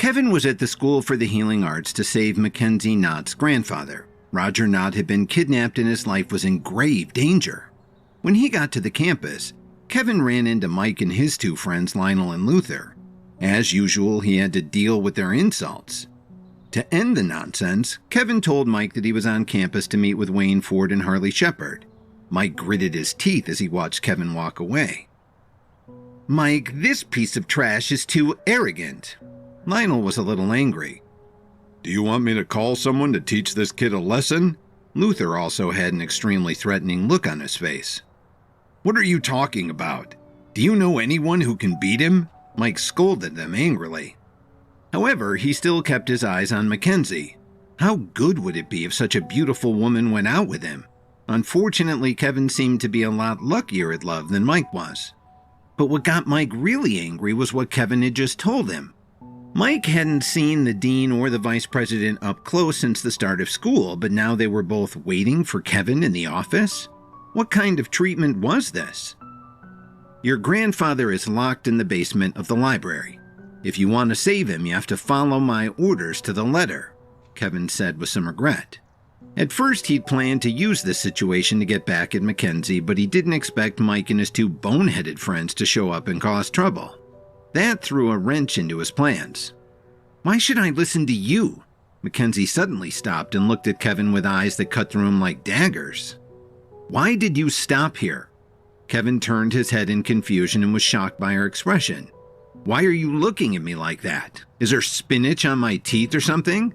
Kevin was at the School for the Healing Arts to save Mackenzie Knott's grandfather. Roger Knott had been kidnapped and his life was in grave danger. When he got to the campus, Kevin ran into Mike and his two friends, Lionel and Luther. As usual, he had to deal with their insults. To end the nonsense, Kevin told Mike that he was on campus to meet with Wayne Ford and Harley Shepard. Mike gritted his teeth as he watched Kevin walk away. "Mike, this piece of trash is too arrogant." Lionel was a little angry. "Do you want me to call someone to teach this kid a lesson?" Luther also had an extremely threatening look on his face. "What are you talking about? Do you know anyone who can beat him?" Mike scolded them angrily. However, he still kept his eyes on Mackenzie. How good would it be if such a beautiful woman went out with him? Unfortunately, Kevin seemed to be a lot luckier at love than Mike was. But what got Mike really angry was what Kevin had just told him. Mike hadn't seen the dean or the vice president up close since the start of school, but now they were both waiting for Kevin in the office? What kind of treatment was this? "Your grandfather is locked in the basement of the library. If you want to save him, you have to follow my orders to the letter," Kevin said with some regret. At first, he'd planned to use this situation to get back at Mackenzie, but he didn't expect Mike and his two boneheaded friends to show up and cause trouble. That threw a wrench into his plans. "Why should I listen to you?" Mackenzie suddenly stopped and looked at Kevin with eyes that cut through him like daggers. "Why did you stop here?" Kevin turned his head in confusion and was shocked by her expression. "Why are you looking at me like that? Is there spinach on my teeth or something?"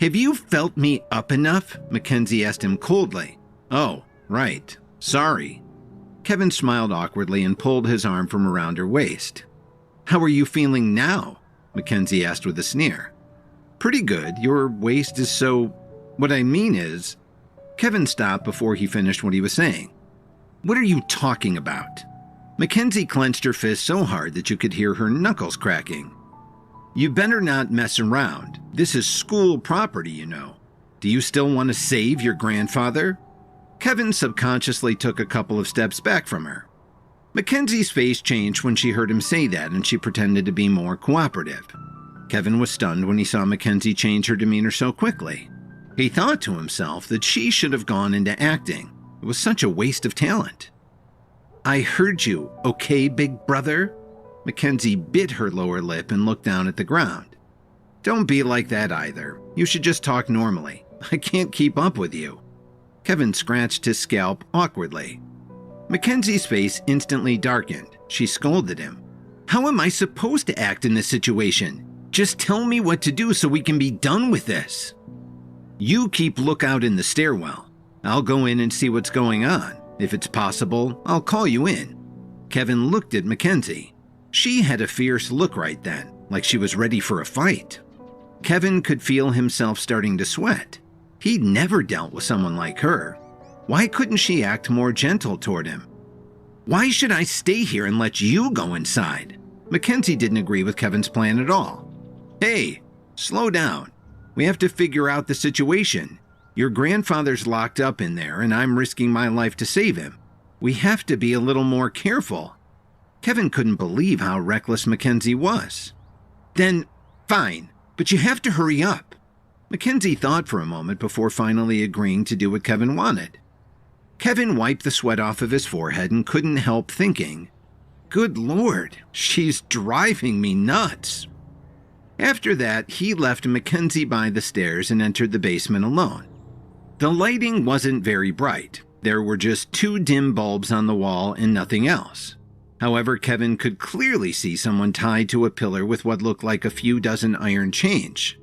"Have you felt me up enough?" Mackenzie asked him coldly. "Oh, right. Sorry." Kevin smiled awkwardly and pulled his arm from around her waist. "How are you feeling now?" Mackenzie asked with a sneer. "Pretty good. Your waist is so... What I mean is..." Kevin stopped before he finished what he was saying. "What are you talking about?" Mackenzie clenched her fist so hard that you could hear her knuckles cracking. "You better not mess around. This is school property, you know. Do you still want to save your grandfather?" Kevin subconsciously took a couple of steps back from her. Mackenzie's face changed when she heard him say that, and she pretended to be more cooperative. Kevin was stunned when he saw Mackenzie change her demeanor so quickly. He thought to himself that she should have gone into acting. It was such a waste of talent. "I heard you, okay, big brother?" Mackenzie bit her lower lip and looked down at the ground. "Don't be like that either. You should just talk normally. I can't keep up with you." Kevin scratched his scalp awkwardly. Mackenzie's face instantly darkened. She scolded him. "How am I supposed to act in this situation? Just tell me what to do so we can be done with this." "You keep lookout in the stairwell. I'll go in and see what's going on. If it's possible, I'll call you in." Kevin looked at Mackenzie. She had a fierce look right then, like she was ready for a fight. Kevin could feel himself starting to sweat. He'd never dealt with someone like her. Why couldn't she act more gentle toward him? "Why should I stay here and let you go inside?" Mackenzie didn't agree with Kevin's plan at all. "Hey, slow down. We have to figure out the situation. Your grandfather's locked up in there, and I'm risking my life to save him. We have to be a little more careful." Kevin couldn't believe how reckless Mackenzie was. "Then, fine, but you have to hurry up." Mackenzie thought for a moment before finally agreeing to do what Kevin wanted. Kevin wiped the sweat off of his forehead and couldn't help thinking, "Good Lord, she's driving me nuts." After that, he left Mackenzie by the stairs and entered the basement alone. The lighting wasn't very bright. There were just 2 dim bulbs on the wall and nothing else. However, Kevin could clearly see someone tied to a pillar with what looked like a few dozen iron chains.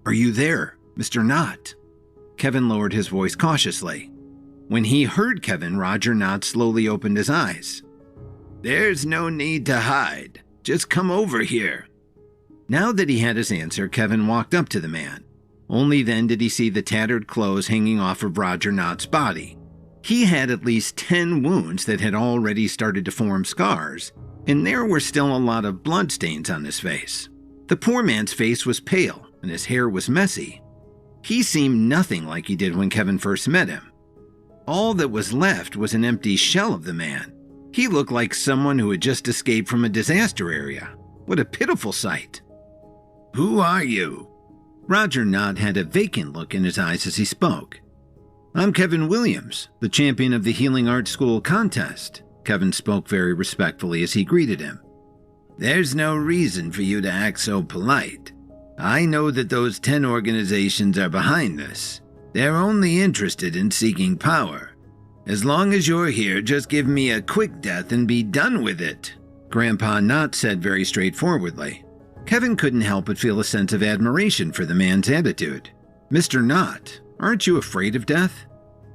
"Are you there, Mr. Knott?" Kevin lowered his voice cautiously. When he heard Kevin, Roger Knott slowly opened his eyes. "There's no need to hide. Just come over here." Now that he had his answer, Kevin walked up to the man. Only then did he see the tattered clothes hanging off of Roger Knott's body. He had at least 10 wounds that had already started to form scars, and there were still a lot of bloodstains on his face. The poor man's face was pale, and his hair was messy. He seemed nothing like he did when Kevin first met him. All that was left was an empty shell of the man. He looked like someone who had just escaped from a disaster area. What a pitiful sight. Who are you? Roger Knott had a vacant look in his eyes as he spoke. I'm Kevin Williams, the champion of the Healing Arts School contest. Kevin spoke very respectfully as he greeted him. There's no reason for you to act so polite. I know that those 10 organizations are behind this. They're only interested in seeking power. As long as you're here, just give me a quick death and be done with it, Grandpa Knott said very straightforwardly. Kevin couldn't help but feel a sense of admiration for the man's attitude. Mr. Knott, aren't you afraid of death?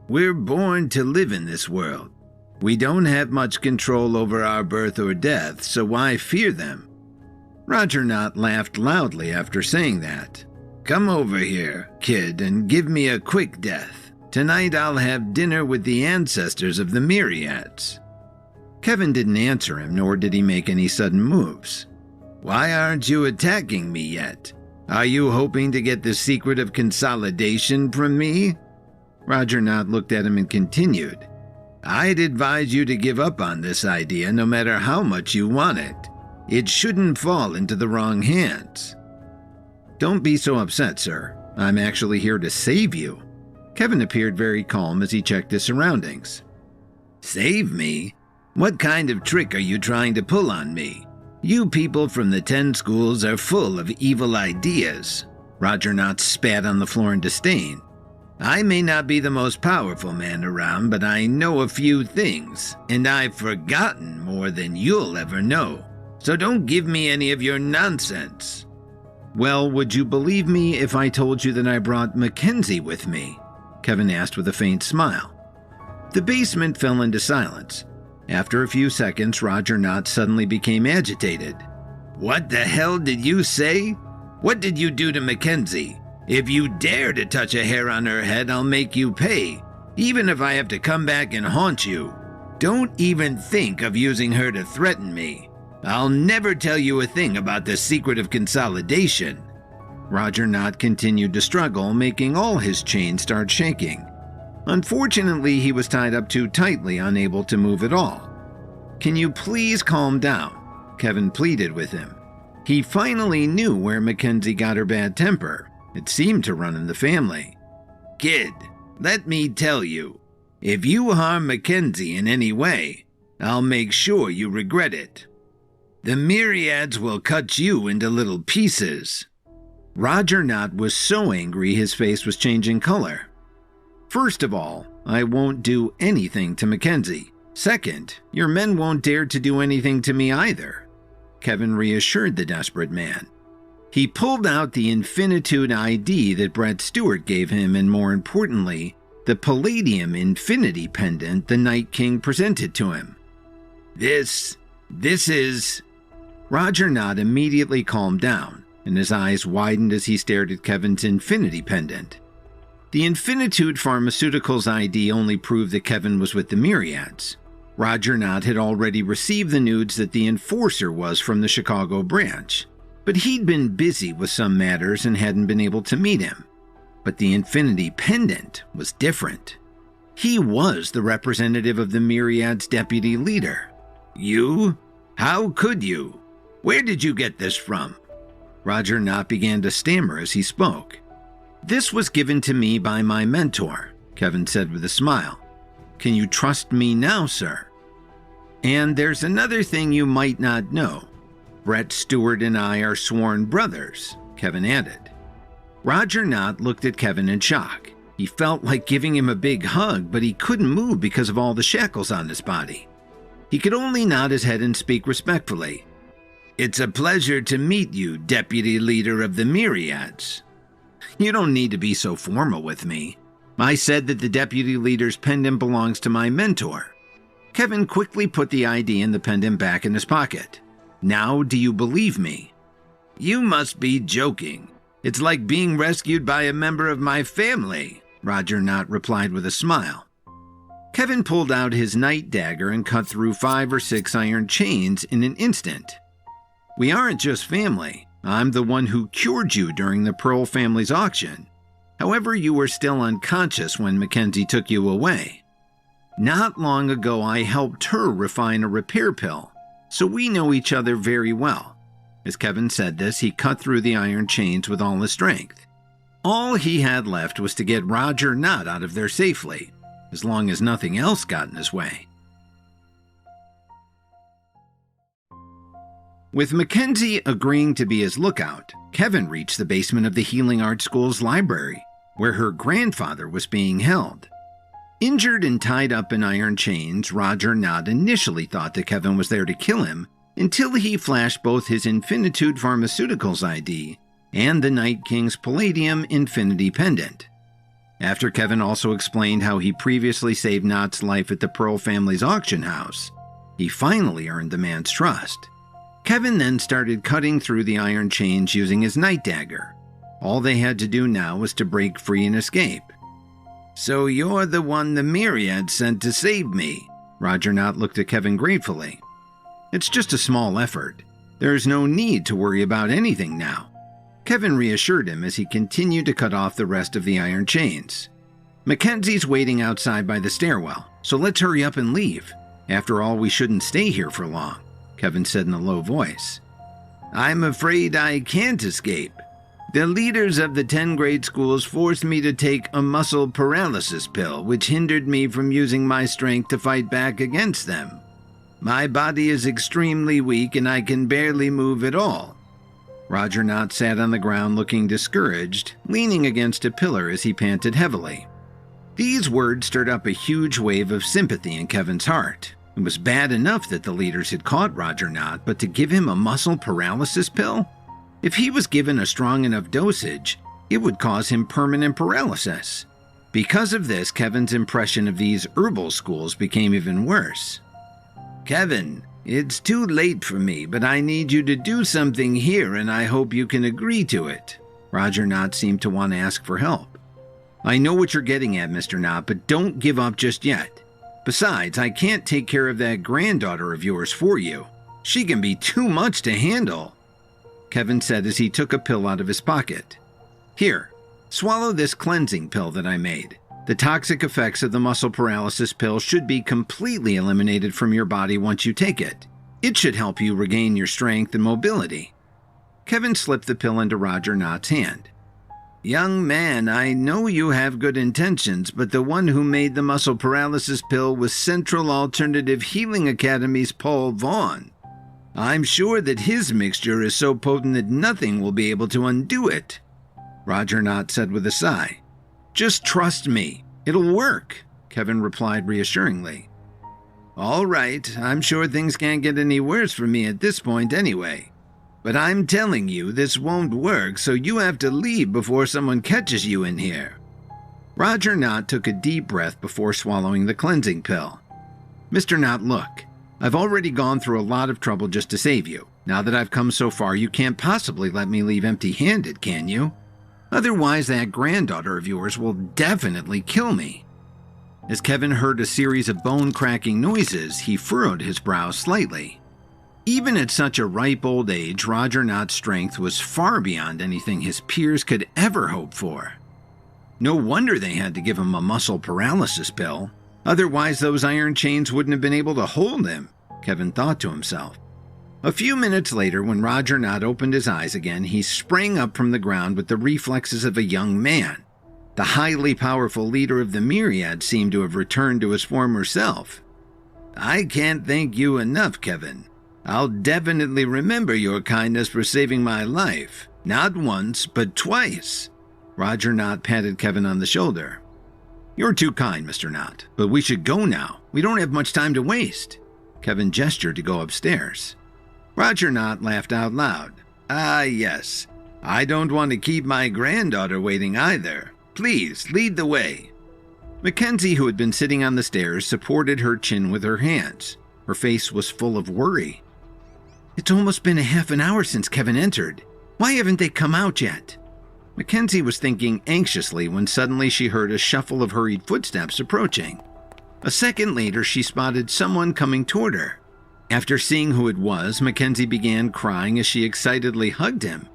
We're born to live in this world. We don't have much control over our birth or death, so why fear them? Roger Knott laughed loudly after saying that. Come over here, kid, and give me a quick death. Tonight I'll have dinner with the ancestors of the Myriads. Kevin didn't answer him, nor did he make any sudden moves. Why aren't you attacking me yet? Are you hoping to get the secret of consolidation from me? Roger Knott looked at him and continued. I'd advise you to give up on this idea no matter how much you want it. It shouldn't fall into the wrong hands. Don't be so upset, sir. I'm actually here to save you. Kevin appeared very calm as he checked his surroundings. Save me? What kind of trick are you trying to pull on me? You people from the 10 schools are full of evil ideas. Roger Knott spat on the floor in disdain. I may not be the most powerful man around, but I know a few things, and I've forgotten more than you'll ever know. So don't give me any of your nonsense. Well, would you believe me if I told you that I brought Mackenzie with me? Kevin asked with a faint smile. The basement fell into silence. After a few seconds, Roger Knott suddenly became agitated. What the hell did you say? What did you do to Mackenzie? If you dare to touch a hair on her head, I'll make you pay, even if I have to come back and haunt you. Don't even think of using her to threaten me. I'll never tell you a thing about the secret of consolidation. Roger Knott continued to struggle, making all his chains start shaking. Unfortunately, he was tied up too tightly, unable to move at all. Can you please calm down? Kevin pleaded with him. He finally knew where Mackenzie got her bad temper. It seemed to run in the family. Kid, let me tell you, if you harm Mackenzie in any way, I'll make sure you regret it. The Myriads will cut you into little pieces. Roger Knott was so angry his face was changing color. First of all, I won't do anything to Mackenzie. Second, your men won't dare to do anything to me either. Kevin reassured the desperate man. He pulled out the Infinitude ID that Brett Stewart gave him, and more importantly, the Palladium Infinity Pendant the Night King presented to him. This is... Roger Knott immediately calmed down, and his eyes widened as he stared at Kevin's Infinity Pendant. The Infinitude Pharmaceuticals ID only proved that Kevin was with the Myriads. Roger Knott had already received the news that the Enforcer was from the Chicago branch, but he'd been busy with some matters and hadn't been able to meet him. But the Infinity Pendant was different. He was the representative of the Myriad's deputy leader. You? How could you? Where did you get this from? Roger Knott began to stammer as he spoke. This was given to me by my mentor, Kevin said with a smile. Can you trust me now, sir? And there's another thing you might not know. Brett Stewart and I are sworn brothers, Kevin added. Roger Knott looked at Kevin in shock. He felt like giving him a big hug, but he couldn't move because of all the shackles on his body. He could only nod his head and speak respectfully. It's a pleasure to meet you, Deputy Leader of the Myriads. You don't need to be so formal with me. I said that the Deputy Leader's pendant belongs to my mentor. Kevin quickly put the ID and the pendant back in his pocket. Now, do you believe me? You must be joking. It's like being rescued by a member of my family, Roger Knott replied with a smile. Kevin pulled out his night dagger and cut through 5 or 6 iron chains in an instant. We aren't just family. I'm the one who cured you during the Pearl family's auction. However, you were still unconscious when Mackenzie took you away. Not long ago, I helped her refine a repair pill, so we know each other very well. As Kevin said this, he cut through the iron chains with all his strength. All he had left was to get Roger Knott out of there safely, as long as nothing else got in his way. With Mackenzie agreeing to be his lookout, Kevin reached the basement of the Healing Arts School's library, where her grandfather was being held. Injured and tied up in iron chains, Roger Knott initially thought that Kevin was there to kill him until he flashed both his Infinitude Pharmaceuticals ID and the Night King's Palladium Infinity Pendant. After Kevin also explained how he previously saved Knott's life at the Pearl family's auction house, he finally earned the man's trust. Kevin then started cutting through the iron chains using his night dagger. All they had to do now was to break free and escape. "So you're the one the Myriad sent to save me?" Roger Knott looked at Kevin gratefully. "It's just a small effort. There's no need to worry about anything now," Kevin reassured him as he continued to cut off the rest of the iron chains. "Mackenzie's waiting outside by the stairwell, so let's hurry up and leave. After all, we shouldn't stay here for long," Kevin said in a low voice. "I'm afraid I can't escape. The leaders of the 10 grade schools forced me to take a muscle paralysis pill, which hindered me from using my strength to fight back against them. My body is extremely weak and I can barely move at all." Roger Knott sat on the ground looking discouraged, leaning against a pillar as he panted heavily. These words stirred up a huge wave of sympathy in Kevin's heart. It was bad enough that the leaders had caught Roger Knott, but to give him a muscle paralysis pill? If he was given a strong enough dosage, it would cause him permanent paralysis. Because of this, Kevin's impression of these herbal schools became even worse. "Kevin, it's too late for me, but I need you to do something here and I hope you can agree to it." Roger Knott seemed to want to ask for help. "I know what you're getting at, Mr. Knott, but don't give up just yet. Besides, I can't take care of that granddaughter of yours for you. She can be too much to handle," Kevin said as he took a pill out of his pocket. "Here, swallow this cleansing pill that I made. The toxic effects of the muscle paralysis pill should be completely eliminated from your body once you take it. It should help you regain your strength and mobility." Kevin slipped the pill into Roger Knott's hand. "Young man, I know you have good intentions, but the one who made the muscle paralysis pill was Central Alternative Healing Academy's Paul Vaughn. I'm sure that his mixture is so potent that nothing will be able to undo it," Roger Knott said with a sigh. "Just trust me. It'll work," Kevin replied reassuringly. "All right, I'm sure things can't get any worse for me at this point anyway. But I'm telling you, this won't work, so you have to leave before someone catches you in here." Roger Knott took a deep breath before swallowing the cleansing pill. "Mr. Knott, look. I've already gone through a lot of trouble just to save you. Now that I've come so far, you can't possibly let me leave empty-handed, can you? Otherwise, that granddaughter of yours will definitely kill me." As Kevin heard a series of bone-cracking noises, he furrowed his brow slightly. Even at such a ripe old age, Roger Knott's strength was far beyond anything his peers could ever hope for. No wonder they had to give him a muscle paralysis pill. Otherwise, those iron chains wouldn't have been able to hold him, Kevin thought to himself. A few minutes later, when Roger Knott opened his eyes again, he sprang up from the ground with the reflexes of a young man. The highly powerful leader of the Myriad seemed to have returned to his former self. "I can't thank you enough, Kevin. I'll definitely remember your kindness for saving my life. Not once, but twice." Roger Knott patted Kevin on the shoulder. "You're too kind, Mr. Knott, but we should go now. We don't have much time to waste." Kevin gestured to go upstairs. Roger Knott laughed out loud. "Ah, yes. I don't want to keep my granddaughter waiting either. Please, lead the way." Mackenzie, who had been sitting on the stairs, supported her chin with her hands. Her face was full of worry. "It's almost been a half an hour since Kevin entered. Why haven't they come out yet?" Mackenzie was thinking anxiously when suddenly she heard a shuffle of hurried footsteps approaching. A second later, she spotted someone coming toward her. After seeing who it was, Mackenzie began crying as she excitedly hugged him.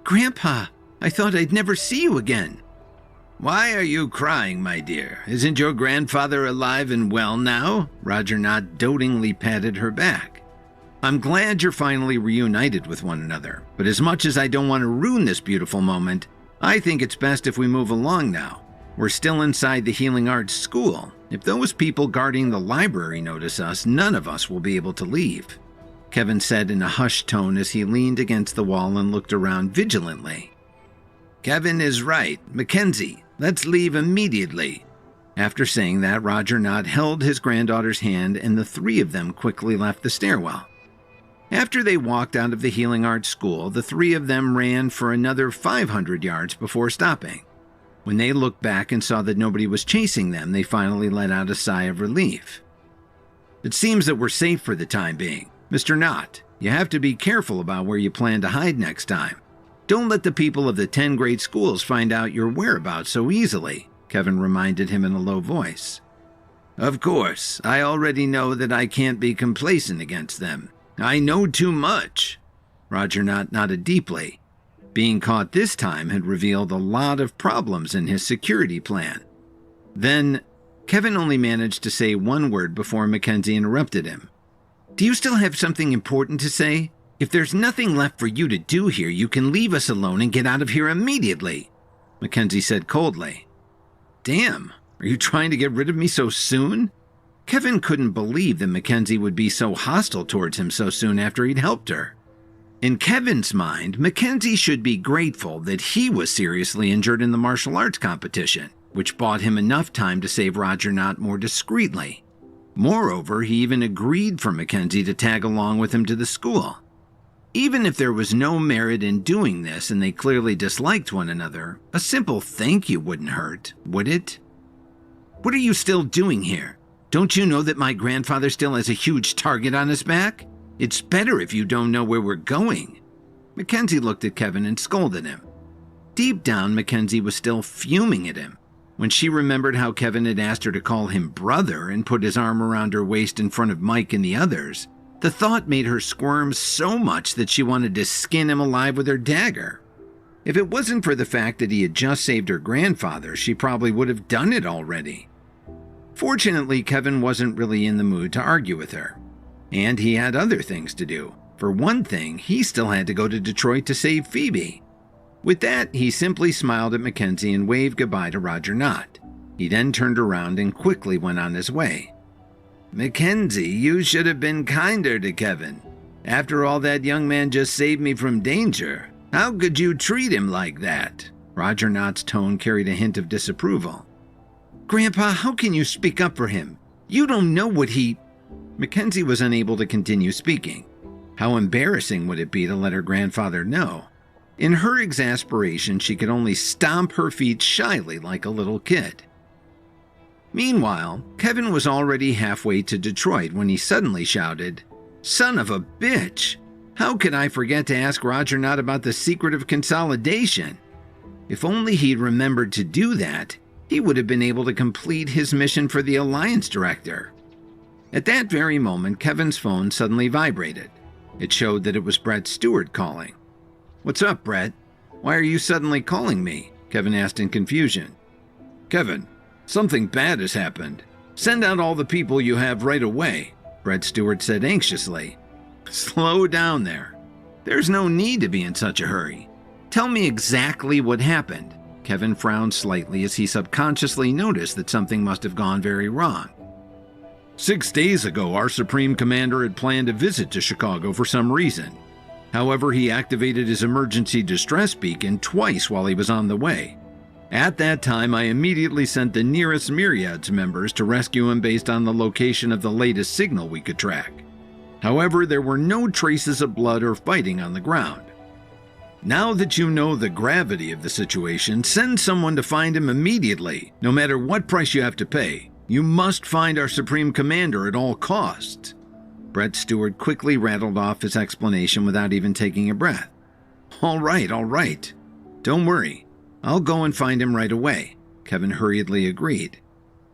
"Grandpa, I thought I'd never see you again." "Why are you crying, my dear? Isn't your grandfather alive and well now?" Roger Knott dotingly patted her back. I'm glad you're finally reunited with one another, but as much as I don't want to ruin this beautiful moment, I think it's best if we move along now. We're still inside the Healing Arts School. If those people guarding the library notice us, none of us will be able to leave," Kevin said in a hushed tone as he leaned against the wall and looked around vigilantly. "Kevin is right. Mackenzie, let's leave immediately." After saying that, Roger Knott held his granddaughter's hand and the three of them quickly left the stairwell. After they walked out of the Healing Arts School, the three of them ran for another 500 yards before stopping. When they looked back and saw that nobody was chasing them, they finally let out a sigh of relief. "It seems that we're safe for the time being. Mr. Knott, you have to be careful about where you plan to hide next time. Don't let the people of the 10 great schools find out your whereabouts so easily," Kevin reminded him in a low voice. "Of course, I already know that I can't be complacent against them. I know too much." Roger Knott nodded deeply. Being caught this time had revealed a lot of problems in his security plan. Then, Kevin only managed to say one word before Mackenzie interrupted him. "Do you still have something important to say? If there's nothing left for you to do here, you can leave us alone and get out of here immediately," Mackenzie said coldly. "Damn, are you trying to get rid of me so soon?" Kevin couldn't believe that Mackenzie would be so hostile towards him so soon after he'd helped her. In Kevin's mind, Mackenzie should be grateful that he was seriously injured in the martial arts competition, which bought him enough time to save Roger Knott more discreetly. Moreover, he even agreed for Mackenzie to tag along with him to the school. Even if there was no merit in doing this and they clearly disliked one another, a simple thank you wouldn't hurt, would it? "What are you still doing here? Don't you know that my grandfather still has a huge target on his back? It's better if you don't know where we're going." Mackenzie looked at Kevin and scolded him. Deep down, Mackenzie was still fuming at him. When she remembered how Kevin had asked her to call him brother and put his arm around her waist in front of Mike and the others, the thought made her squirm so much that she wanted to skin him alive with her dagger. If it wasn't for the fact that he had just saved her grandfather, she probably would have done it already. Fortunately, Kevin wasn't really in the mood to argue with her. And he had other things to do. For one thing, he still had to go to Detroit to save Phoebe. With that, he simply smiled at Mackenzie and waved goodbye to Roger Knott. He then turned around and quickly went on his way. "Mackenzie, you should have been kinder to Kevin. After all, that young man just saved me from danger. How could you treat him like that?" Roger Knott's tone carried a hint of disapproval. "Grandpa, how can you speak up for him? You don't know what he—" Mackenzie was unable to continue speaking. How embarrassing would it be to let her grandfather know? In her exasperation, she could only stomp her feet shyly like a little kid. Meanwhile, Kevin was already halfway to Detroit when he suddenly shouted, "Son of a bitch! How could I forget to ask Roger Knott about the secret of consolidation? If only he'd remembered to do that, he would have been able to complete his mission for the Alliance Director." At that very moment, Kevin's phone suddenly vibrated. It showed that it was Brett Stewart calling. "What's up, Brett? Why are you suddenly calling me?" Kevin asked in confusion. "Kevin, something bad has happened. Send out all the people you have right away," Brett Stewart said anxiously. "Slow down there. There's no need to be in such a hurry. Tell me exactly what happened." Kevin frowned slightly as he subconsciously noticed that something must have gone very wrong. 6 days ago, our Supreme Commander had planned a visit to Chicago for some reason. However, he activated his emergency distress beacon twice while he was on the way. At that time, I immediately sent the nearest Myriads members to rescue him based on the location of the latest signal we could track. However, there were no traces of blood or fighting on the ground. Now that you know the gravity of the situation, send someone to find him immediately, no matter what price you have to pay. You must find our Supreme Commander at all costs." Brett Stewart quickly rattled off his explanation without even taking a breath. All right. Don't worry. I'll go and find him right away," Kevin hurriedly agreed.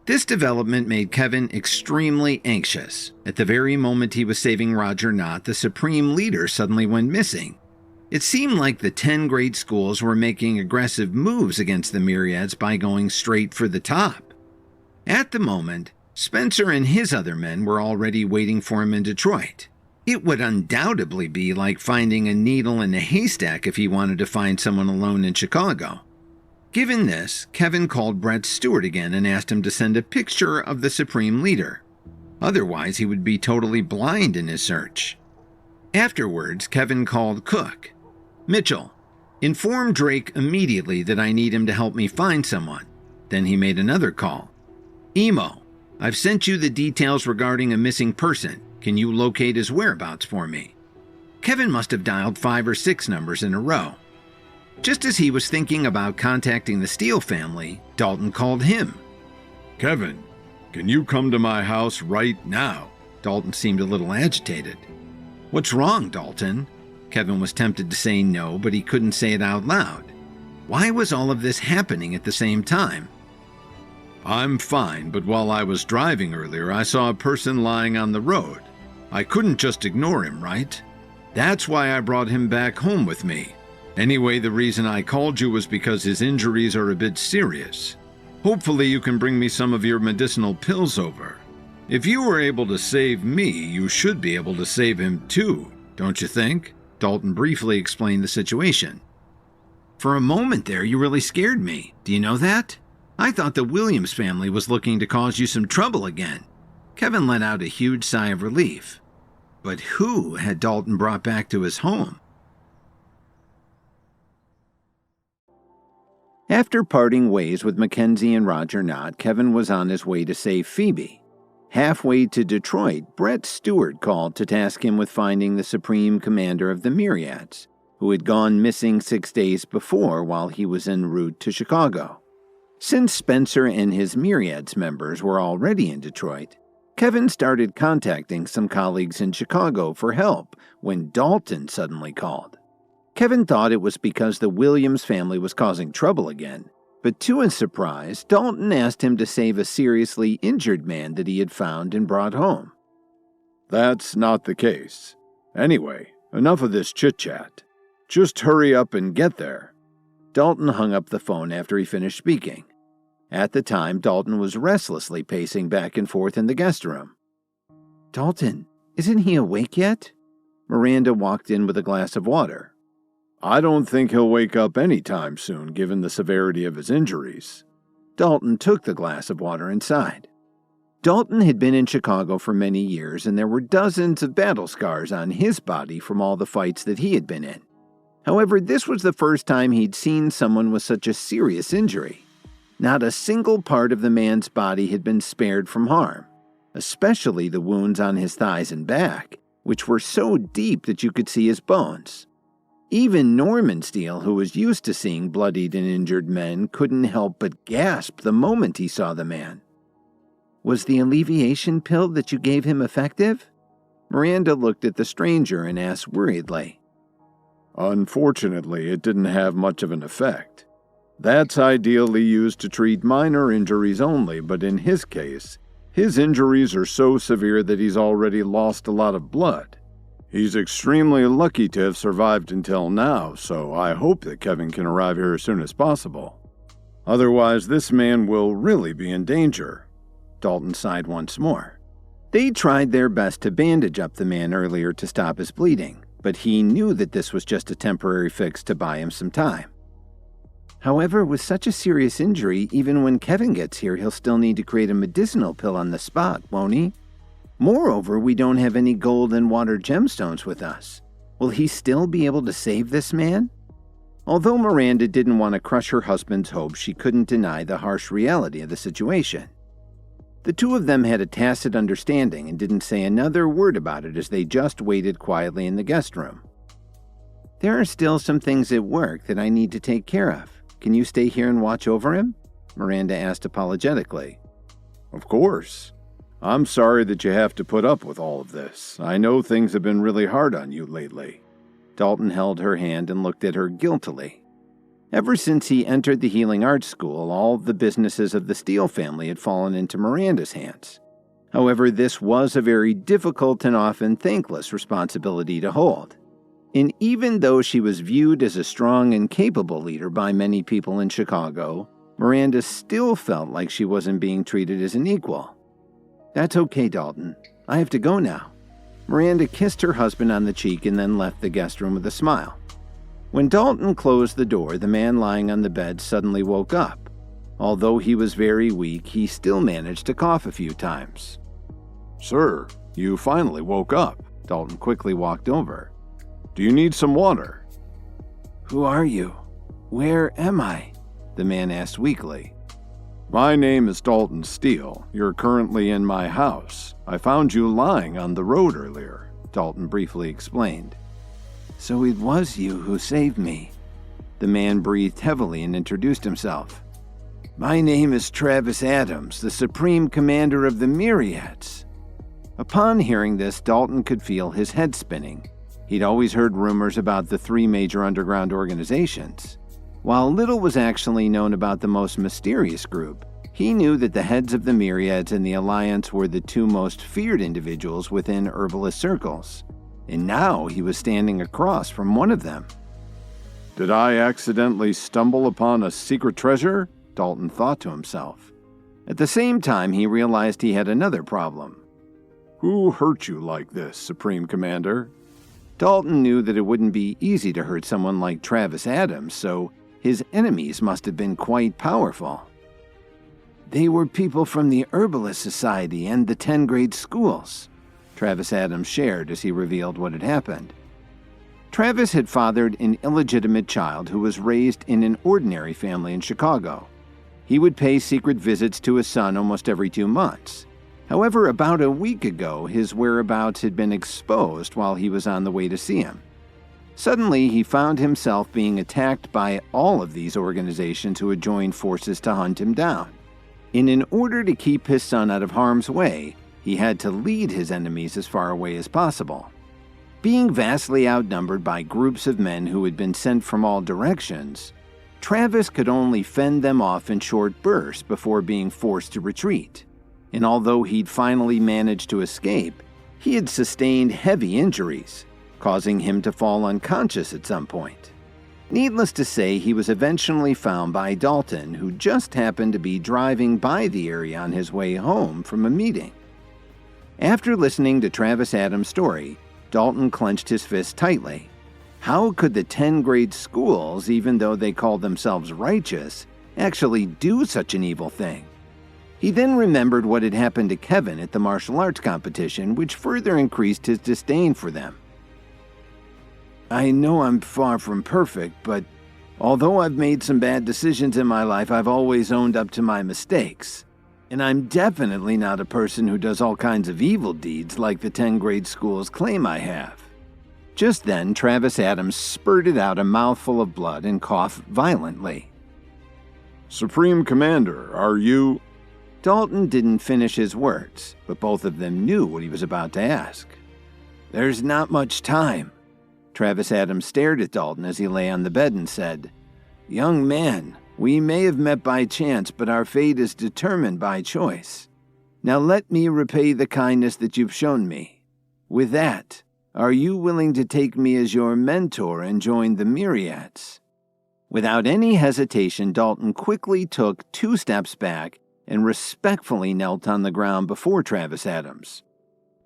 This development made Kevin extremely anxious. At the very moment he was saving Roger Knott, the Supreme Leader suddenly went missing. It seemed like the 10 great schools were making aggressive moves against the Myriads by going straight for the top. At the moment, Spencer and his other men were already waiting for him in Detroit. It would undoubtedly be like finding a needle in a haystack if he wanted to find someone alone in Chicago. Given this, Kevin called Brett Stewart again and asked him to send a picture of the Supreme Leader. Otherwise, he would be totally blind in his search. Afterwards, Kevin called Cook. Mitchell, inform Drake immediately that I need him to help me find someone. Then he made another call. Emo, I've sent you the details regarding a missing person. Can you locate his whereabouts for me? Kevin must have dialed 5 or 6 numbers in a row. Just as he was thinking about contacting the Steele family, Dalton called him. Kevin, can you come to my house right now? Dalton seemed a little agitated. What's wrong, Dalton? Kevin was tempted to say no, but he couldn't say it out loud. Why was all of this happening at the same time? I'm fine, but while I was driving earlier, I saw a person lying on the road. I couldn't just ignore him, right? That's why I brought him back home with me. Anyway, the reason I called you was because his injuries are a bit serious. Hopefully you can bring me some of your medicinal pills over. If you were able to save me, you should be able to save him too, don't you think? Dalton briefly explained the situation. For a moment there, you really scared me. Do you know that? I thought the Williams family was looking to cause you some trouble again. Kevin let out a huge sigh of relief. But who had Dalton brought back to his home? After parting ways with Mackenzie and Roger Knott, Kevin was on his way to save Phoebe. Halfway to Detroit, Brett Stewart called to task him with finding the Supreme Commander of the Myriads, who had gone missing 6 days before while he was en route to Chicago. Since Spencer and his Myriads members were already in Detroit, Kevin started contacting some colleagues in Chicago for help when Dalton suddenly called. Kevin thought it was because the Williams family was causing trouble again, but to his surprise, Dalton asked him to save a seriously injured man that he had found and brought home. That's not the case. Anyway, enough of this chit-chat. Just hurry up and get there. Dalton hung up the phone after he finished speaking. At the time, Dalton was restlessly pacing back and forth in the guest room. Dalton, isn't he awake yet? Miranda walked in with a glass of water. I don't think he'll wake up anytime soon, given the severity of his injuries. Dalton took the glass of water inside. Dalton had been in Chicago for many years, and there were dozens of battle scars on his body from all the fights that he had been in. However, this was the first time he'd seen someone with such a serious injury. Not a single part of the man's body had been spared from harm, especially the wounds on his thighs and back, which were so deep that you could see his bones. Even Norman Steele, who was used to seeing bloodied and injured men, couldn't help but gasp the moment he saw the man. Was the alleviation pill that you gave him effective? Miranda looked at the stranger and asked worriedly. Unfortunately, it didn't have much of an effect. That's ideally used to treat minor injuries only, but in his case, his injuries are so severe that he's already lost a lot of blood. He's extremely lucky to have survived until now, so I hope that Kevin can arrive here as soon as possible. Otherwise, this man will really be in danger. Dalton sighed once more. They tried their best to bandage up the man earlier to stop his bleeding, but he knew that this was just a temporary fix to buy him some time. However, with such a serious injury, even when Kevin gets here, he'll still need to create a medicinal pill on the spot, won't he? Moreover, we don't have any gold and water gemstones with us. Will he still be able to save this man? Although Miranda didn't want to crush her husband's hopes, she couldn't deny the harsh reality of the situation. The two of them had a tacit understanding and didn't say another word about it as they just waited quietly in the guest room. There are still some things at work that I need to take care of. Can you stay here and watch over him? Miranda asked apologetically. Of course. I'm sorry that you have to put up with all of this. I know things have been really hard on you lately. Dalton held her hand and looked at her guiltily. Ever since he entered the healing arts school, all the businesses of the Steele family had fallen into Miranda's hands. However, this was a very difficult and often thankless responsibility to hold. And even though she was viewed as a strong and capable leader by many people in Chicago, Miranda still felt like she wasn't being treated as an equal. That's okay, Dalton. I have to go now. Miranda kissed her husband on the cheek and then left the guest room with a smile. When Dalton closed the door, the man lying on the bed suddenly woke up. Although he was very weak, he still managed to cough a few times. "Sir, you finally woke up." Dalton quickly walked over. "Do you need some water?" "Who are you? Where am I?" the man asked weakly. "My name is Dalton Steele. You're currently in my house. I found you lying on the road earlier," Dalton briefly explained. "So it was you who saved me." The man breathed heavily and introduced himself. "My name is Travis Adams, the Supreme Commander of the Myriads." Upon hearing this, Dalton could feel his head spinning. He'd always heard rumors about the 3 major underground organizations. While little was actually known about the most mysterious group, he knew that the heads of the Myriads and the Alliance were the 2 most feared individuals within herbalist circles. And now he was standing across from one of them. "Did I accidentally stumble upon a secret treasure?" Dalton thought to himself. At the same time, he realized he had another problem. "Who hurt you like this, Supreme Commander?" Dalton knew that it wouldn't be easy to hurt someone like Travis Adams, so his enemies must have been quite powerful. "They were people from the Herbalist Society and the 10 grade schools," Travis Adams shared as he revealed what had happened. Travis had fathered an illegitimate child who was raised in an ordinary family in Chicago. He would pay secret visits to his son almost every 2 months. However, about a week ago, his whereabouts had been exposed while he was on the way to see him. Suddenly, he found himself being attacked by all of these organizations who had joined forces to hunt him down. And in order to keep his son out of harm's way, he had to lead his enemies as far away as possible. Being vastly outnumbered by groups of men who had been sent from all directions, Travis could only fend them off in short bursts before being forced to retreat. And although he'd finally managed to escape, he had sustained heavy injuries, causing him to fall unconscious at some point. Needless to say, he was eventually found by Dalton, who just happened to be driving by the area on his way home from a meeting. After listening to Travis Adams' story, Dalton clenched his fist tightly. How could the 10 grade schools, even though they called themselves righteous, actually do such an evil thing? He then remembered what had happened to Kevin at the martial arts competition, which further increased his disdain for them. "I know I'm far from perfect, but although I've made some bad decisions in my life, I've always owned up to my mistakes. And I'm definitely not a person who does all kinds of evil deeds like the 10 grade schools claim I have." Just then, Travis Adams spurted out a mouthful of blood and coughed violently. "Supreme Commander, are you—" Dalton didn't finish his words, but both of them knew what he was about to ask. "There's not much time." Travis Adams stared at Dalton as he lay on the bed and said, "Young man, we may have met by chance, but our fate is determined by choice. Now let me repay the kindness that you've shown me. With that, are you willing to take me as your mentor and join the Myriads?" Without any hesitation, Dalton quickly took 2 steps back and respectfully knelt on the ground before Travis Adams.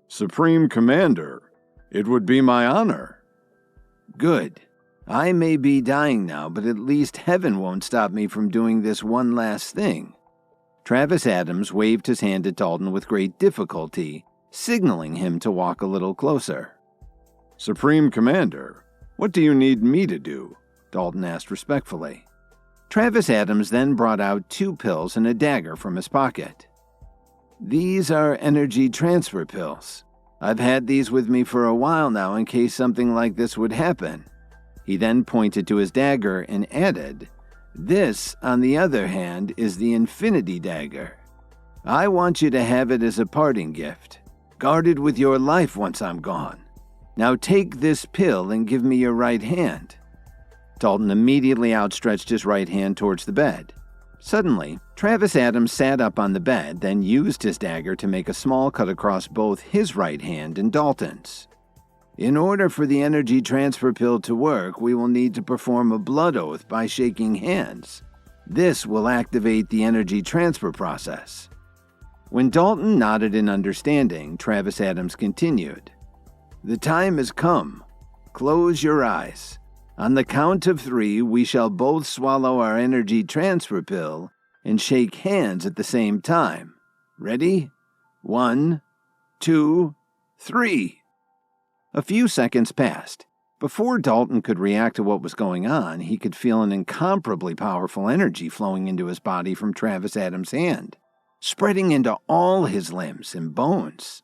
"Supreme Commander, it would be my honor." "Good. I may be dying now, but at least heaven won't stop me from doing this one last thing." Travis Adams waved his hand at Dalton with great difficulty, signaling him to walk a little closer. "Supreme Commander, what do you need me to do?" Dalton asked respectfully. Travis Adams then brought out 2 pills and a dagger from his pocket. "These are energy transfer pills. I've had these with me for a while now in case something like this would happen." He then pointed to his dagger and added, "This, on the other hand, is the Infinity Dagger. I want you to have it as a parting gift. Guard it with your life once I'm gone. Now take this pill and give me your right hand." Dalton immediately outstretched his right hand towards the bed. Suddenly, Travis Adams sat up on the bed, then used his dagger to make a small cut across both his right hand and Dalton's. "In order for the energy transfer pill to work, we will need to perform a blood oath by shaking hands. This will activate the energy transfer process." When Dalton nodded in understanding, Travis Adams continued, The time has come. Close your eyes. On the count of 3, we shall both swallow our energy transfer pill and shake hands at the same time. Ready? 1, 2, 3. A few seconds passed. Before Dalton could react to what was going on, he could feel an incomparably powerful energy flowing into his body from Travis Adams' hand, spreading into all his limbs and bones.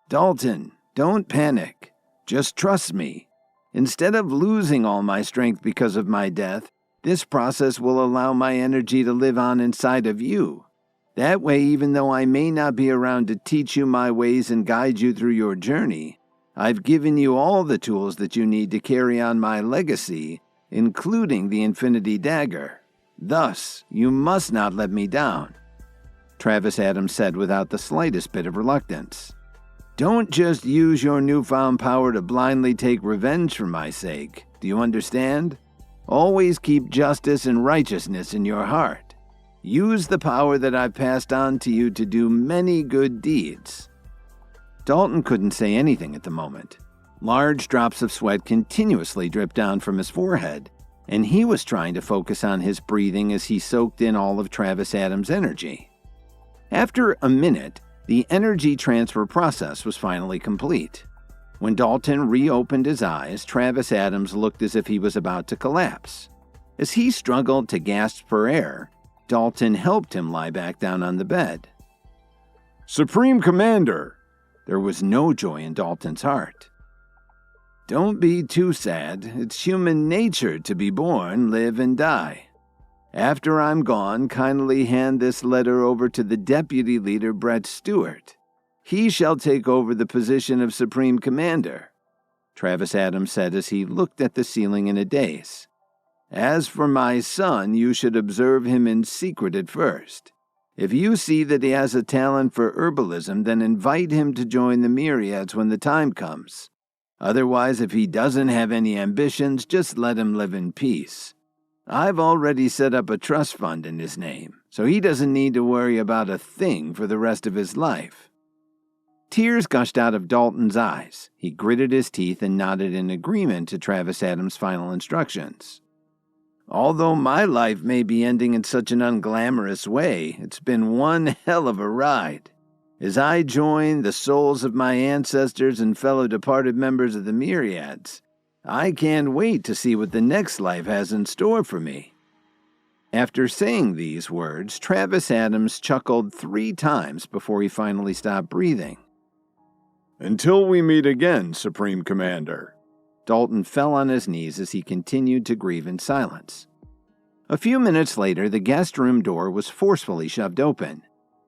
Dalton, don't panic. Just trust me. Instead of losing all my strength because of my death, this process will allow my energy to live on inside of you. That way, even though I may not be around to teach you my ways and guide you through your journey, I've given you all the tools that you need to carry on my legacy, including the Infinity Dagger. Thus, you must not let me down, Travis Adams said without the slightest bit of reluctance. Don't just use your newfound power to blindly take revenge for my sake. Do you understand? Always keep justice and righteousness in your heart. Use the power that I've passed on to you to do many good deeds. Dalton couldn't say anything at the moment. Large drops of sweat continuously dripped down from his forehead, and he was trying to focus on his breathing as he soaked in all of Travis Adams' energy. After a minute, the energy transfer process was finally complete. When Dalton reopened his eyes, Travis Adams looked as if he was about to collapse. As he struggled to gasp for air, Dalton helped him lie back down on the bed. Supreme Commander! There was no joy in Dalton's heart. Don't be too sad. It's human nature to be born, live, and die. After I'm gone, kindly hand this letter over to the Deputy Leader, Brett Stewart. He shall take over the position of Supreme Commander, Travis Adams said as he looked at the ceiling in a daze. As for my son, you should observe him in secret at first. If you see that he has a talent for herbalism, then invite him to join the Myriads when the time comes. Otherwise, if he doesn't have any ambitions, just let him live in peace. I've already set up a trust fund in his name, so he doesn't need to worry about a thing for the rest of his life. Tears gushed out of Dalton's eyes. He gritted his teeth and nodded in agreement to Travis Adams' final instructions. Although my life may be ending in such an unglamorous way, it's been one hell of a ride. As I join the souls of my ancestors and fellow departed members of the Myriads, I can't wait to see what the next life has in store for me. After saying these words, Travis Adams chuckled 3 times before he finally stopped breathing. Until we meet again, Supreme Commander. Dalton fell on his knees as he continued to grieve in silence. A few minutes later, the guest room door was forcefully shoved open.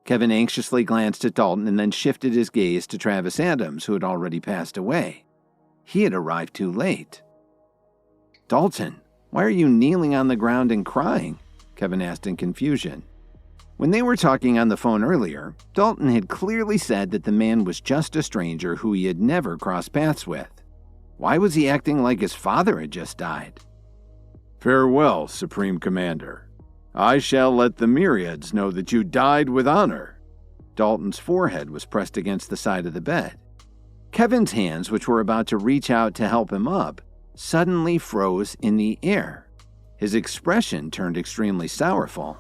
Kevin anxiously glanced at Dalton and then shifted his gaze to Travis Adams, who had already passed away. He had arrived too late. Dalton, why are you kneeling on the ground and crying? Kevin asked in confusion. When they were talking on the phone earlier, Dalton had clearly said that the man was just a stranger who he had never crossed paths with. Why was he acting like his father had just died? Farewell, Supreme Commander. I shall let the Myriads know that you died with honor. Dalton's forehead was pressed against the side of the bed. Kevin's hands, which were about to reach out to help him up, suddenly froze in the air. His expression turned extremely sorrowful.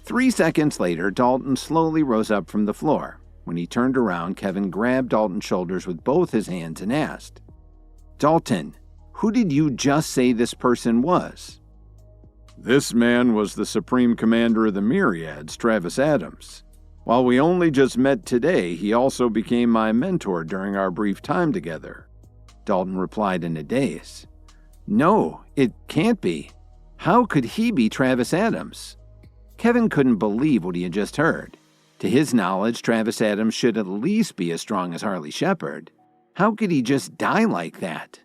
3 seconds later, Dalton slowly rose up from the floor. When he turned around, Kevin grabbed Dalton's shoulders with both his hands and asked, Dalton, who did you just say this person was? This man was the Supreme Commander of the Myriads, Travis Adams. While we only just met today, he also became my mentor during our brief time together. Dalton replied in a daze. No, it can't be. How could he be Travis Adams? Kevin couldn't believe what he had just heard. To his knowledge, Travis Adams should at least be as strong as Harley Shepard. How could he just die like that?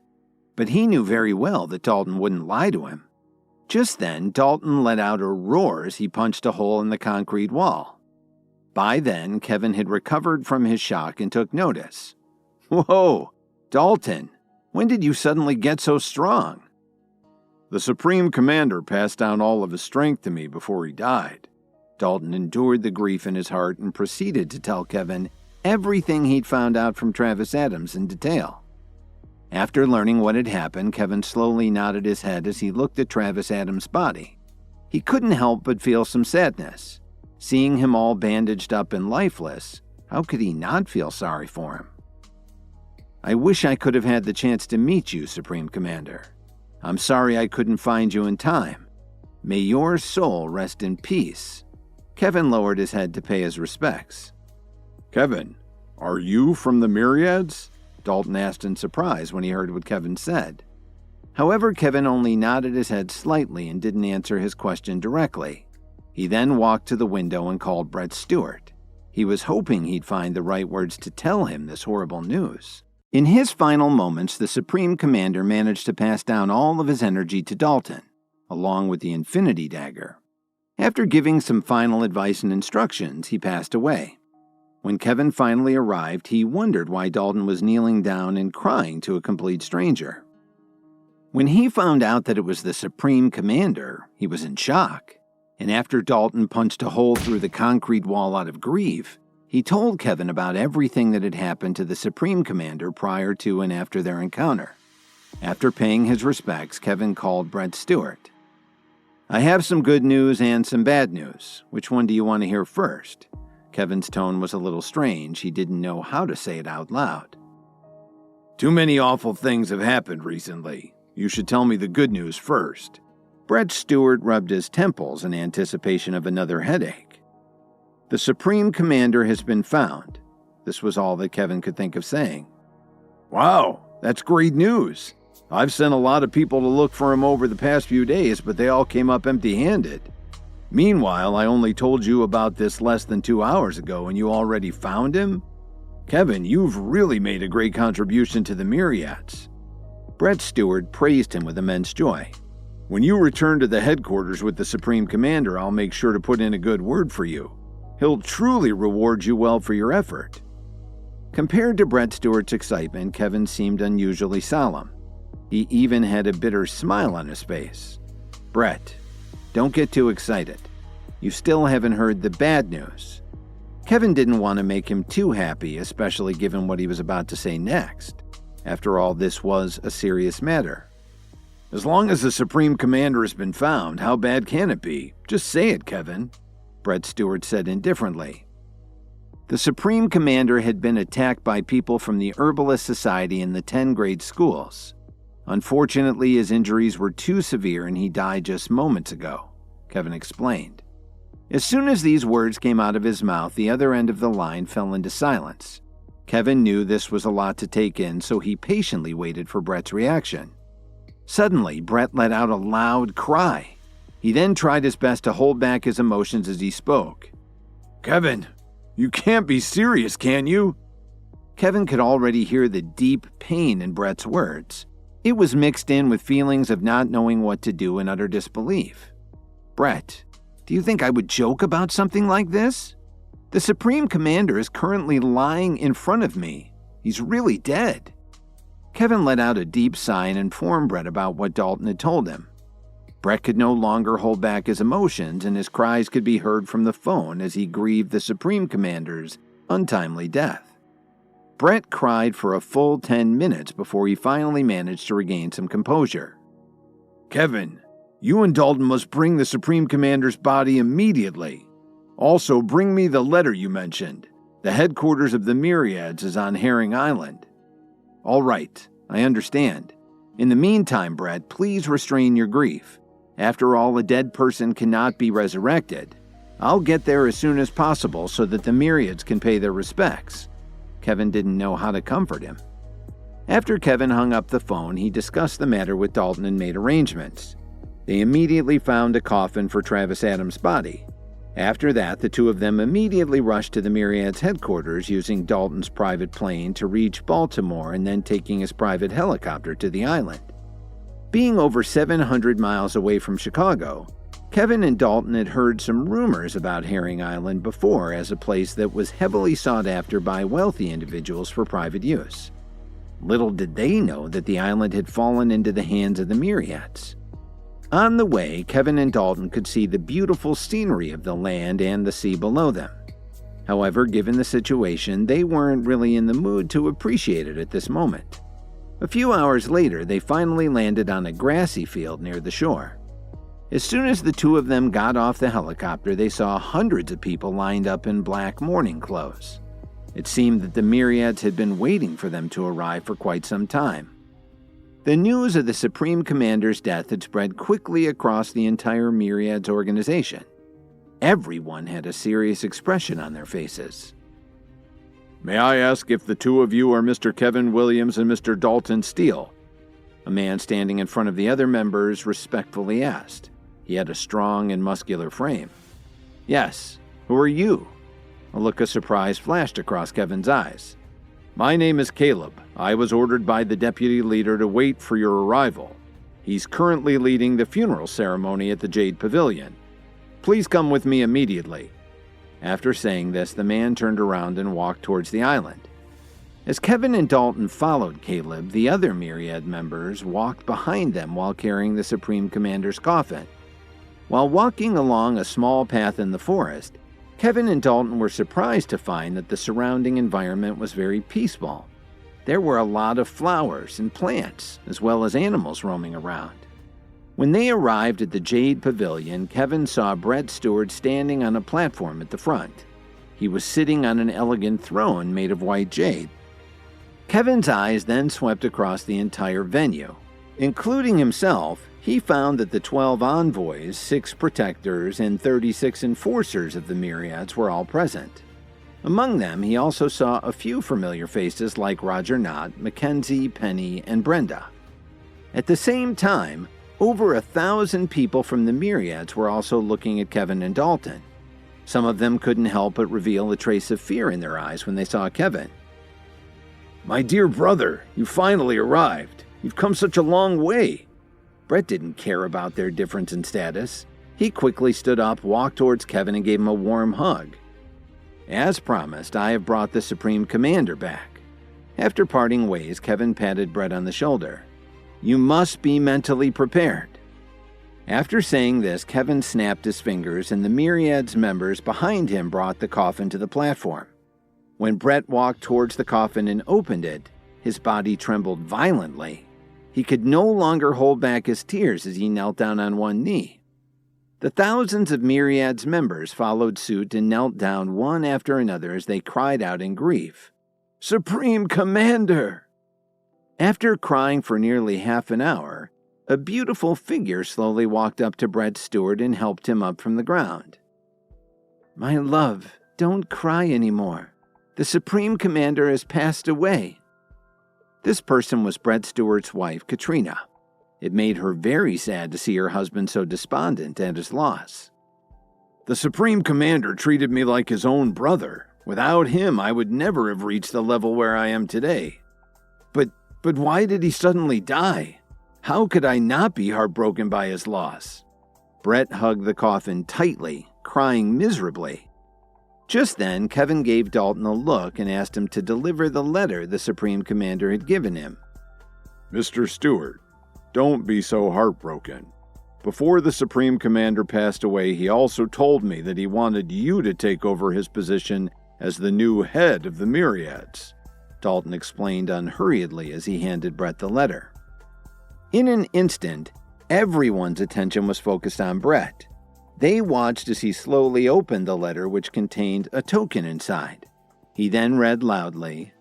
But he knew very well that Dalton wouldn't lie to him. Just then, Dalton let out a roar as he punched a hole in the concrete wall. By then, Kevin had recovered from his shock and took notice. Whoa, Dalton, when did you suddenly get so strong? The Supreme Commander passed down all of his strength to me before he died. Dalton endured the grief in his heart and proceeded to tell Kevin everything he'd found out from Travis Adams in detail. After learning what had happened, Kevin slowly nodded his head as he looked at Travis Adams' body. He couldn't help but feel some sadness. Seeing him all bandaged up and lifeless, how could he not feel sorry for him? "I wish I could have had the chance to meet you, Supreme Commander. I'm sorry I couldn't find you in time. May your soul rest in peace." Kevin lowered his head to pay his respects. "Kevin, are you from the Myriads?" Dalton asked in surprise when he heard what Kevin said. However, Kevin only nodded his head slightly and didn't answer his question directly. He then walked to the window and called Brett Stewart. He was hoping he'd find the right words to tell him this horrible news. In his final moments, the Supreme Commander managed to pass down all of his energy to Dalton, along with the Infinity Dagger. After giving some final advice and instructions, he passed away. When Kevin finally arrived, he wondered why Dalton was kneeling down and crying to a complete stranger. When he found out that it was the Supreme Commander, he was in shock, and after Dalton punched a hole through the concrete wall out of grief, he told Kevin about everything that had happened to the Supreme Commander prior to and after their encounter. After paying his respects, Kevin called Brett Stewart. "I have some good news and some bad news. Which one do you want to hear first?" Kevin's tone was a little strange. He didn't know how to say it out loud. "Too many awful things have happened recently. You should tell me the good news first." Brett Stewart rubbed his temples in anticipation of another headache. "The Supreme Commander has been found." This was all that Kevin could think of saying. "Wow, that's great news. I've sent a lot of people to look for him over the past few days, but they all came up empty-handed. Meanwhile, I only told you about this less than 2 hours ago, and you already found him? Kevin, you've really made a great contribution to the Myriads." Brett Stewart praised him with immense joy. "When you return to the headquarters with the Supreme Commander, I'll make sure to put in a good word for you. He'll truly reward you well for your effort." Compared to Brett Stewart's excitement, Kevin seemed unusually solemn. He even had a bitter smile on his face. "Brett, don't get too excited. You still haven't heard the bad news." Kevin didn't want to make him too happy, especially given what he was about to say next. After all, this was a serious matter. "As long as the Supreme Commander has been found, how bad can it be? Just say it, Kevin," Brett Stewart said indifferently. The Supreme Commander had been attacked by people from the Herbalist Society in the 10 grade schools. Unfortunately, his injuries were too severe and he died just moments ago, Kevin explained. As soon as these words came out of his mouth, the other end of the line fell into silence. Kevin knew this was a lot to take in, so he patiently waited for Brett's reaction. Suddenly, Brett let out a loud cry. He then tried his best to hold back his emotions as he spoke. "Kevin, you can't be serious, can you?" Kevin could already hear the deep pain in Brett's words. It was mixed in with feelings of not knowing what to do and utter disbelief. "Brett, do you think I would joke about something like this? The Supreme Commander is currently lying in front of me. He's really dead." Kevin let out a deep sigh and informed Brett about what Dalton had told him. Brett could no longer hold back his emotions, and his cries could be heard from the phone as he grieved the Supreme Commander's untimely death. Brett cried for a full 10 minutes before he finally managed to regain some composure. "Kevin, you and Dalton must bring the Supreme Commander's body immediately. Also, bring me the letter you mentioned. The headquarters of the Myriads is on Herring Island." "All right, I understand. In the meantime, Brett, please restrain your grief. After all, a dead person cannot be resurrected. I'll get there as soon as possible so that the Myriads can pay their respects." Kevin didn't know how to comfort him. After Kevin hung up the phone, he discussed the matter with Dalton and made arrangements. They immediately found a coffin for Travis Adams' body. After that, the two of them immediately rushed to the Myriads headquarters using Dalton's private plane to reach Baltimore and then taking his private helicopter to the island. Being over 700 miles away from Chicago, Kevin and Dalton had heard some rumors about Herring Island before as a place that was heavily sought after by wealthy individuals for private use. Little did they know that the island had fallen into the hands of the Myriads. On the way, Kevin and Dalton could see the beautiful scenery of the land and the sea below them. However, given the situation, they weren't really in the mood to appreciate it at this moment. A few hours later, they finally landed on a grassy field near the shore. As soon as the two of them got off the helicopter, they saw hundreds of people lined up in black mourning clothes. It seemed that the Myriads had been waiting for them to arrive for quite some time. The news of the Supreme Commander's death had spread quickly across the entire Myriads organization. Everyone had a serious expression on their faces. "May I ask if the two of you are Mr. Kevin Williams and Mr. Dalton Steele?" A man standing in front of the other members respectfully asked. He had a strong and muscular frame. "Yes. Who are you?" A look of surprise flashed across Kevin's eyes. "My name is Caleb. I was ordered by the deputy leader to wait for your arrival. He's currently leading the funeral ceremony at the Jade Pavilion. Please come with me immediately." After saying this, the man turned around and walked towards the island. As Kevin and Dalton followed Caleb, the other Myriad members walked behind them while carrying the Supreme Commander's coffin. While walking along a small path in the forest, Kevin and Dalton were surprised to find that the surrounding environment was very peaceful. There were a lot of flowers and plants, as well as animals roaming around. When they arrived at the Jade Pavilion, Kevin saw Brett Stewart standing on a platform at the front. He was sitting on an elegant throne made of white jade. Kevin's eyes then swept across the entire venue. Including himself, he found that the 12 envoys, 6 protectors, and 36 enforcers of the Myriads were all present. Among them, he also saw a few familiar faces like Roger Knott, Mackenzie, Penny, and Brenda. At the same time, over 1,000 people from the Myriads were also looking at Kevin and Dalton. Some of them couldn't help but reveal a trace of fear in their eyes when they saw Kevin. "My dear brother, you finally arrived. You've come such a long way." Brett didn't care about their difference in status. He quickly stood up, walked towards Kevin, and gave him a warm hug. "As promised, I have brought the Supreme Commander back." After parting ways, Kevin patted Brett on the shoulder. "You must be mentally prepared." After saying this, Kevin snapped his fingers, and the Myriads members behind him brought the coffin to the platform. When Brett walked towards the coffin and opened it, his body trembled violently. He could no longer hold back his tears as he knelt down on one knee. The thousands of Myriads members followed suit and knelt down one after another as they cried out in grief, "Supreme Commander!" After crying for nearly half an hour, a beautiful figure slowly walked up to Brett Stewart and helped him up from the ground. "My love, don't cry anymore. The Supreme Commander has passed away." This person was Brett Stewart's wife, Katrina. It made her very sad to see her husband so despondent at his loss. "The Supreme Commander treated me like his own brother. Without him, I would never have reached the level where I am today. But why did he suddenly die? How could I not be heartbroken by his loss?" Brett hugged the coffin tightly, crying miserably. Just then, Kevin gave Dalton a look and asked him to deliver the letter the Supreme Commander had given him. "Mr. Stewart, don't be so heartbroken. Before the Supreme Commander passed away, he also told me that he wanted you to take over his position as the new head of the Myriads," Dalton explained unhurriedly as he handed Brett the letter. In an instant, everyone's attention was focused on Brett. They watched as he slowly opened the letter, which contained a token inside. He then read loudly,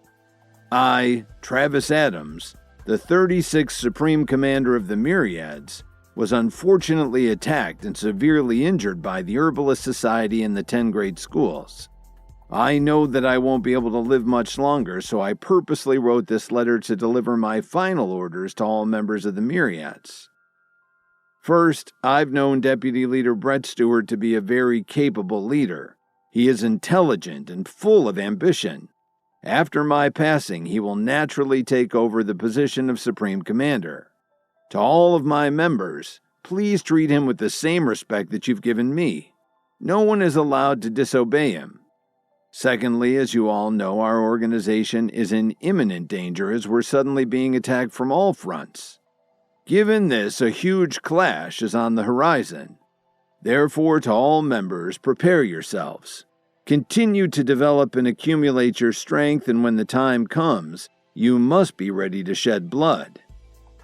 "I, Travis Adams, the 36th Supreme Commander of the Myriads, was unfortunately attacked and severely injured by the Herbalist Society in the 10 grade schools. I know that I won't be able to live much longer, so I purposely wrote this letter to deliver my final orders to all members of the Myriads. First, I've known Deputy Leader Brett Stewart to be a very capable leader. He is intelligent and full of ambition. After my passing, he will naturally take over the position of Supreme Commander. To all of my members, please treat him with the same respect that you've given me. No one is allowed to disobey him. Secondly, as you all know, our organization is in imminent danger as we're suddenly being attacked from all fronts. Given this, a huge clash is on the horizon. Therefore, to all members, prepare yourselves. Continue to develop and accumulate your strength, and when the time comes, You must be ready to shed blood.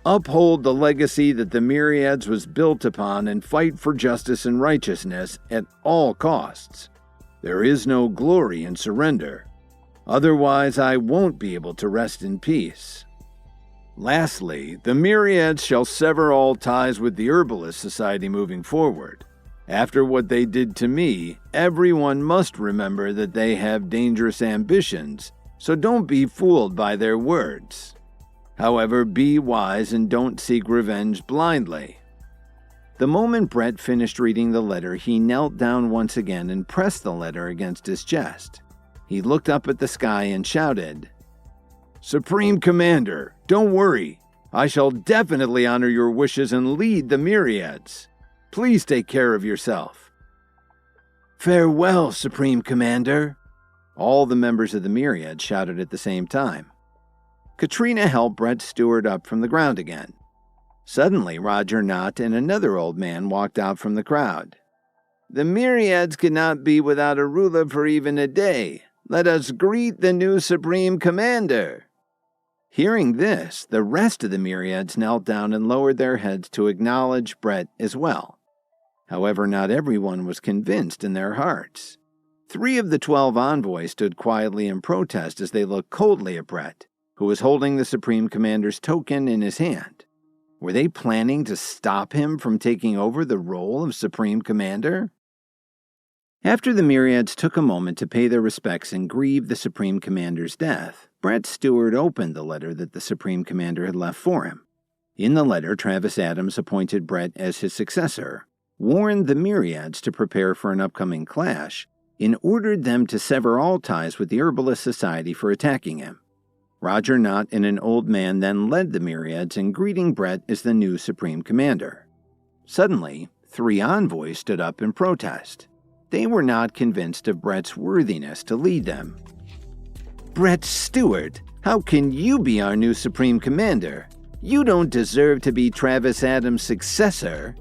Uphold the legacy that the Myriads was built upon and fight for justice and righteousness at all costs. There is no glory in surrender. Otherwise, I won't be able to rest in peace. Lastly, the Myriads shall sever all ties with the Herbalist Society moving forward. After what they did to me, everyone must remember that they have dangerous ambitions, so don't be fooled by their words. However, be wise and don't seek revenge blindly. The moment Brett finished reading the letter, he knelt down once again and pressed the letter against his chest. He looked up at the sky and shouted, "Supreme Commander, don't worry. I shall definitely honor your wishes and lead the Myriads. Please take care of yourself." "Farewell, Supreme Commander," all the members of the Myriads shouted at the same time. Katrina helped Brett Stewart up from the ground again. Suddenly, Roger Knott and another old man walked out from the crowd. "The Myriads cannot be without a ruler for even a day. Let us greet the new Supreme Commander." Hearing this, the rest of the Myriads knelt down and lowered their heads to acknowledge Brett as well. However, not everyone was convinced in their hearts. 3 of the 12 envoys stood quietly in protest as they looked coldly at Brett, who was holding the Supreme Commander's token in his hand. Were they planning to stop him from taking over the role of Supreme Commander? After the Myriads took a moment to pay their respects and grieve the Supreme Commander's death, Brett Stewart opened the letter that the Supreme Commander had left for him. In the letter, Travis Adams appointed Brett as his successor, warned the Myriads to prepare for an upcoming clash, and ordered them to sever all ties with the Herbalist Society for attacking him. Roger Knott and an old man then led the Myriads in greeting Brett as the new Supreme Commander. Suddenly, 3 envoys stood up in protest. They were not convinced of Brett's worthiness to lead them. "Brett Stewart, how can you be our new Supreme Commander? You don't deserve to be Travis Adams' successor,"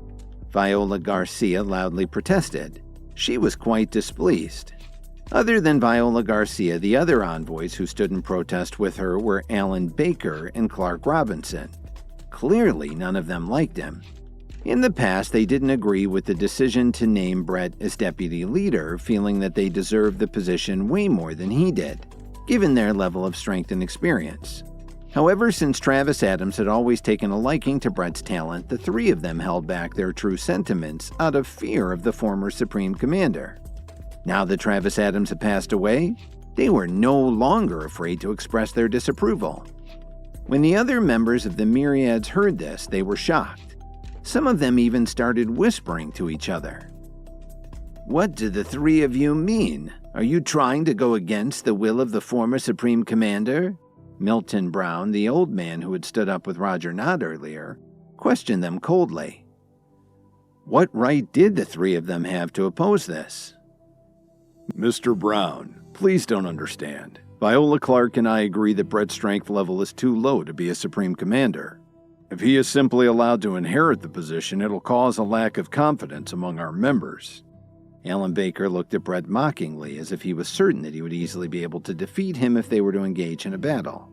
Viola Garcia loudly protested. She was quite displeased. Other than Viola Garcia, the other envoys who stood in protest with her were Alan Baker and Clark Robinson. Clearly, none of them liked him. In the past, they didn't agree with the decision to name Brett as deputy leader, feeling that they deserved the position way more than he did, given their level of strength and experience. However, since Travis Adams had always taken a liking to Brett's talent, the 3 of them held back their true sentiments out of fear of the former Supreme Commander. Now that Travis Adams had passed away, they were no longer afraid to express their disapproval. When the other members of the Myriads heard this, they were shocked. Some of them even started whispering to each other. "What do the 3 of you mean? Are you trying to go against the will of the former Supreme Commander?" Milton Brown, the old man who had stood up with Roger Knott earlier, questioned them coldly. What right did the 3 of them have to oppose this? "Mr. Brown, please don't understand. Viola Clark and I agree that Brett's strength level is too low to be a Supreme Commander. If he is simply allowed to inherit the position, it'll cause a lack of confidence among our members." Alan Baker looked at Brett mockingly, as if he was certain that he would easily be able to defeat him if they were to engage in a battle.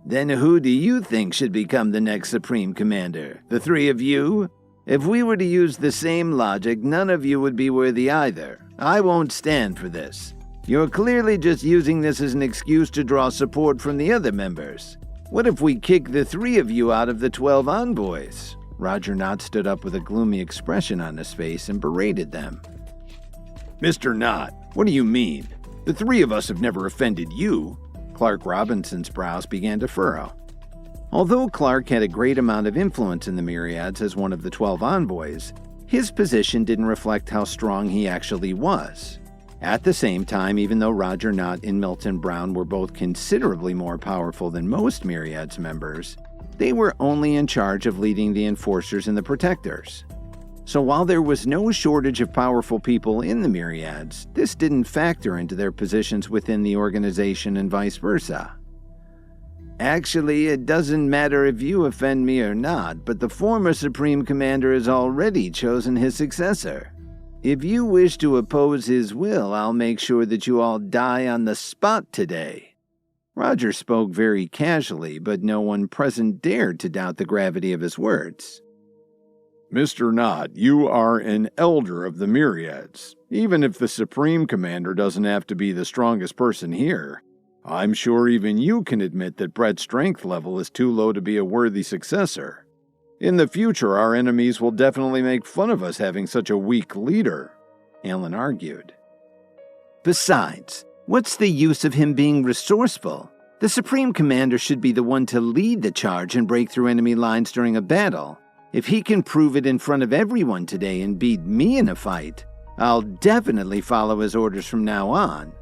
"Then who do you think should become the next Supreme Commander? The 3 of you? If we were to use the same logic, none of you would be worthy either. I won't stand for this. You're clearly just using this as an excuse to draw support from the other members. What if we kick the 3 of you out of the 12 envoys?" Roger Knott stood up with a gloomy expression on his face and berated them. "Mr. Knott, what do you mean? The 3 of us have never offended you." Clark Robinson's brows began to furrow. Although Clark had a great amount of influence in the Myriads as one of the 12 envoys, his position didn't reflect how strong he actually was. At the same time, even though Roger Knott and Milton Brown were both considerably more powerful than most Myriads members, they were only in charge of leading the Enforcers and the Protectors. So while there was no shortage of powerful people in the Myriads, this didn't factor into their positions within the organization and vice versa. "Actually, it doesn't matter if you offend me or not, but the former Supreme Commander has already chosen his successor. If you wish to oppose his will, I'll make sure that you all die on the spot today." Roger spoke very casually, but no one present dared to doubt the gravity of his words. Mr. Knott, you are an elder of the Myriads. Even if the Supreme Commander doesn't have to be the strongest person here, I'm sure even you can admit that Brett's strength level is too low to be a worthy successor. In the future, our enemies will definitely make fun of us having such a weak leader, Alan argued. Besides, what's the use of him being resourceful? The Supreme Commander should be the one to lead the charge and break through enemy lines during a battle. If he can prove it in front of everyone today and beat me in a fight, I'll definitely follow his orders from now on.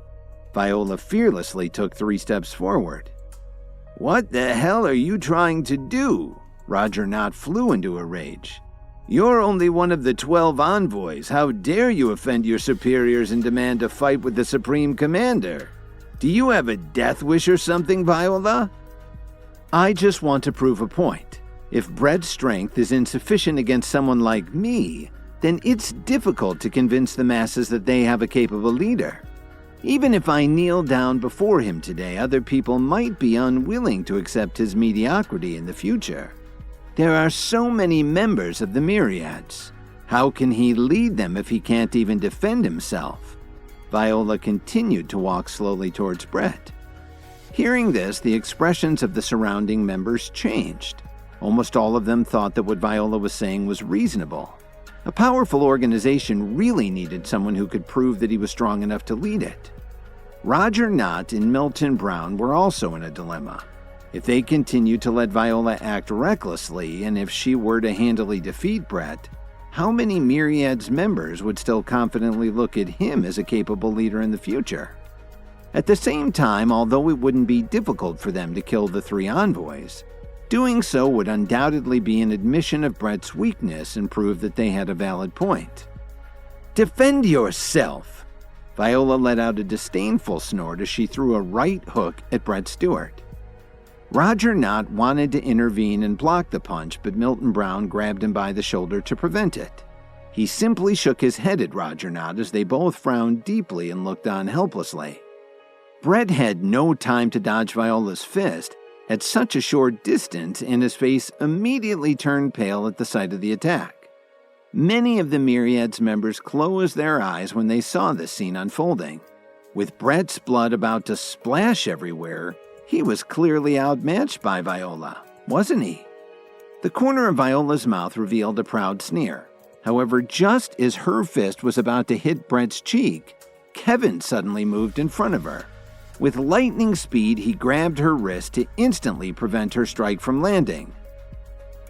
Viola fearlessly took 3 steps forward. What the hell are you trying to do? Roger Knott flew into a rage. You're only one of the 12 envoys. How dare you offend your superiors and demand a fight with the Supreme Commander? Do you have a death wish or something, Viola? I just want to prove a point. If Brett's strength is insufficient against someone like me, then it's difficult to convince the masses that they have a capable leader. Even if I kneel down before him today, other people might be unwilling to accept his mediocrity in the future. There are so many members of the Myriads. How can he lead them if he can't even defend himself? Viola continued to walk slowly towards Brett. Hearing this, the expressions of the surrounding members changed. Almost all of them thought that what Viola was saying was reasonable. A powerful organization really needed someone who could prove that he was strong enough to lead it. Roger Knott and Milton Brown were also in a dilemma. If they continued to let Viola act recklessly, and if she were to handily defeat Brett, how many Myriads members would still confidently look at him as a capable leader in the future? At the same time, although it wouldn't be difficult for them to kill the 3 envoys, doing so would undoubtedly be an admission of Brett's weakness and prove that they had a valid point. Defend yourself! Viola let out a disdainful snort as she threw a right hook at Brett Stewart. Roger Knott wanted to intervene and block the punch, but Milton Brown grabbed him by the shoulder to prevent it. He simply shook his head at Roger Knott as they both frowned deeply and looked on helplessly. Brett had no time to dodge Viola's fist at such a short distance, and his face immediately turned pale at the sight of the attack. Many of the Myriads members closed their eyes when they saw this scene unfolding. With Brett's blood about to splash everywhere, he was clearly outmatched by Viola, wasn't he? The corner of Viola's mouth revealed a proud sneer. However, just as her fist was about to hit Brett's cheek, Kevin suddenly moved in front of her. With lightning speed, he grabbed her wrist to instantly prevent her strike from landing.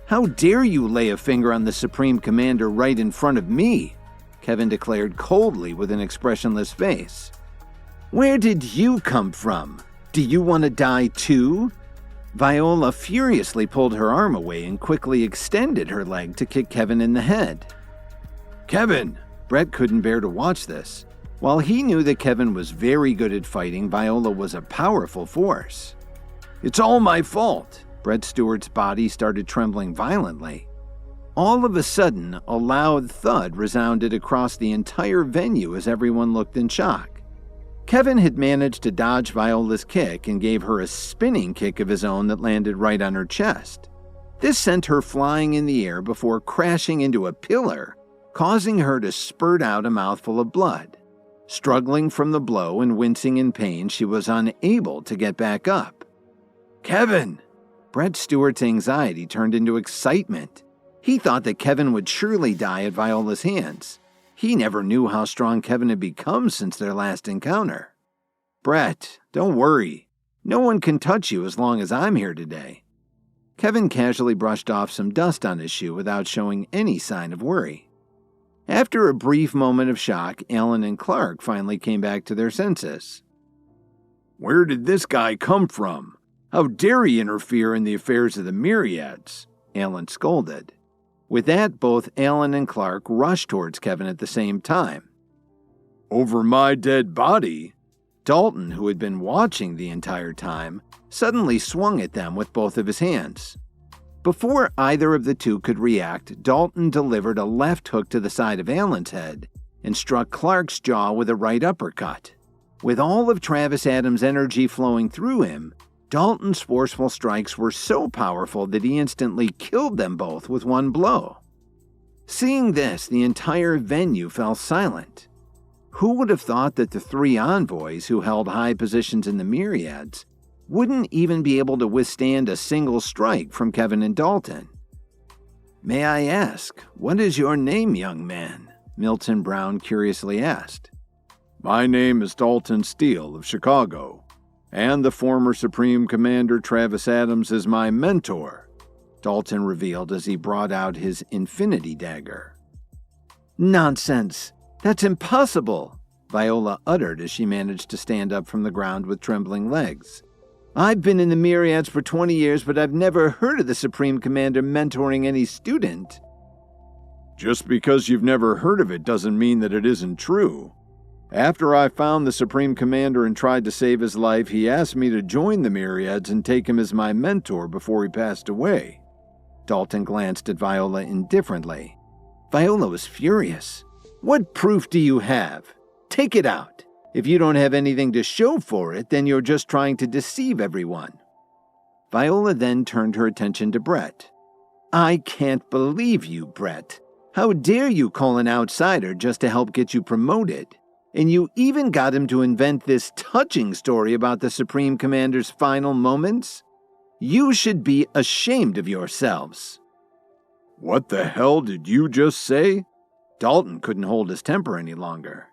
How dare you lay a finger on the Supreme Commander right in front of me? Kevin declared coldly with an expressionless face. Where did you come from? Do you want to die too? Viola furiously pulled her arm away and quickly extended her leg to kick Kevin in the head. Kevin! Brett couldn't bear to watch this. While he knew that Kevin was very good at fighting, Viola was a powerful force. It's all my fault. Brett Stewart's body started trembling violently. All of a sudden, a loud thud resounded across the entire venue as everyone looked in shock. Kevin had managed to dodge Viola's kick and gave her a spinning kick of his own that landed right on her chest. This sent her flying in the air before crashing into a pillar, causing her to spurt out a mouthful of blood. Struggling from the blow and wincing in pain, she was unable to get back up. Kevin! Brett Stewart's anxiety turned into excitement. He thought that Kevin would surely die at Viola's hands. He never knew how strong Kevin had become since their last encounter. Brett, don't worry. No one can touch you as long as I'm here today. Kevin casually brushed off some dust on his shoe without showing any sign of worry. After a brief moment of shock, Alan and Clark finally came back to their senses. Where did this guy come from? How dare he interfere in the affairs of the Myriads? Alan scolded. With that, both Alan and Clark rushed towards Kevin at the same time. Over my dead body? Dalton, who had been watching the entire time, suddenly swung at them with both of his hands. Before either of the two could react, Dalton delivered a left hook to the side of Alan's head and struck Clark's jaw with a right uppercut. With all of Travis Adams' energy flowing through him, Dalton's forceful strikes were so powerful that he instantly killed them both with one blow. Seeing this, the entire venue fell silent. Who would have thought that the three envoys who held high positions in the Myriads wouldn't even be able to withstand a single strike from Kevin and Dalton? "May I ask, what is your name, young man?" Milton Brown curiously asked. My name is Dalton Steele of Chicago, and the former Supreme Commander Travis Adams is my mentor, Dalton revealed as he brought out his infinity dagger. "Nonsense! That's impossible!" Viola uttered as she managed to stand up from the ground with trembling legs. "I've been in the Myriads for 20 years, but I've never heard of the Supreme Commander mentoring any student." Just because you've never heard of it doesn't mean that it isn't true. After I found the Supreme Commander and tried to save his life, he asked me to join the Myriads and take him as my mentor before he passed away. Dalton glanced at Viola indifferently. Viola was furious. "What proof do you have? Take it out. If you don't have anything to show for it, then you're just trying to deceive everyone." Viola then turned her attention to Brett. "I can't believe you, Brett. How dare you call an outsider just to help get you promoted? And you even got him to invent this touching story about the Supreme Commander's final moments? You should be ashamed of yourselves." What the hell did you just say? Dalton couldn't hold his temper any longer.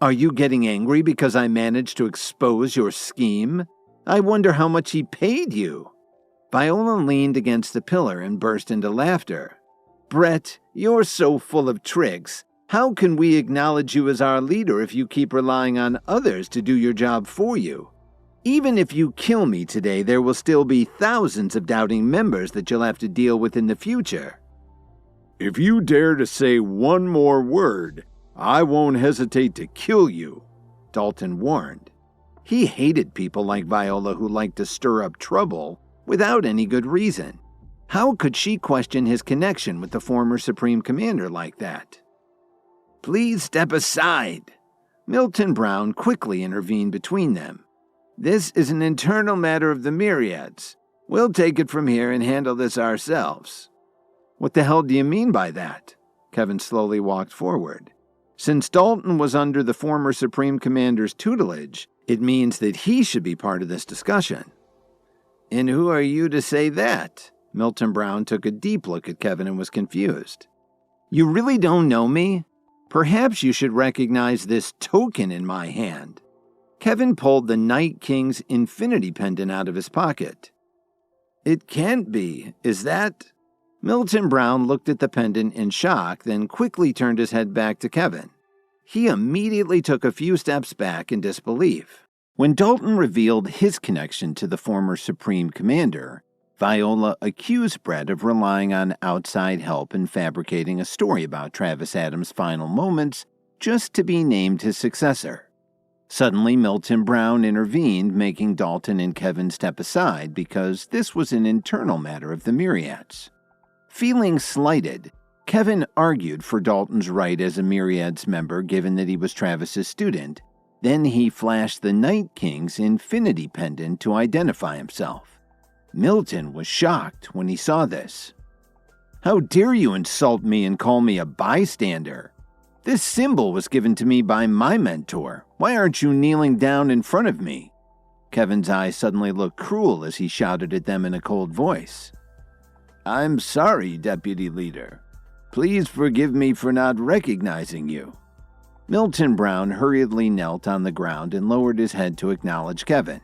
"Are you getting angry because I managed to expose your scheme? I wonder how much he paid you." Viola leaned against the pillar and burst into laughter. "Brett, you're so full of tricks. How can we acknowledge you as our leader if you keep relying on others to do your job for you? Even if you kill me today, there will still be thousands of doubting members that you'll have to deal with in the future." If you dare to say one more word, I won't hesitate to kill you, Dalton warned. He hated people like Viola who liked to stir up trouble without any good reason. How could she question his connection with the former Supreme Commander like that? "Please step aside." Milton Brown quickly intervened between them. "This is an internal matter of the Myriads. We'll take it from here and handle this ourselves." "What the hell do you mean by that?" Kevin slowly walked forward. "Since Dalton was under the former Supreme Commander's tutelage, it means that he should be part of this discussion." "And who are you to say that?" Milton Brown took a deep look at Kevin and was confused. "You really don't know me? Perhaps you should recognize this token in my hand." Kevin pulled the Night King's infinity pendant out of his pocket. "It can't be, is that?" Milton Brown looked at the pendant in shock, then quickly turned his head back to Kevin. He immediately took a few steps back in disbelief. When Dalton revealed his connection to the former Supreme Commander, Viola accused Brett of relying on outside help and fabricating a story about Travis Adams' final moments just to be named his successor. Suddenly, Milton Brown intervened, making Dalton and Kevin step aside because this was an internal matter of the Myriads. Feeling slighted, Kevin argued for Dalton's right as a Myriads member given that he was Travis's student. Then he flashed the Night King's infinity pendant to identify himself. Milton was shocked when he saw this. "How dare you insult me and call me a bystander? This symbol was given to me by my mentor. Why aren't you kneeling down in front of me?" Kevin's eyes suddenly looked cruel as he shouted at them in a cold voice. "I'm sorry, Deputy Leader. Please forgive me for not recognizing you." Milton Brown hurriedly knelt on the ground and lowered his head to acknowledge Kevin.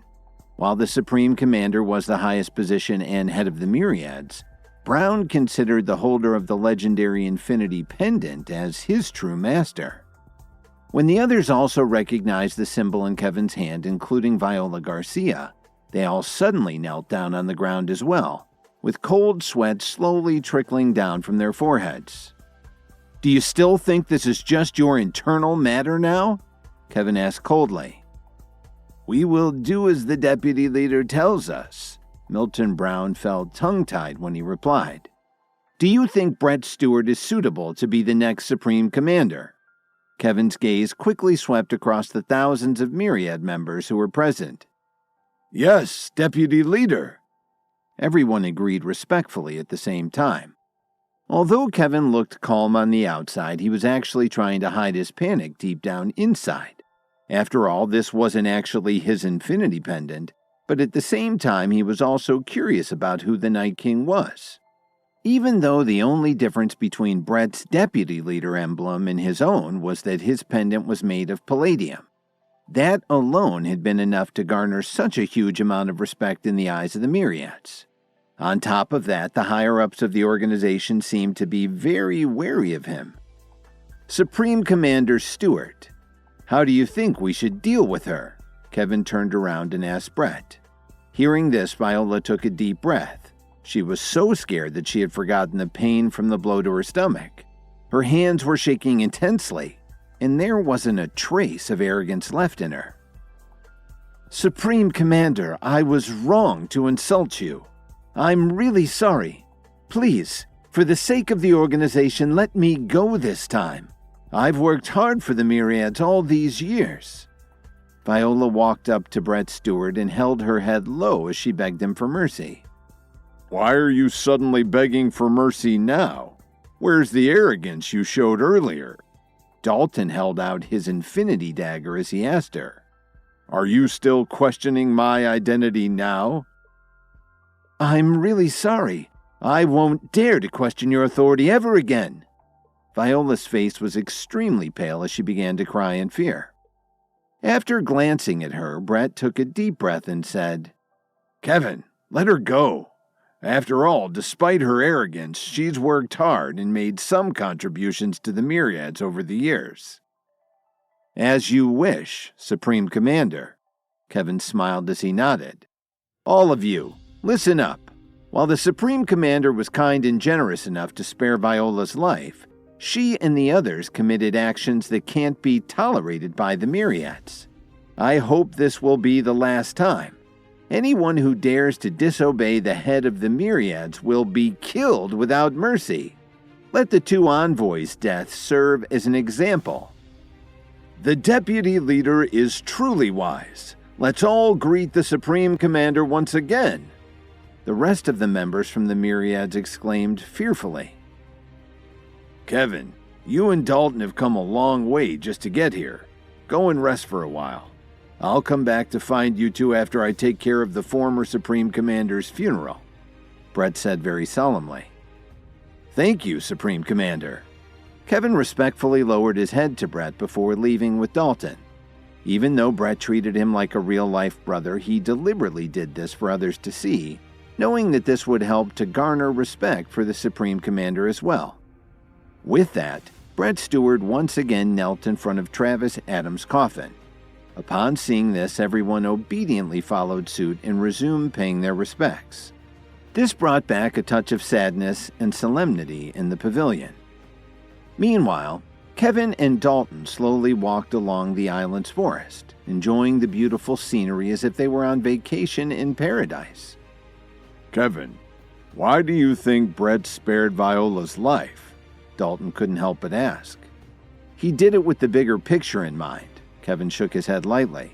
While the Supreme Commander was the highest position and head of the Myriads, Brown considered the holder of the legendary Infinity Pendant as his true master. When the others also recognized the symbol in Kevin's hand, including Viola Garcia, they all suddenly knelt down on the ground as well, with cold sweat slowly trickling down from their foreheads. "Do you still think this is just your internal matter now?" Kevin asked coldly. "We will do as the Deputy Leader tells us." Milton Brown felt tongue-tied when he replied. "Do you think Brett Stewart is suitable to be the next Supreme Commander?" Kevin's gaze quickly swept across the thousands of Myriad members who were present. Yes, Deputy Leader. Everyone agreed respectfully at the same time. Although Kevin looked calm on the outside, he was actually trying to hide his panic deep down inside. After all, this wasn't actually his infinity pendant, but at the same time he was also curious about who the Night King was. Even though the only difference between Brett's deputy leader emblem and his own was that his pendant was made of palladium. That alone had been enough to garner such a huge amount of respect in the eyes of the Myriads. On top of that, the higher-ups of the organization seemed to be very wary of him. Supreme Commander Stewart, how do you think we should deal with her? Kevin turned around and asked Brett. Hearing this, Viola took a deep breath. She was so scared that she had forgotten the pain from the blow to her stomach. Her hands were shaking intensely, and there wasn't a trace of arrogance left in her. Supreme Commander, I was wrong to insult you. I'm really sorry. Please, for the sake of the organization, let me go this time. I've worked hard for the Myriads all these years. Viola walked up to Brett Stewart and held her head low as she begged him for mercy. Why are you suddenly begging for mercy now? Where's the arrogance you showed earlier? Dalton held out his infinity dagger as he asked her. Are you still questioning my identity now? I'm really sorry. I won't dare to question your authority ever again. Viola's face was extremely pale as she began to cry in fear. After glancing at her, Brett took a deep breath and said, Kevin, let her go. After all, despite her arrogance, she's worked hard and made some contributions to the Myriads over the years. As you wish, Supreme Commander. Kevin smiled as he nodded. All of you, listen up. While the Supreme Commander was kind and generous enough to spare Viola's life, she and the others committed actions that can't be tolerated by the Myriads. I hope this will be the last time. Anyone who dares to disobey the head of the Myriads will be killed without mercy. Let the two envoys' deaths serve as an example. The deputy leader is truly wise. Let's all greet the Supreme Commander once again. The rest of the members from the Myriads exclaimed fearfully. Kevin, you and Dalton have come a long way just to get here. Go and rest for a while. I'll come back to find you two after I take care of the former Supreme Commander's funeral, Brett said very solemnly. Thank you, Supreme Commander. Kevin respectfully lowered his head to Brett before leaving with Dalton. Even though Brett treated him like a real-life brother, he deliberately did this for others to see, knowing that this would help to garner respect for the Supreme Commander as well. With that, Brett Stewart once again knelt in front of Travis Adams' coffin. Upon seeing this, everyone obediently followed suit and resumed paying their respects. This brought back a touch of sadness and solemnity in the pavilion. Meanwhile, Kevin and Dalton slowly walked along the island's forest, enjoying the beautiful scenery as if they were on vacation in paradise. Kevin, why do you think Brett spared Viola's life? Dalton couldn't help but ask. He did it with the bigger picture in mind. Kevin shook his head lightly.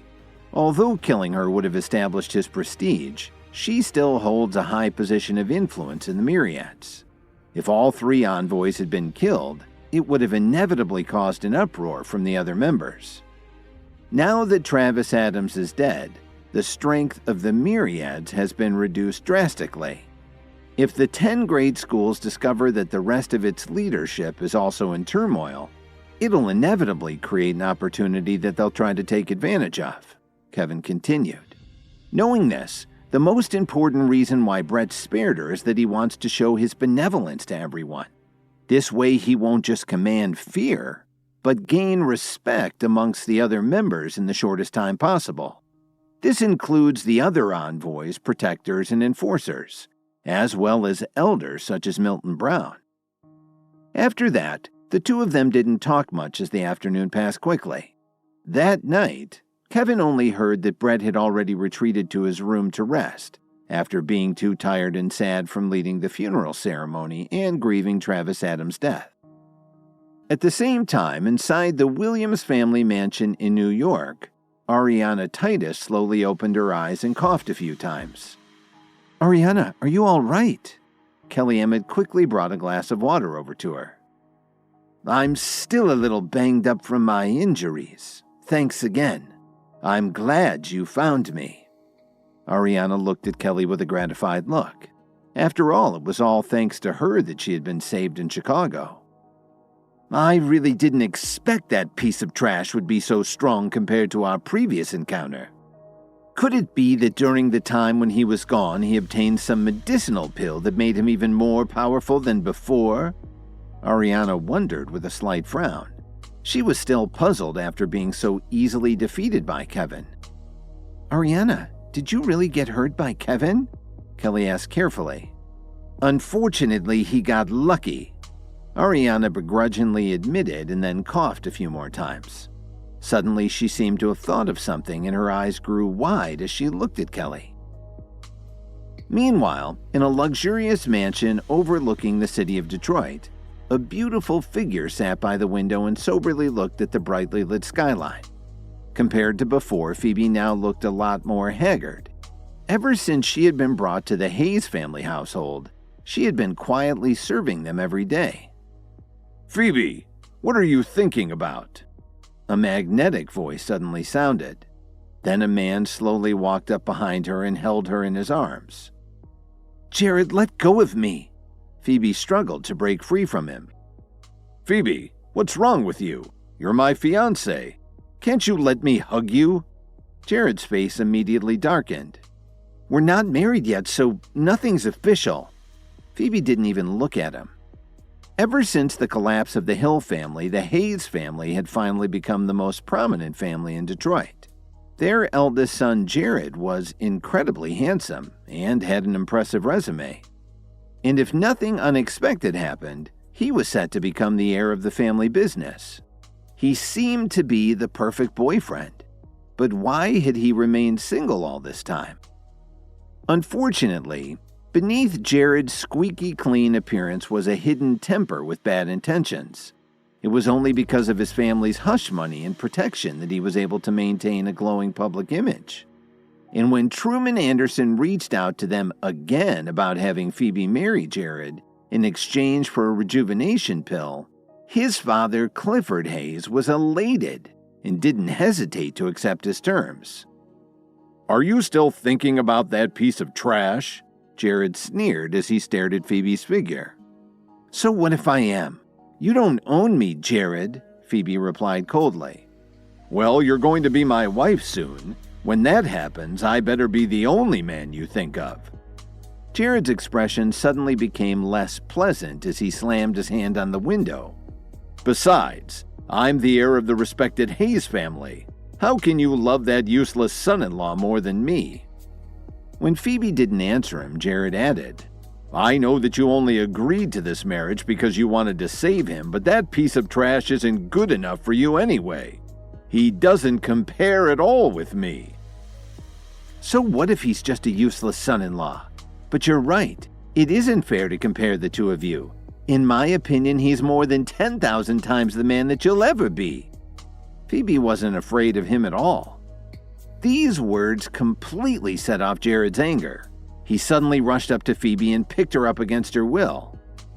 Although killing her would have established his prestige, she still holds a high position of influence in the Myriads. If all three envoys had been killed, it would have inevitably caused an uproar from the other members. Now that Travis Adams is dead, the strength of the Myriads has been reduced drastically. If the 10 grade schools discover that the rest of its leadership is also in turmoil, it'll inevitably create an opportunity that they'll try to take advantage of, Kevin continued. Knowing this, the most important reason why Brett spared her is that he wants to show his benevolence to everyone. This way he won't just command fear, but gain respect amongst the other members in the shortest time possible. This includes the other envoys, protectors, and enforcers, as well as elders such as Milton Brown. After that, the two of them didn't talk much as the afternoon passed quickly. That night, Kevin only heard that Brett had already retreated to his room to rest, after being too tired and sad from leading the funeral ceremony and grieving Travis Adams' death. At the same time, inside the Williams family mansion in New York, Ariana Titus slowly opened her eyes and coughed a few times. "Ariana, are you all right?" Kelly Emmett quickly brought a glass of water over to her. "I'm still a little banged up from my injuries. Thanks again. I'm glad you found me." Ariana looked at Kelly with a gratified look. After all, it was all thanks to her that she had been saved in Chicago. "I really didn't expect that piece of trash would be so strong compared to our previous encounter. Could it be that during the time when he was gone, he obtained some medicinal pill that made him even more powerful than before?" Ariana wondered with a slight frown. She was still puzzled after being so easily defeated by Kevin. "Ariana, did you really get hurt by Kevin?" Kelly asked carefully. "Unfortunately, he got lucky," Ariana begrudgingly admitted and then coughed a few more times. Suddenly, she seemed to have thought of something and her eyes grew wide as she looked at Kelly. Meanwhile, in a luxurious mansion overlooking the city of Detroit, a beautiful figure sat by the window and soberly looked at the brightly lit skyline. Compared to before, Phoebe now looked a lot more haggard. Ever since she had been brought to the Hayes family household, she had been quietly serving them every day. "Phoebe, what are you thinking about?" A magnetic voice suddenly sounded. Then a man slowly walked up behind her and held her in his arms. "Jared, let go of me!" Phoebe struggled to break free from him. "Phoebe, what's wrong with you? You're my fiancé. Can't you let me hug you?" Jared's face immediately darkened. "We're not married yet, so nothing's official." Phoebe didn't even look at him. Ever since the collapse of the Hill family, the Hayes family had finally become the most prominent family in Detroit. Their eldest son, Jared, was incredibly handsome and had an impressive resume. And if nothing unexpected happened, he was set to become the heir of the family business. He seemed to be the perfect boyfriend. But why had he remained single all this time? Unfortunately, beneath Jared's squeaky clean appearance was a hidden temper with bad intentions. It was only because of his family's hush money and protection that he was able to maintain a glowing public image. And when Truman Anderson reached out to them again about having Phoebe marry Jared in exchange for a rejuvenation pill, his father, Clifford Hayes, was elated and didn't hesitate to accept his terms. "Are you still thinking about that piece of trash?" Jared sneered as he stared at Phoebe's figure. "So what if I am? You don't own me, Jared," Phoebe replied coldly. "Well, you're going to be my wife soon. When that happens, I better be the only man you think of." Jared's expression suddenly became less pleasant as he slammed his hand on the window. "Besides, I'm the heir of the respected Hayes family. How can you love that useless son-in-law more than me?" When Phoebe didn't answer him, Jared added, "I know that you only agreed to this marriage because you wanted to save him, but that piece of trash isn't good enough for you anyway. He doesn't compare at all with me." "So what if he's just a useless son-in-law? But you're right. It isn't fair to compare the two of you. In my opinion, he's more than 10,000 times the man that you'll ever be." Phoebe wasn't afraid of him at all. These words completely set off Jared's anger. He suddenly rushed up to Phoebe and picked her up against her will.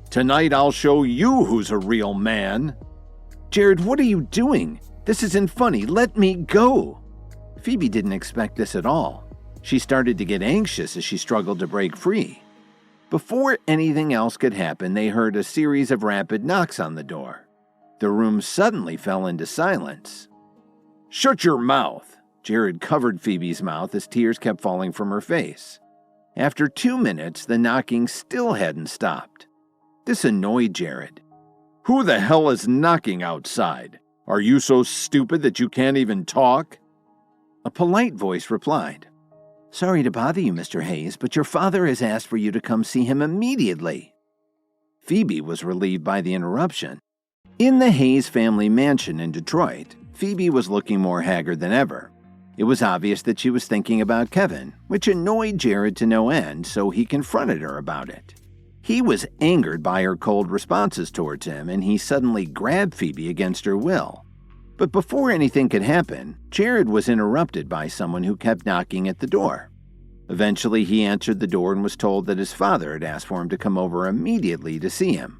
"Tonight I'll show you who's a real man." "Jared, what are you doing? This isn't funny. Let me go." Phoebe didn't expect this at all. She started to get anxious as she struggled to break free. Before anything else could happen, they heard a series of rapid knocks on the door. The room suddenly fell into silence. "Shut your mouth!" Jared covered Phoebe's mouth as tears kept falling from her face. After 2 minutes, the knocking still hadn't stopped. This annoyed Jared. "Who the hell is knocking outside? Are you so stupid that you can't even talk?" A polite voice replied, "Sorry to bother you, Mr. Hayes, but your father has asked for you to come see him immediately." Phoebe was relieved by the interruption. In the Hayes family mansion in Detroit, Phoebe was looking more haggard than ever. It was obvious that she was thinking about Kevin, which annoyed Jared to no end, so he confronted her about it. He was angered by her cold responses towards him, and he suddenly grabbed Phoebe against her will. But before anything could happen, Jared was interrupted by someone who kept knocking at the door. Eventually, he answered the door and was told that his father had asked for him to come over immediately to see him.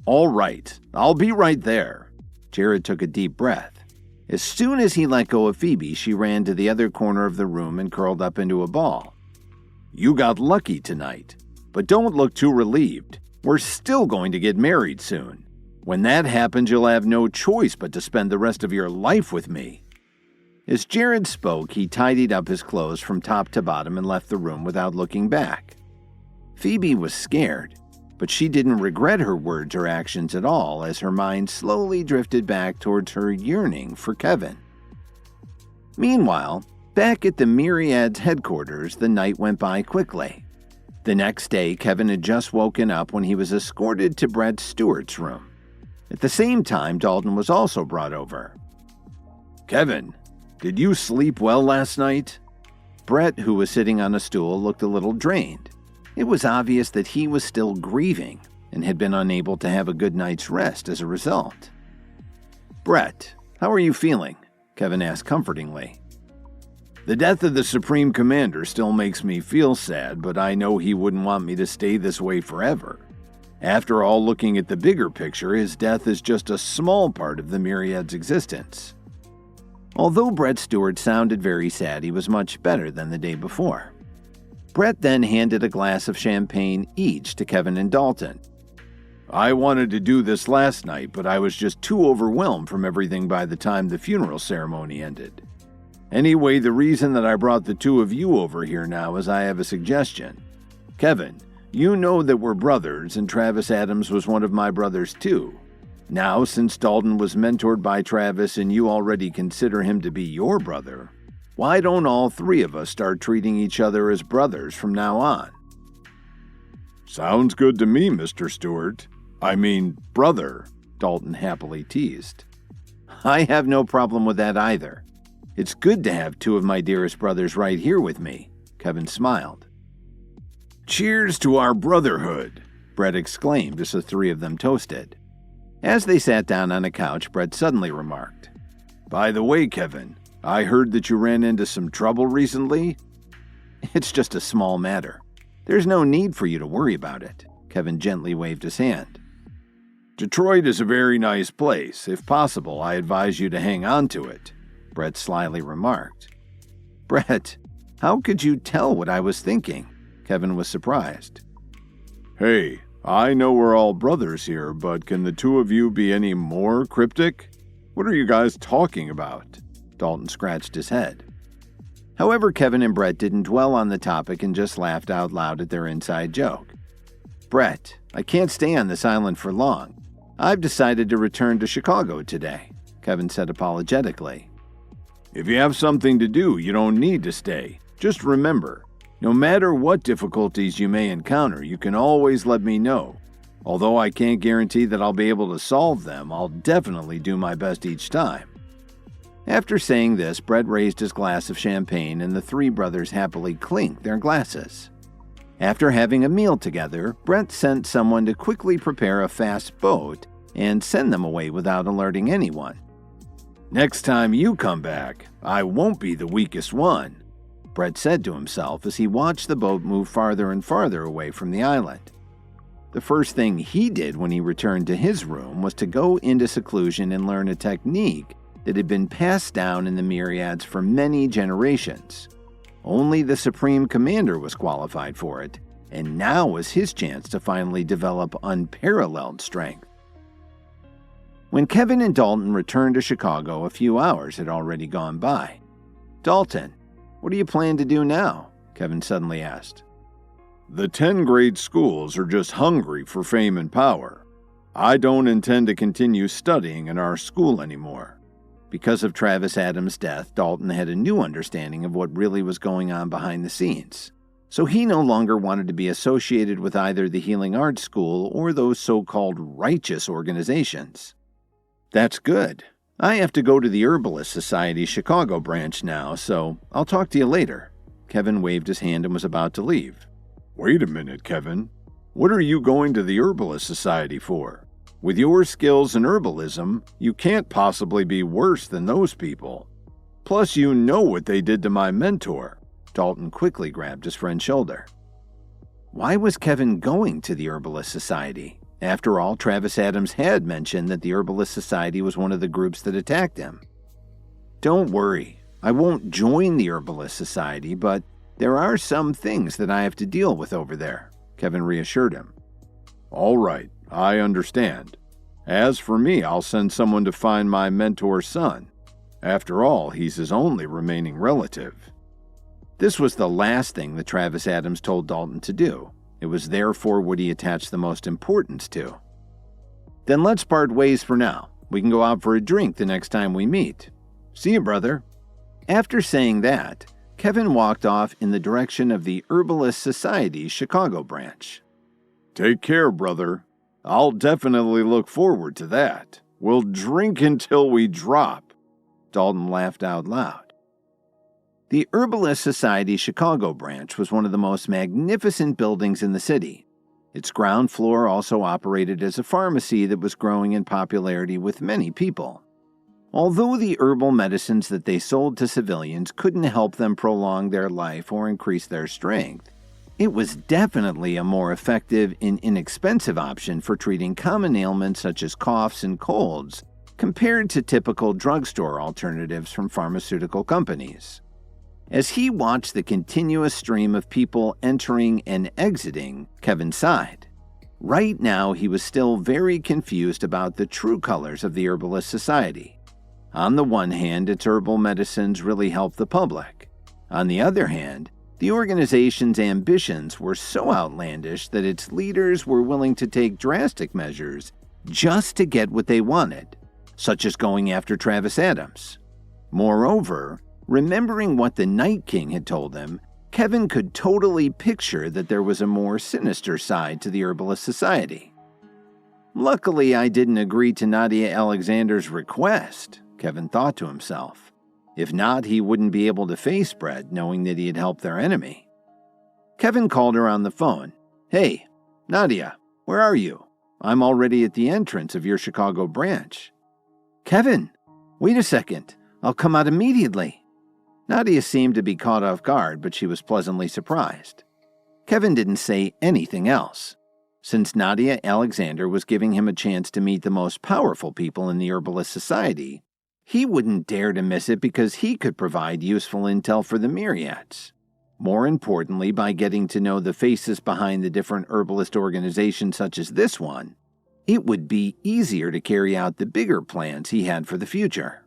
"All right, I'll be right there." Jared took a deep breath. As soon as he let go of Phoebe, she ran to the other corner of the room and curled up into a ball. "You got lucky tonight, but don't look too relieved. We're still going to get married soon. When that happens, you'll have no choice but to spend the rest of your life with me." As Jared spoke, he tidied up his clothes from top to bottom and left the room without looking back. Phoebe was scared, but she didn't regret her words or actions at all as her mind slowly drifted back towards her yearning for Kevin. Meanwhile, back at the Myriad's headquarters, the night went by quickly. The next day, Kevin had just woken up when he was escorted to Brett Stewart's room. At the same time, Dalton was also brought over. "Kevin, did you sleep well last night?" Brett, who was sitting on a stool, looked a little drained. It was obvious that he was still grieving and had been unable to have a good night's rest as a result. "Brett, how are you feeling?" Kevin asked comfortingly. "The death of the Supreme Commander still makes me feel sad, but I know he wouldn't want me to stay this way forever. After all, looking at the bigger picture, his death is just a small part of the Myriad's existence." Although Brett Stewart sounded very sad, he was much better than the day before. Brett then handed a glass of champagne each to Kevin and Dalton. "I wanted to do this last night, but I was just too overwhelmed from everything by the time the funeral ceremony ended. Anyway, the reason that I brought the two of you over here now is I have a suggestion. Kevin, you know that we're brothers, and Travis Adams was one of my brothers too. Now, since Dalton was mentored by Travis and you already consider him to be your brother, why don't all three of us start treating each other as brothers from now on?" "Sounds good to me, Mr. Stewart. I mean, brother," Dalton happily teased. "I have no problem with that either. It's good to have two of my dearest brothers right here with me," Kevin smiled. "Cheers to our brotherhood," Brett exclaimed as the three of them toasted. As they sat down on a couch, Brett suddenly remarked, "By the way, Kevin, I heard that you ran into some trouble recently." "It's just a small matter. There's no need for you to worry about it." Kevin gently waved his hand. "Detroit is a very nice place. If possible, I advise you to hang on to it," Brett slyly remarked. "Brett, how could you tell what I was thinking?" Kevin was surprised. "Hey, I know we're all brothers here, but can the two of you be any more cryptic? What are you guys talking about?" Dalton scratched his head. However, Kevin and Brett didn't dwell on the topic and just laughed out loud at their inside joke. "Brett, I can't stay on this island for long. I've decided to return to Chicago today," Kevin said apologetically. "If you have something to do, you don't need to stay. Just remember, no matter what difficulties you may encounter, you can always let me know. Although I can't guarantee that I'll be able to solve them, I'll definitely do my best each time." After saying this, Brett raised his glass of champagne and the three brothers happily clinked their glasses. After having a meal together, Brett sent someone to quickly prepare a fast boat and send them away without alerting anyone. "Next time you come back, I won't be the weakest one," Brett said to himself as he watched the boat move farther and farther away from the island. The first thing he did when he returned to his room was to go into seclusion and learn a technique that had been passed down in the Myriads for many generations. Only the Supreme Commander was qualified for it, and now was his chance to finally develop unparalleled strength. When Kevin and Dalton returned to Chicago, a few hours had already gone by. "Dalton, what do you plan to do now?" Kevin suddenly asked. "The 10 grade schools are just hungry for fame and power. I don't intend to continue studying in our school anymore." Because of Travis Adams' death, Dalton had a new understanding of what really was going on behind the scenes. So he no longer wanted to be associated with either the Healing Arts School or those so-called righteous organizations. "That's good. I have to go to the Herbalist Society Chicago branch now, so I'll talk to you later." Kevin waved his hand and was about to leave. "Wait a minute, Kevin. What are you going to the Herbalist Society for? With your skills in herbalism, you can't possibly be worse than those people. Plus, you know what they did to my mentor." Dalton quickly grabbed his friend's shoulder. Why was Kevin going to the Herbalist Society? After all, Travis Adams had mentioned that the Herbalist Society was one of the groups that attacked him. "Don't worry, I won't join the Herbalist Society, but there are some things that I have to deal with over there," Kevin reassured him. "All right, I understand. As for me, I'll send someone to find my mentor's son. After all, he's his only remaining relative." This was the last thing that Travis Adams told Dalton to do. It was therefore what he attached the most importance to. "Then let's part ways for now. We can go out for a drink the next time we meet. See you, brother." After saying that, Kevin walked off in the direction of the Herbalist Society's Chicago branch. "Take care, brother. I'll definitely look forward to that. We'll drink until we drop." Dalton laughed out loud. The Herbalist Society Chicago branch was one of the most magnificent buildings in the city. Its ground floor also operated as a pharmacy that was growing in popularity with many people. Although the herbal medicines that they sold to civilians couldn't help them prolong their life or increase their strength, it was definitely a more effective and inexpensive option for treating common ailments such as coughs and colds compared to typical drugstore alternatives from pharmaceutical companies. As he watched the continuous stream of people entering and exiting, Kevin sighed. Right now, he was still very confused about the true colors of the Herbalist Society. On the one hand, its herbal medicines really helped the public. On the other hand, the organization's ambitions were so outlandish that its leaders were willing to take drastic measures just to get what they wanted, such as going after Travis Adams. Moreover, remembering what the Night King had told him, Kevin could totally picture that there was a more sinister side to the Herbalist Society. "Luckily, I didn't agree to Nadia Alexander's request," Kevin thought to himself. If not, he wouldn't be able to face Brett, knowing that he had helped their enemy. Kevin called her on the phone. "Hey, Nadia, where are you? I'm already at the entrance of your Chicago branch." "Kevin, wait a second. I'll come out immediately." Nadia seemed to be caught off guard, but she was pleasantly surprised. Kevin didn't say anything else. Since Nadia Alexander was giving him a chance to meet the most powerful people in the Herbalist Society, he wouldn't dare to miss it because he could provide useful intel for the myriads. More importantly, by getting to know the faces behind the different herbalist organizations such as this one, it would be easier to carry out the bigger plans he had for the future.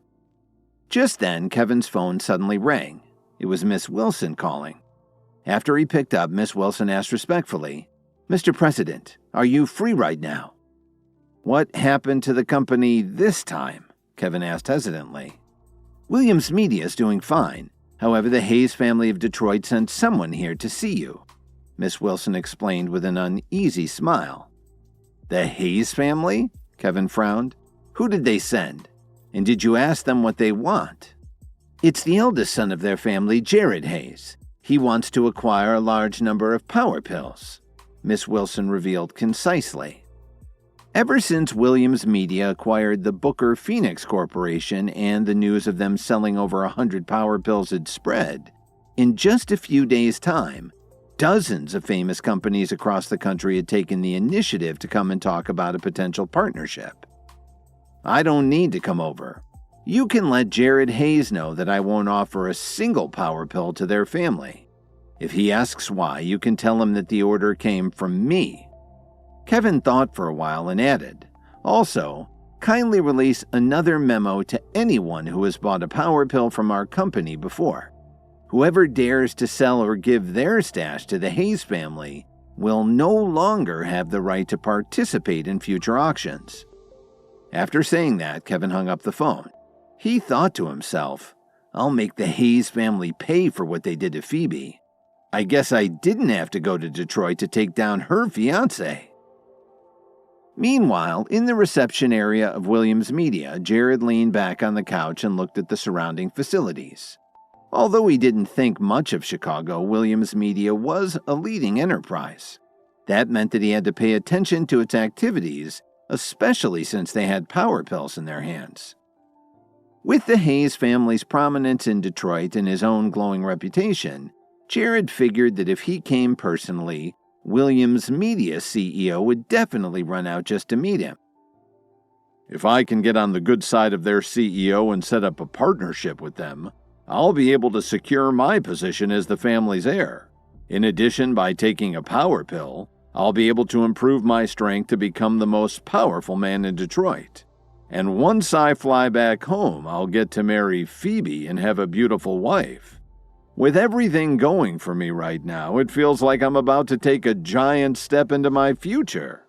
Just then, Kevin's phone suddenly rang. It was Miss Wilson calling. After he picked up, Miss Wilson asked respectfully, "Mr. President, are you free right now?" "What happened to the company this time?" Kevin asked hesitantly. "Williams Media's doing fine. However, the Hayes family of Detroit sent someone here to see you," Miss Wilson explained with an uneasy smile. "The Hayes family?" Kevin frowned. "Who did they send? And did you ask them what they want?" "It's the eldest son of their family, Jared Hayes. He wants to acquire a large number of power pills," Miss Wilson revealed concisely. Ever since Williams Media acquired the Booker Phoenix Corporation and the news of them selling over 100 power pills had spread, in just a few days' time, dozens of famous companies across the country had taken the initiative to come and talk about a potential partnership. "I don't need to come over. You can let Jared Hayes know that I won't offer a single power pill to their family. If he asks why, you can tell him that the order came from me." Kevin thought for a while and added, "Also, kindly release another memo to anyone who has bought a power pill from our company before. Whoever dares to sell or give their stash to the Hayes family will no longer have the right to participate in future auctions." After saying that, Kevin hung up the phone. He thought to himself, "I'll make the Hayes family pay for what they did to Phoebe. I guess I didn't have to go to Detroit to take down her fiancé." Meanwhile, in the reception area of Williams Media, Jared leaned back on the couch and looked at the surrounding facilities. Although he didn't think much of Chicago, Williams Media was a leading enterprise. That meant that he had to pay attention to its activities, especially since they had power pills in their hands. With the Hayes family's prominence in Detroit and his own glowing reputation, Jared figured that if he came personally, Williams Media's CEO would definitely run out just to meet him. If I can get on the good side of their CEO and set up a partnership with them, I'll be able to secure my position as the family's heir. In addition, by taking a power pill, I'll be able to improve my strength to become the most powerful man in Detroit. And once I fly back home, I'll get to marry Phoebe and have a beautiful wife. With everything going for me right now, it feels like I'm about to take a giant step into my future.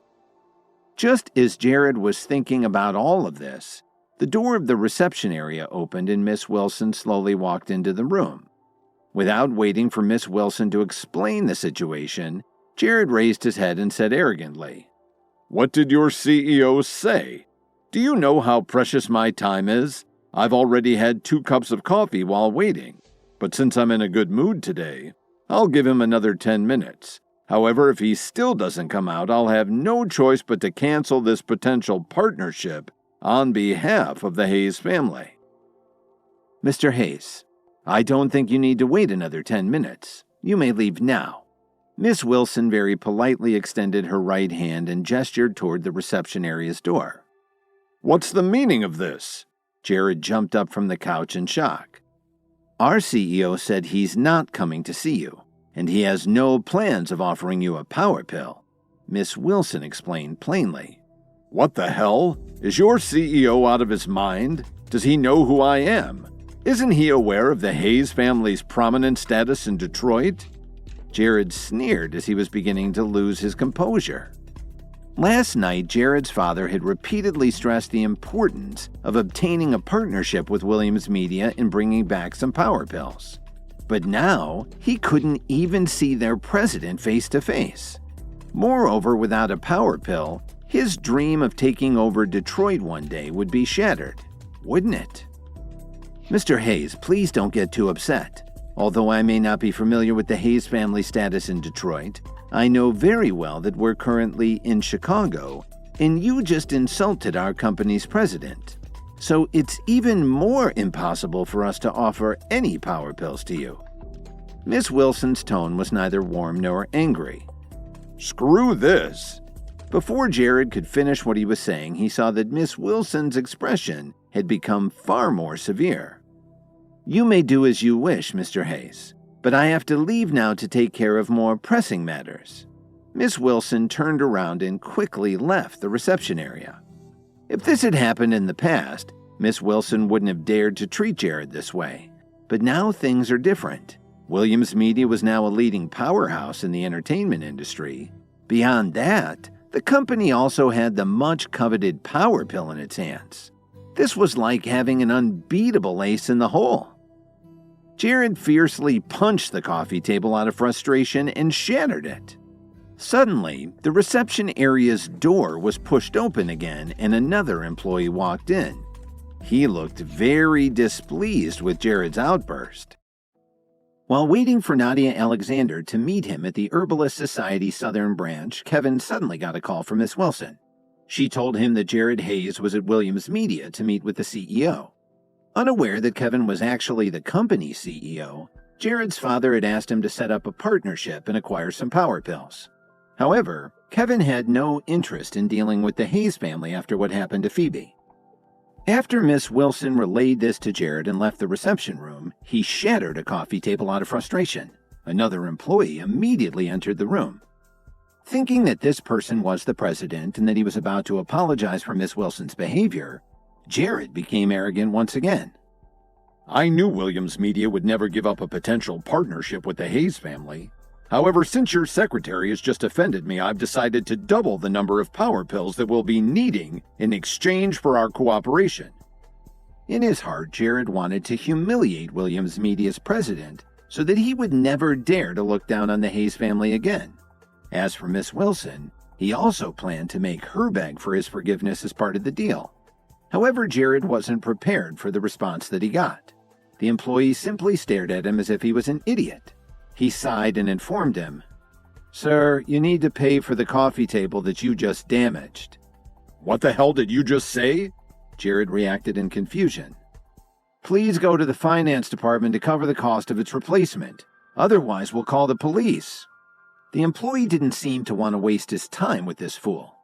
Just as Jared was thinking about all of this, the door of the reception area opened and Miss Wilson slowly walked into the room. Without waiting for Miss Wilson to explain the situation, Jared raised his head and said arrogantly, "What did your CEO say? Do you know how precious my time is? I've already had 2 cups of coffee while waiting, but since I'm in a good mood today, I'll give him another 10 minutes. However, if he still doesn't come out, I'll have no choice but to cancel this potential partnership on behalf of the Hayes family." "Mr. Hayes, I don't think you need to wait another 10 minutes. You may leave now." Miss Wilson very politely extended her right hand and gestured toward the reception area's door. "What's the meaning of this?" Jared jumped up from the couch in shock. "Our CEO said he's not coming to see you, and he has no plans of offering you a power pill," Miss Wilson explained plainly. "What the hell? Is your CEO out of his mind? Does he know who I am? Isn't he aware of the Hayes family's prominent status in Detroit?" Jared sneered as he was beginning to lose his composure. Last night, Jared's father had repeatedly stressed the importance of obtaining a partnership with Williams Media in bringing back some power pills. But now, he couldn't even see their president face to face. Moreover, without a power pill, his dream of taking over Detroit one day would be shattered, wouldn't it? "Mr. Hayes, please don't get too upset. Although I may not be familiar with the Hayes family status in Detroit, I know very well that we're currently in Chicago, and you just insulted our company's president. So it's even more impossible for us to offer any power pills to you." Miss Wilson's tone was neither warm nor angry. "Screw this." Before Jared could finish what he was saying, he saw that Miss Wilson's expression had become far more severe. "You may do as you wish, Mr. Hayes, but I have to leave now to take care of more pressing matters." Miss Wilson turned around and quickly left the reception area. If this had happened in the past, Miss Wilson wouldn't have dared to treat Jared this way. But now things are different. Williams Media was now a leading powerhouse in the entertainment industry. Beyond that, the company also had the much-coveted power pill in its hands. This was like having an unbeatable ace in the hole. Jared fiercely punched the coffee table out of frustration and shattered it. Suddenly, the reception area's door was pushed open again and another employee walked in. He looked very displeased with Jared's outburst. While waiting for Nadia Alexander to meet him at the Herbalist Society Southern Branch, Kevin suddenly got a call from Miss Wilson. She told him that Jared Hayes was at Williams Media to meet with the CEO. Unaware that Kevin was actually the company's CEO, Jared's father had asked him to set up a partnership and acquire some power pills. However, Kevin had no interest in dealing with the Hayes family after what happened to Phoebe. After Miss Wilson relayed this to Jared and left the reception room, he shattered a coffee table out of frustration. Another employee immediately entered the room. Thinking that this person was the president and that he was about to apologize for Miss Wilson's behavior, Jared became arrogant once again. "I knew Williams Media would never give up a potential partnership with the Hayes family. However, since your secretary has just offended me, I've decided to double the number of power pills that we'll be needing in exchange for our cooperation." In his heart, Jared wanted to humiliate Williams Media's president so that he would never dare to look down on the Hayes family again. As for Miss Wilson, he also planned to make her beg for his forgiveness as part of the deal. However, Jared wasn't prepared for the response that he got. The employee simply stared at him as if he was an idiot. He sighed and informed him, "Sir, you need to pay for the coffee table that you just damaged." "What the hell did you just say?" Jared reacted in confusion. "Please go to the finance department to cover the cost of its replacement. Otherwise, we'll call the police." The employee didn't seem to want to waste his time with this fool.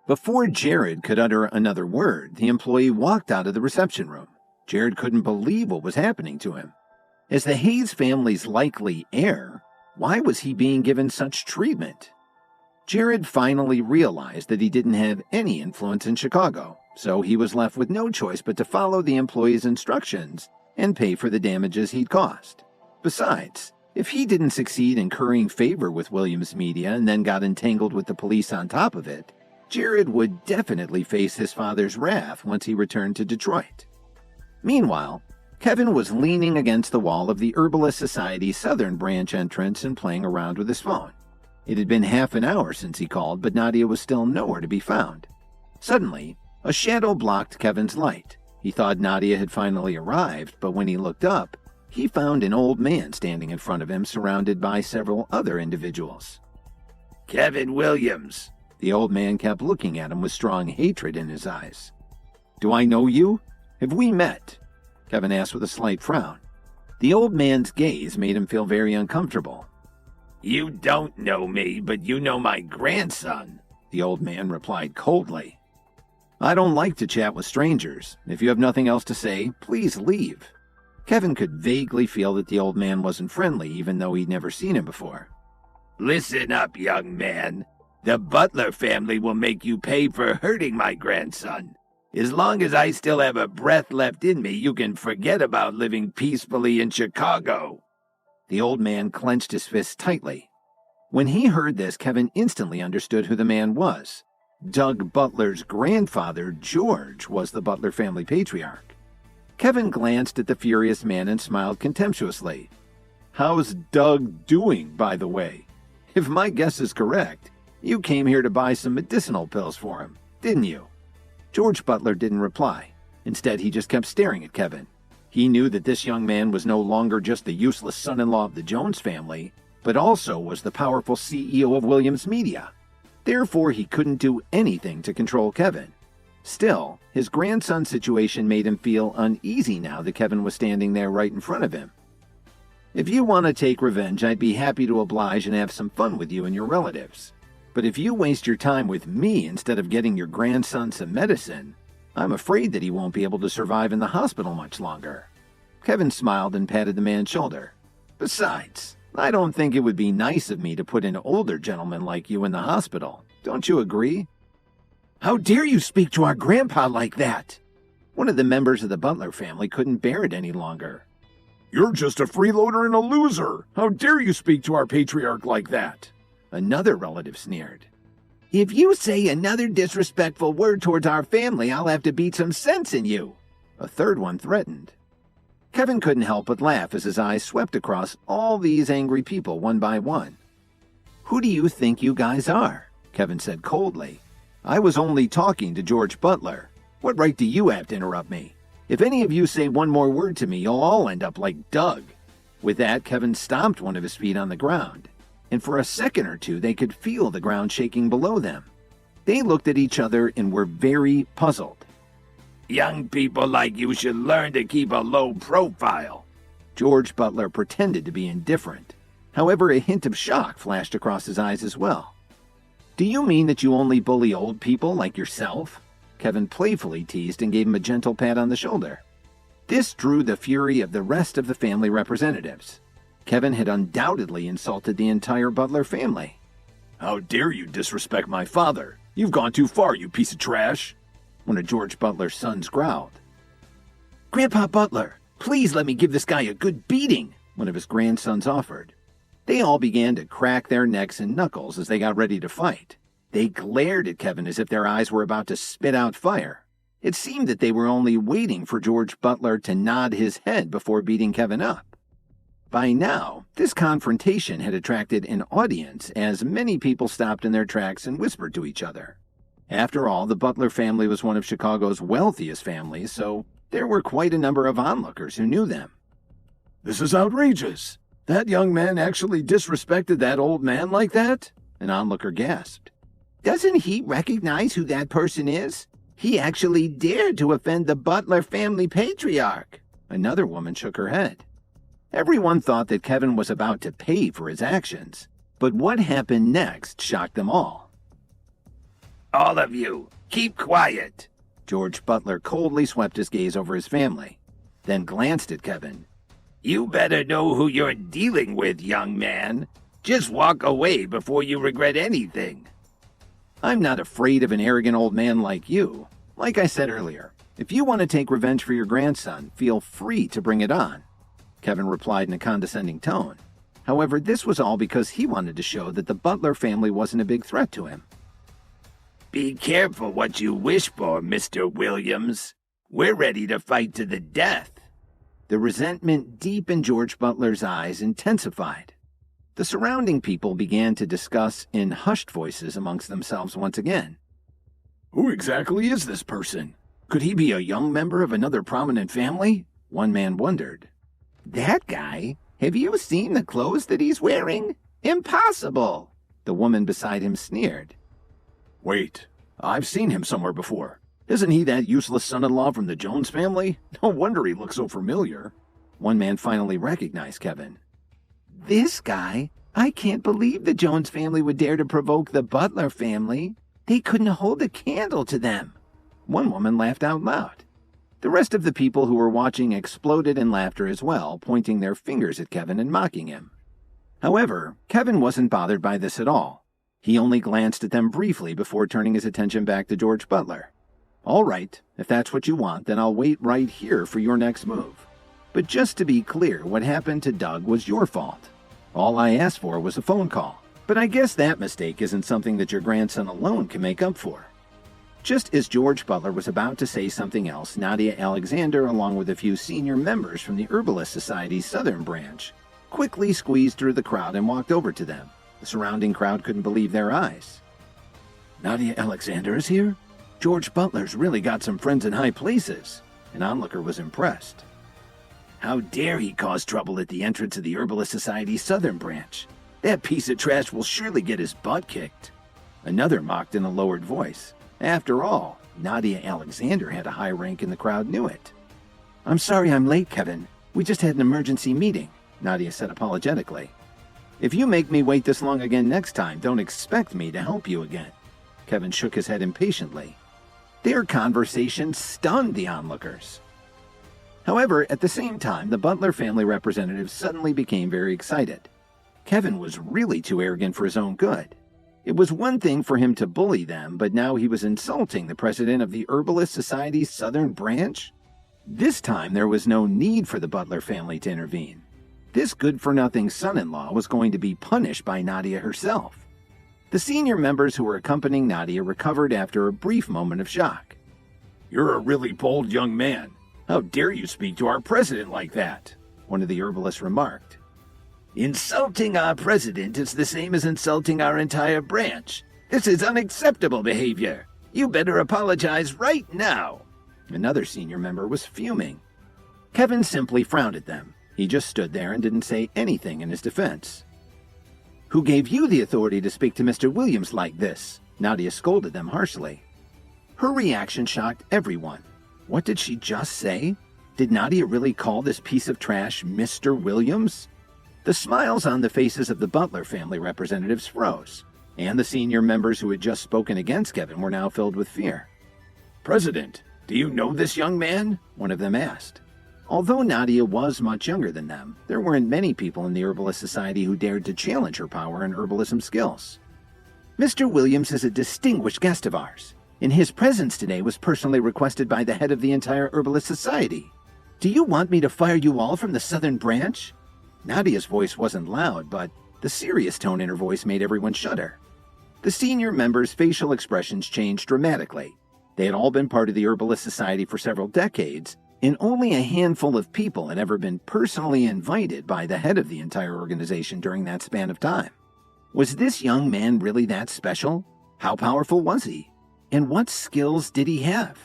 Before Jared could utter another word, the employee walked out of the reception room. Jared couldn't believe what was happening to him. As the Hayes family's likely heir, why was he being given such treatment? Jared finally realized that he didn't have any influence in Chicago, so he was left with no choice but to follow the employee's instructions and pay for the damages he'd caused. Besides, if he didn't succeed in currying favor with Williams Media and then got entangled with the police on top of it, Jared would definitely face his father's wrath once he returned to Detroit. Meanwhile, Kevin was leaning against the wall of the Herbalist Society's Southern Branch entrance and playing around with his phone. It had been half an hour since he called, but Nadia was still nowhere to be found. Suddenly, a shadow blocked Kevin's light. He thought Nadia had finally arrived, but when he looked up, he found an old man standing in front of him, surrounded by several other individuals. Kevin Williams. The old man kept looking at him with strong hatred in his eyes. "Do I know you? Have we met?" Kevin asked with a slight frown. The old man's gaze made him feel very uncomfortable. "You don't know me, but you know my grandson," the old man replied coldly. "I don't like to chat with strangers. If you have nothing else to say, please leave." Kevin could vaguely feel that the old man wasn't friendly, even though he'd never seen him before. "Listen up, young man. The Butler family will make you pay for hurting my grandson. As long as I still have a breath left in me, you can forget about living peacefully in Chicago." The old man clenched his fists tightly. When he heard this, Kevin instantly understood who the man was. Doug Butler's grandfather, George, was the Butler family patriarch. Kevin glanced at the furious man and smiled contemptuously. "How's Doug doing, by the way? If my guess is correct, you came here to buy some medicinal pills for him, didn't you?" George Butler didn't reply. Instead, he just kept staring at Kevin. He knew that this young man was no longer just the useless son-in-law of the Jones family, but also was the powerful CEO of Williams Media. Therefore, he couldn't do anything to control Kevin. Still, his grandson's situation made him feel uneasy now that Kevin was standing there right in front of him. "If you want to take revenge, I'd be happy to oblige and have some fun with you and your relatives. But if you waste your time with me instead of getting your grandson some medicine, I'm afraid that he won't be able to survive in the hospital much longer." Kevin smiled and patted the man's shoulder. "Besides, I don't think it would be nice of me to put an older gentleman like you in the hospital. Don't you agree?" "How dare you speak to our grandpa like that?" One of the members of the Butler family couldn't bear it any longer. "You're just a freeloader and a loser. How dare you speak to our patriarch like that?" Another relative sneered. "If you say another disrespectful word towards our family, I'll have to beat some sense in you," a third one threatened. Kevin couldn't help but laugh as his eyes swept across all these angry people one by one. "Who do you think you guys are?" Kevin said coldly. "I was only talking to George Butler. What right do you have to interrupt me? If any of you say one more word to me, you'll all end up like Doug." With that, Kevin stomped one of his feet on the ground, and for a second or two they could feel the ground shaking below them. They looked at each other and were very puzzled. "Young people like you should learn to keep a low profile." George Butler pretended to be indifferent. However, a hint of shock flashed across his eyes as well. "Do you mean that you only bully old people like yourself?" Kevin playfully teased and gave him a gentle pat on the shoulder. This drew the fury of the rest of the family representatives. Kevin had undoubtedly insulted the entire Butler family. "How dare you disrespect my father? You've gone too far, you piece of trash," one of George Butler's sons growled. "Grandpa Butler, please let me give this guy a good beating," one of his grandsons offered. They all began to crack their necks and knuckles as they got ready to fight. They glared at Kevin as if their eyes were about to spit out fire. It seemed that they were only waiting for George Butler to nod his head before beating Kevin up. By now, this confrontation had attracted an audience as many people stopped in their tracks and whispered to each other. After all, the Butler family was one of Chicago's wealthiest families, so there were quite a number of onlookers who knew them. "This is outrageous. That young man actually disrespected that old man like that? An onlooker gasped. Doesn't he recognize who that person is? He actually dared to offend the Butler family patriarch. Another woman shook her head. Everyone thought that Kevin was about to pay for his actions, but what happened next shocked them all. All of you, keep quiet. George Butler coldly swept his gaze over his family, then glanced at Kevin. You better know who you're dealing with, young man. Just walk away before you regret anything. I'm not afraid of an arrogant old man like you. Like I said earlier, if you want to take revenge for your grandson, feel free to bring it on, Kevin replied in a condescending tone. However, this was all because he wanted to show that the Butler family wasn't a big threat to him. Be careful what you wish for, Mr. Williams. We're ready to fight to the death. The resentment deep in George Butler's eyes intensified. The surrounding people began to discuss in hushed voices amongst themselves once again. Who exactly is this person? Could he be a young member of another prominent family? One man wondered. That guy? Have you seen the clothes that he's wearing? Impossible! The woman beside him sneered. Wait, I've seen him somewhere before. Isn't he that useless son-in-law from the Jones family? No wonder he looks so familiar. One man finally recognized Kevin. This guy? I can't believe the Jones family would dare to provoke the Butler family. They couldn't hold a candle to them. One woman laughed out loud. The rest of the people who were watching exploded in laughter as well, pointing their fingers at Kevin and mocking him. However, Kevin wasn't bothered by this at all. He only glanced at them briefly before turning his attention back to George Butler. All right, if that's what you want, then I'll wait right here for your next move. But just to be clear, what happened to Doug was your fault. All I asked for was a phone call. But I guess that mistake isn't something that your grandson alone can make up for. Just as George Butler was about to say something else, Nadia Alexander, along with a few senior members from the Herbalist Society's Southern branch, quickly squeezed through the crowd and walked over to them. The surrounding crowd couldn't believe their eyes. Nadia Alexander is here? George Butler's really got some friends in high places. An onlooker was impressed. How dare he cause trouble at the entrance of the Herbalist Society's Southern branch? That piece of trash will surely get his butt kicked. Another mocked in a lowered voice. After all, Nadia Alexander had a high rank and the crowd knew it. I'm sorry I'm late, Kevin. We just had an emergency meeting, Nadia said apologetically. If you make me wait this long again next time, don't expect me to help you again. Kevin shook his head impatiently. Their conversation stunned the onlookers. However, at the same time, the Butler family representatives suddenly became very excited. Kevin was really too arrogant for his own good. It was one thing for him to bully them, but now he was insulting the president of the Herbalist Society's Southern branch? This time there was no need for the Butler family to intervene. This good-for-nothing son-in-law was going to be punished by Nadia herself. The senior members who were accompanying Nadia recovered after a brief moment of shock. You're a really bold young man. How dare you speak to our president like that? One of the herbalists remarked. Insulting our president is the same as insulting our entire branch. This is unacceptable behavior. You better apologize right now. Another senior member was fuming. Kevin simply frowned at them. He just stood there and didn't say anything in his defense. Who gave you the authority to speak to Mr. Williams like this? Nadia scolded them harshly. Her reaction shocked everyone. What did she just say? Did Nadia really call this piece of trash Mr. Williams? The smiles on the faces of the Butler family representatives froze, and the senior members who had just spoken against Kevin were now filled with fear. President, do you know this young man? One of them asked. Although Nadia was much younger than them, there weren't many people in the Herbalist Society who dared to challenge her power and herbalism skills. Mr. Williams is a distinguished guest of ours, and his presence today was personally requested by the head of the entire Herbalist Society. Do you want me to fire you all from the Southern branch? Nadia's voice wasn't loud, but the serious tone in her voice made everyone shudder. The senior members' facial expressions changed dramatically. They had all been part of the Herbalist Society for several decades, and only a handful of people had ever been personally invited by the head of the entire organization during that span of time. Was this young man really that special? How powerful was he? And what skills did he have?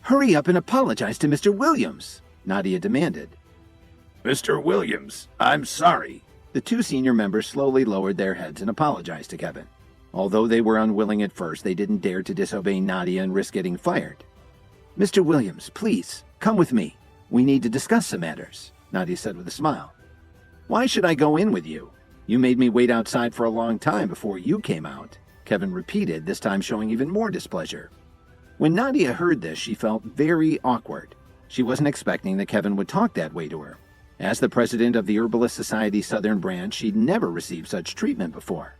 Hurry up and apologize to Mr. Williams, Nadia demanded. Mr. Williams, I'm sorry. The two senior members slowly lowered their heads and apologized to Kevin. Although they were unwilling at first, they didn't dare to disobey Nadia and risk getting fired. Mr. Williams, please, come with me. We need to discuss some matters, Nadia said with a smile. Why should I go in with you? You made me wait outside for a long time before you came out, Kevin repeated, this time showing even more displeasure. When Nadia heard this, she felt very awkward. She wasn't expecting that Kevin would talk that way to her. As the president of the Herbalist Society Southern Branch, she'd never received such treatment before.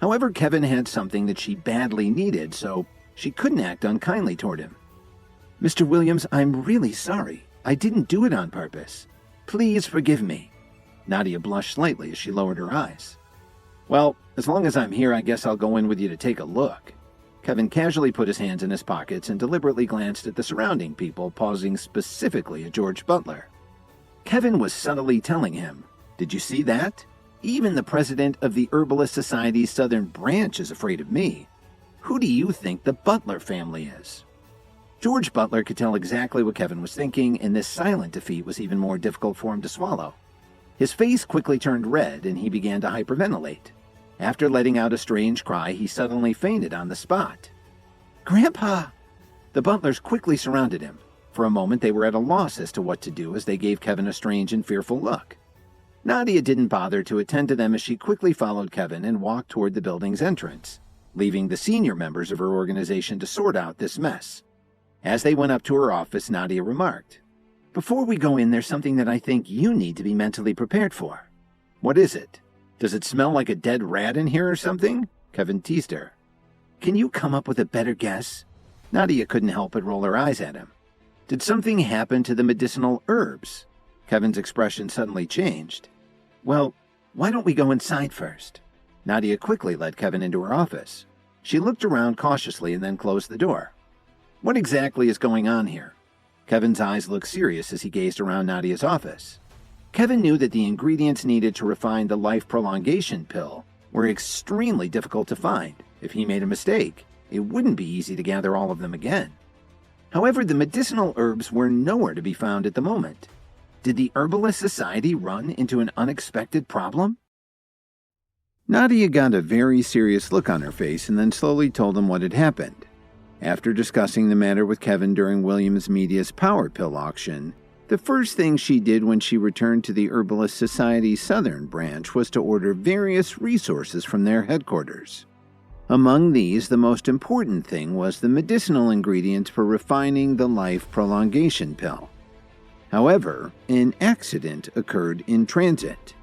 However, Kevin had something that she badly needed, so she couldn't act unkindly toward him. Mr. Williams, I'm really sorry. I didn't do it on purpose. Please forgive me. Nadia blushed slightly as she lowered her eyes. Well, as long as I'm here, I guess I'll go in with you to take a look. Kevin casually put his hands in his pockets and deliberately glanced at the surrounding people, pausing specifically at George Butler. Kevin was subtly telling him, "Did you see that? Even the president of the Herbalist Society's Southern Branch is afraid of me. Who do you think the Butler family is?" George Butler could tell exactly what Kevin was thinking, and this silent defeat was even more difficult for him to swallow. His face quickly turned red, and he began to hyperventilate. After letting out a strange cry, he suddenly fainted on the spot. "Grandpa!" The Butlers quickly surrounded him. For a moment, they were at a loss as to what to do as they gave Kevin a strange and fearful look. Nadia didn't bother to attend to them as she quickly followed Kevin and walked toward the building's entrance, leaving the senior members of her organization to sort out this mess. As they went up to her office, Nadia remarked, "Before we go in, there's something that I think you need to be mentally prepared for." "What is it? Does it smell like a dead rat in here or something?" Kevin teased her. "Can you come up with a better guess?" Nadia couldn't help but roll her eyes at him. "Did something happen to the medicinal herbs?" Kevin's expression suddenly changed. "Well, why don't we go inside first?" Nadia quickly led Kevin into her office. She looked around cautiously and then closed the door. "What exactly is going on here?" Kevin's eyes looked serious as he gazed around Nadia's office. Kevin knew that the ingredients needed to refine the life prolongation pill were extremely difficult to find. If he made a mistake, it wouldn't be easy to gather all of them again. However, the medicinal herbs were nowhere to be found at the moment. Did the Herbalist Society run into an unexpected problem? Nadia got a very serious look on her face and then slowly told him what had happened. After discussing the matter with Kevin during Williams Media's Power Pill auction, the first thing she did when she returned to the Herbalist Society's Southern Branch was to order various resources from their headquarters. Among these, the most important thing was the medicinal ingredients for refining the life prolongation pill. However, an accident occurred in transit.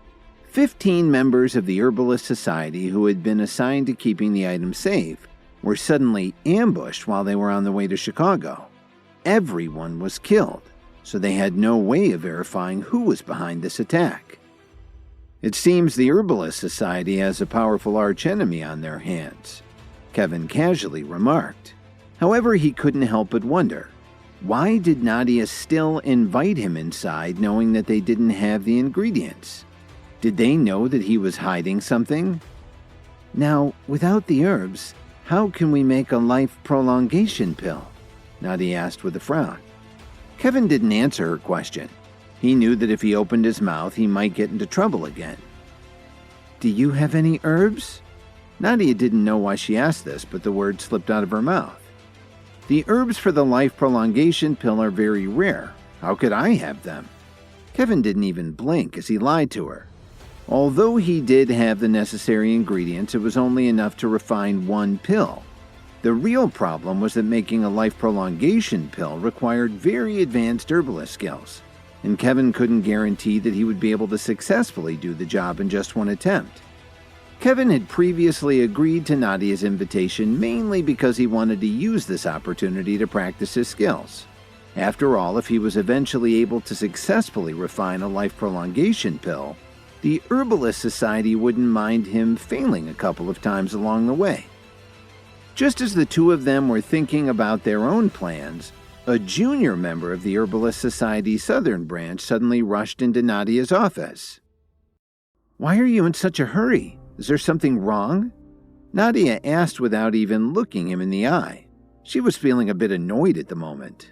15 members of the Herbalist Society who had been assigned to keeping the items safe were suddenly ambushed while they were on the way to Chicago. Everyone was killed, so they had no way of verifying who was behind this attack. It seems the Herbalist Society has a powerful archenemy on their hands, Kevin casually remarked. However, he couldn't help but wonder, why did Nadia still invite him inside knowing that they didn't have the ingredients? Did they know that he was hiding something? Now, without the herbs, how can we make a life prolongation pill? Nadia asked with a frown. Kevin didn't answer her question. He knew that if he opened his mouth, he might get into trouble again. "Do you have any herbs?" Nadia didn't know why she asked this, but the word slipped out of her mouth. "The herbs for the life prolongation pill are very rare. How could I have them?" Kevin didn't even blink as he lied to her. Although he did have the necessary ingredients, it was only enough to refine one pill. The real problem was that making a life prolongation pill required very advanced herbalist skills, and Kevin couldn't guarantee that he would be able to successfully do the job in just one attempt. Kevin had previously agreed to Nadia's invitation mainly because he wanted to use this opportunity to practice his skills. After all, if he was eventually able to successfully refine a life prolongation pill, the Herbalist Society wouldn't mind him failing a couple of times along the way. Just as the two of them were thinking about their own plans, a junior member of the Herbalist Society's Southern Branch suddenly rushed into Nadia's office. "Why are you in such a hurry? Is there something wrong?" Nadia asked without even looking him in the eye. She was feeling a bit annoyed at the moment.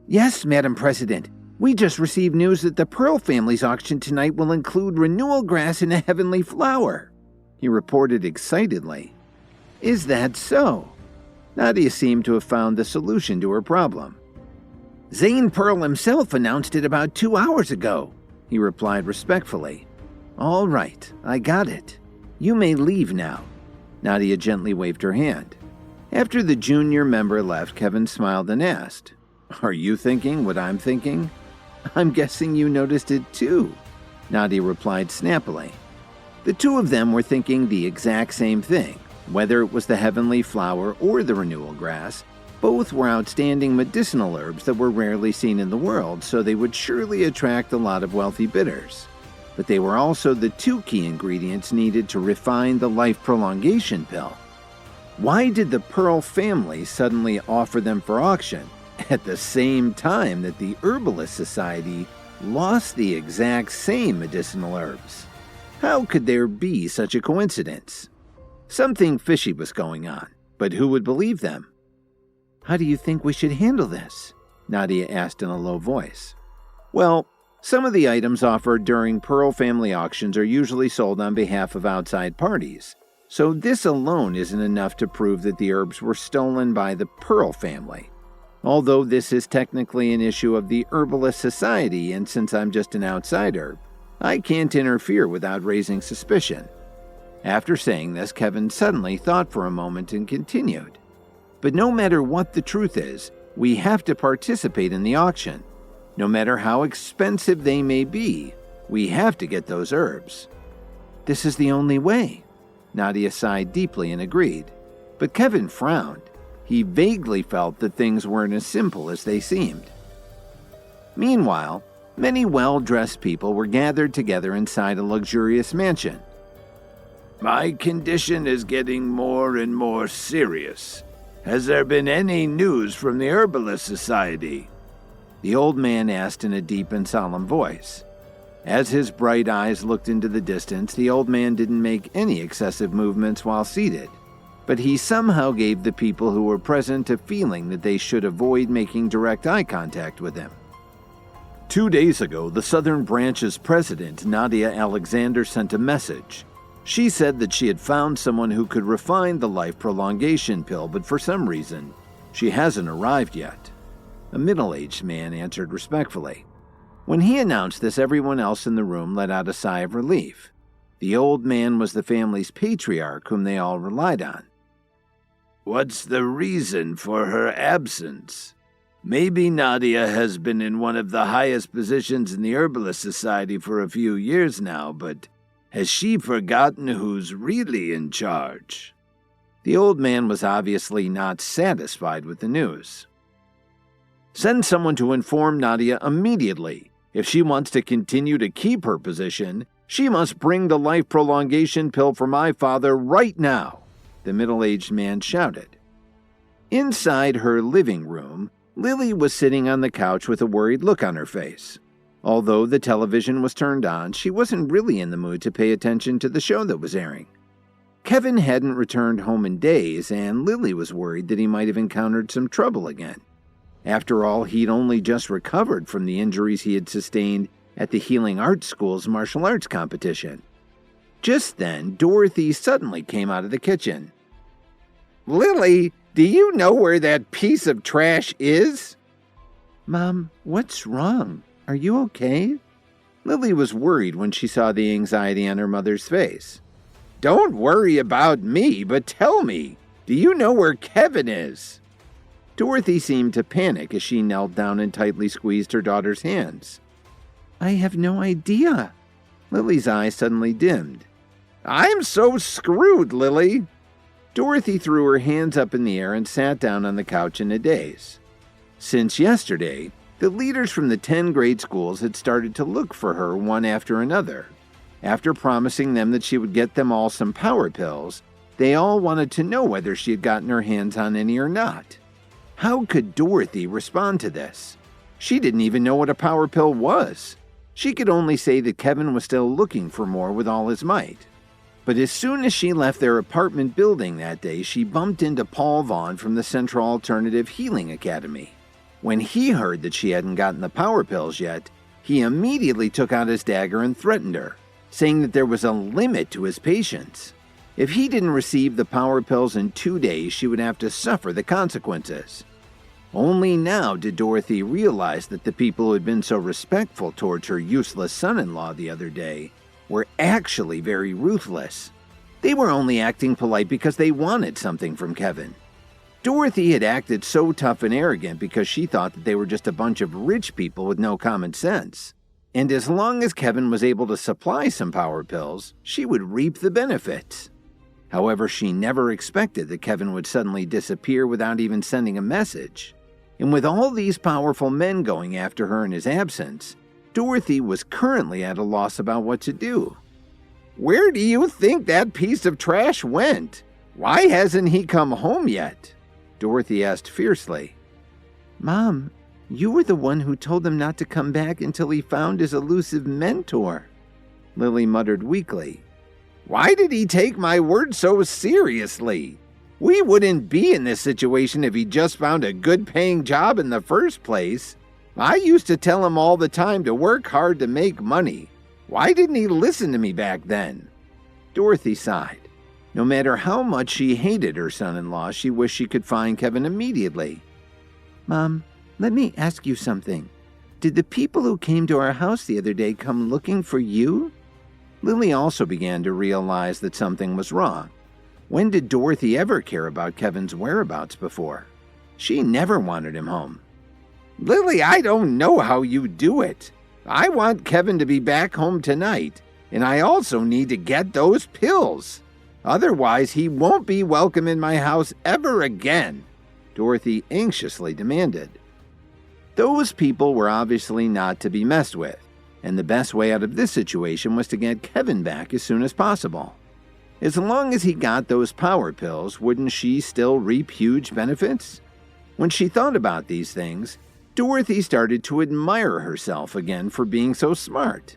"Yes, Madam President. We just received news that the Pearl family's auction tonight will include renewal grass and a heavenly flower," he reported excitedly. "Is that so?" Nadia seemed to have found the solution to her problem. "Zane Pearl himself announced it about 2 hours ago," he replied respectfully. "All right, I got it. You may leave now." Nadia gently waved her hand. After the junior member left, Kevin smiled and asked, "Are you thinking what I'm thinking?" "I'm guessing you noticed it too," Nadia replied snappily. The two of them were thinking the exact same thing. Whether it was the heavenly flower or the renewal grass, both were outstanding medicinal herbs that were rarely seen in the world, so they would surely attract a lot of wealthy bidders. But they were also the two key ingredients needed to refine the life prolongation pill. Why did the Pearl family suddenly offer them for auction at the same time that the Herbalist Society lost the exact same medicinal herbs? How could there be such a coincidence? Something fishy was going on, but who would believe them? "How do you think we should handle this?" Nadia asked in a low voice. "Well, some of the items offered during Pearl family auctions are usually sold on behalf of outside parties, so this alone isn't enough to prove that the herbs were stolen by the Pearl family. Although this is technically an issue of the Herbalist Society, and since I'm just an outsider, I can't interfere without raising suspicion." After saying this, Kevin suddenly thought for a moment and continued, "But no matter what the truth is, we have to participate in the auction. No matter how expensive they may be, we have to get those herbs." "This is the only way." Nadia sighed deeply and agreed. But Kevin frowned. He vaguely felt that things weren't as simple as they seemed. Meanwhile, many well-dressed people were gathered together inside a luxurious mansion. "My condition is getting more and more serious. Has there been any news from the Herbalist Society?" the old man asked in a deep and solemn voice. As his bright eyes looked into the distance, the old man didn't make any excessive movements while seated, but he somehow gave the people who were present a feeling that they should avoid making direct eye contact with him. 2 days ago, the Southern Branch's president, Nadia Alexander, sent a message. She said that she had found someone who could refine the life prolongation pill, but for some reason, she hasn't arrived yet. A middle-aged man answered respectfully. When he announced this, everyone else in the room let out a sigh of relief. The old man was the family's patriarch whom they all relied on. "What's the reason for her absence? Maybe Nadia has been in one of the highest positions in the Herbalist Society for a few years now, but has she forgotten who's really in charge?" The old man was obviously not satisfied with the news. "Send someone to inform Nadia immediately. If she wants to continue to keep her position, she must bring the life prolongation pill for my father right now," the middle-aged man shouted. Inside her living room, Lily was sitting on the couch with a worried look on her face. Although the television was turned on, she wasn't really in the mood to pay attention to the show that was airing. Kevin hadn't returned home in days, and Lily was worried that he might have encountered some trouble again. After all, he'd only just recovered from the injuries he had sustained at the Healing Arts School's martial arts competition. Just then, Dorothy suddenly came out of the kitchen. "Lily, do you know where that piece of trash is?" "Mom, what's wrong? Are you okay?" Lily was worried when she saw the anxiety on her mother's face. "Don't worry about me, but tell me, do you know where Kevin is?" Dorothy seemed to panic as she knelt down and tightly squeezed her daughter's hands. "I have no idea." Lily's eyes suddenly dimmed. "I'm so screwed, Lily." Dorothy threw her hands up in the air and sat down on the couch in a daze. Since yesterday, the leaders from the 10 grade schools had started to look for her one after another. After promising them that she would get them all some power pills, they all wanted to know whether she had gotten her hands on any or not. How could Dorothy respond to this? She didn't even know what a power pill was. She could only say that Kevin was still looking for more with all his might. But as soon as she left their apartment building that day, she bumped into Paul Vaughn from the Central Alternative Healing Academy. When he heard that she hadn't gotten the power pills yet, he immediately took out his dagger and threatened her, saying that there was a limit to his patience. If he didn't receive the power pills in 2 days, she would have to suffer the consequences. Only now did Dorothy realize that the people who had been so respectful towards her useless son-in-law the other day were actually very ruthless. They were only acting polite because they wanted something from Kevin. Dorothy had acted so tough and arrogant because she thought that they were just a bunch of rich people with no common sense. And as long as Kevin was able to supply some power pills, she would reap the benefits. However, she never expected that Kevin would suddenly disappear without even sending a message. And with all these powerful men going after her in his absence, Dorothy was currently at a loss about what to do. "Where do you think that piece of trash went? Why hasn't he come home yet?" Dorothy asked fiercely. "Mom, you were the one who told him not to come back until he found his elusive mentor," Lily muttered weakly. "Why did he take my word so seriously? We wouldn't be in this situation if he just found a good-paying job in the first place. I used to tell him all the time to work hard to make money. Why didn't he listen to me back then?" Dorothy sighed. No matter how much she hated her son-in-law, she wished she could find Kevin immediately. "Mom, let me ask you something. Did the people who came to our house the other day come looking for you?" Lily also began to realize that something was wrong. When did Dorothy ever care about Kevin's whereabouts before? She never wanted him home. "Lily, I don't know how you do it. I want Kevin to be back home tonight, and I also need to get those pills. Otherwise, he won't be welcome in my house ever again," Dorothy anxiously demanded. Those people were obviously not to be messed with, and the best way out of this situation was to get Kevin back as soon as possible. As long as he got those power pills, wouldn't she still reap huge benefits? When she thought about these things, Dorothy started to admire herself again for being so smart.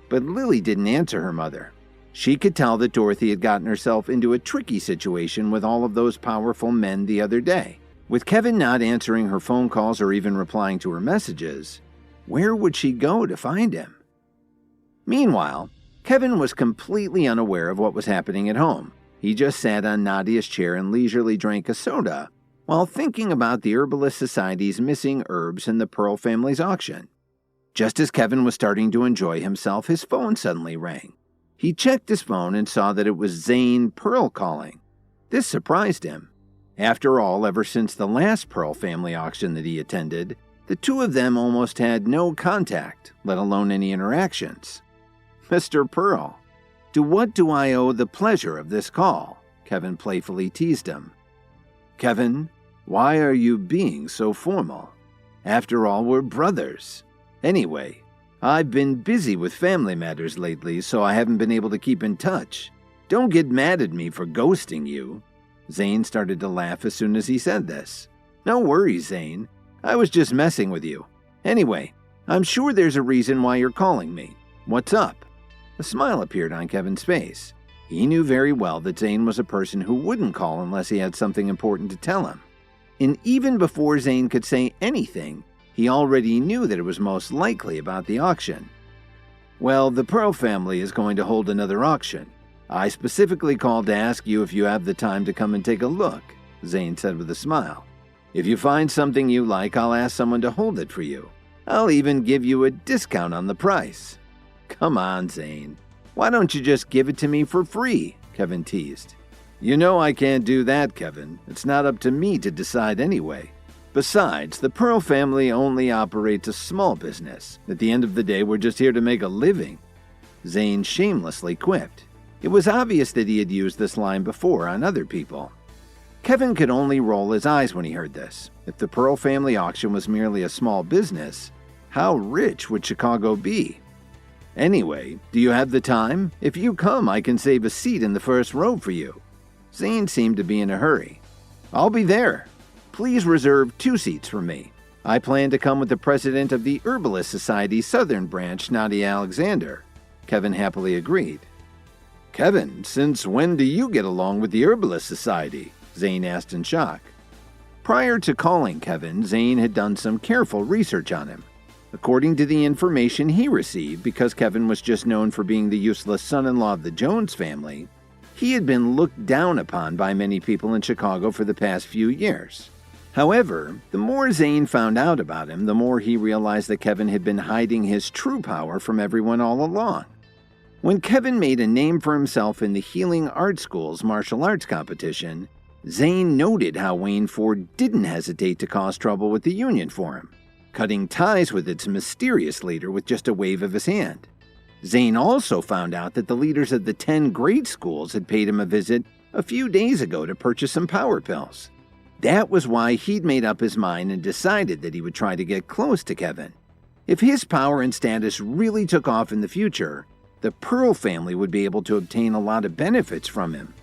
But Lily didn't answer her mother. She could tell that Dorothy had gotten herself into a tricky situation with all of those powerful men the other day. With Kevin not answering her phone calls or even replying to her messages, where would she go to find him? Meanwhile, Kevin was completely unaware of what was happening at home. He just sat on Nadia's chair and leisurely drank a soda while thinking about the Herbalist Society's missing herbs in the Pearl family's auction. Just as Kevin was starting to enjoy himself, his phone suddenly rang. He checked his phone and saw that it was Zane Pearl calling. This surprised him. After all, ever since the last Pearl family auction that he attended, the two of them almost had no contact, let alone any interactions. "Mr. Pearl, to what do I owe the pleasure of this call?" Kevin playfully teased him. "Kevin, why are you being so formal? After all, we're brothers. Anyway, I've been busy with family matters lately, so I haven't been able to keep in touch. Don't get mad at me for ghosting you." Zane started to laugh as soon as he said this. "No worries, Zane. I was just messing with you. Anyway, I'm sure there's a reason why you're calling me. What's up?" A smile appeared on Kevin's face. He knew very well that Zane was a person who wouldn't call unless he had something important to tell him. And even before Zane could say anything, he already knew that it was most likely about the auction. "Well, the Pearl family is going to hold another auction. I specifically called to ask you if you have the time to come and take a look," Zane said with a smile. "If you find something you like, I'll ask someone to hold it for you. I'll even give you a discount on the price." "Come on, Zane. Why don't you just give it to me for free?" Kevin teased. "You know I can't do that, Kevin. It's not up to me to decide anyway. Besides, the Pearl family only operates a small business. At the end of the day, we're just here to make a living," Zane shamelessly quipped. It was obvious that he had used this line before on other people. Kevin could only roll his eyes when he heard this. If the Pearl family auction was merely a small business, how rich would Chicago be? "Anyway, do you have the time? If you come, I can save a seat in the first row for you." Zane seemed to be in a hurry. "I'll be there. Please reserve 2 seats for me. I plan to come with the president of the Herbalist Society Southern Branch, Nadia Alexander." Kevin happily agreed. "Kevin, since when do you get along with the Herbalist Society?" Zane asked in shock. Prior to calling Kevin, Zane had done some careful research on him. According to the information he received, because Kevin was just known for being the useless son-in-law of the Jones family, he had been looked down upon by many people in Chicago for the past few years. However, the more Zane found out about him, the more he realized that Kevin had been hiding his true power from everyone all along. When Kevin made a name for himself in the Healing Art School's martial arts competition, Zane noted how Wayne Ford didn't hesitate to cause trouble with the Union for him, cutting ties with its mysterious leader with just a wave of his hand. Zane also found out that the leaders of the 10 grade schools had paid him a visit a few days ago to purchase some power pills. That was why he'd made up his mind and decided that he would try to get close to Kevin. If his power and status really took off in the future, the Pearl family would be able to obtain a lot of benefits from him.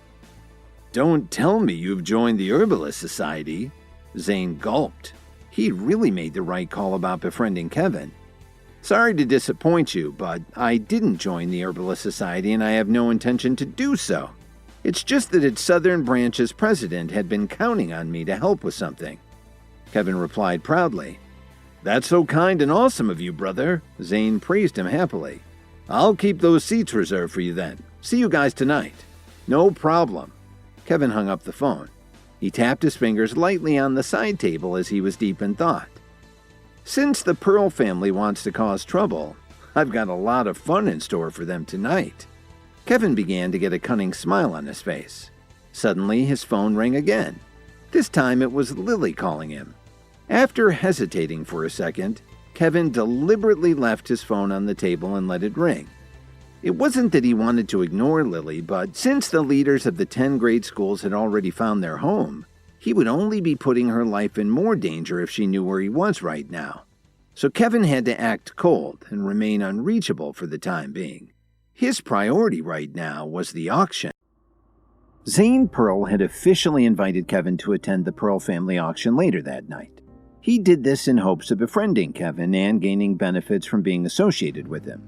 "Don't tell me you've joined the Herbalist Society." Zane gulped. He'd really made the right call about befriending Kevin. "Sorry to disappoint you, but I didn't join the Herbalist Society and I have no intention to do so. It's just that its Southern Branch's president had been counting on me to help with something." Kevin replied proudly. "That's so kind and awesome of you, brother." Zane praised him happily. "I'll keep those seats reserved for you then. See you guys tonight." "No problem." Kevin hung up the phone. He tapped his fingers lightly on the side table as he was deep in thought. "Since the Pearl family wants to cause trouble, I've got a lot of fun in store for them tonight." Kevin began to get a cunning smile on his face. Suddenly, his phone rang again. This time it was Lily calling him. After hesitating for a second, Kevin deliberately left his phone on the table and let it ring. It wasn't that he wanted to ignore Lily, but since the leaders of the 10 grade schools had already found their home, he would only be putting her life in more danger if she knew where he was right now. So Kevin had to act cold and remain unreachable for the time being. His priority right now was the auction. Zane Pearl had officially invited Kevin to attend the Pearl family auction later that night. He did this in hopes of befriending Kevin and gaining benefits from being associated with him.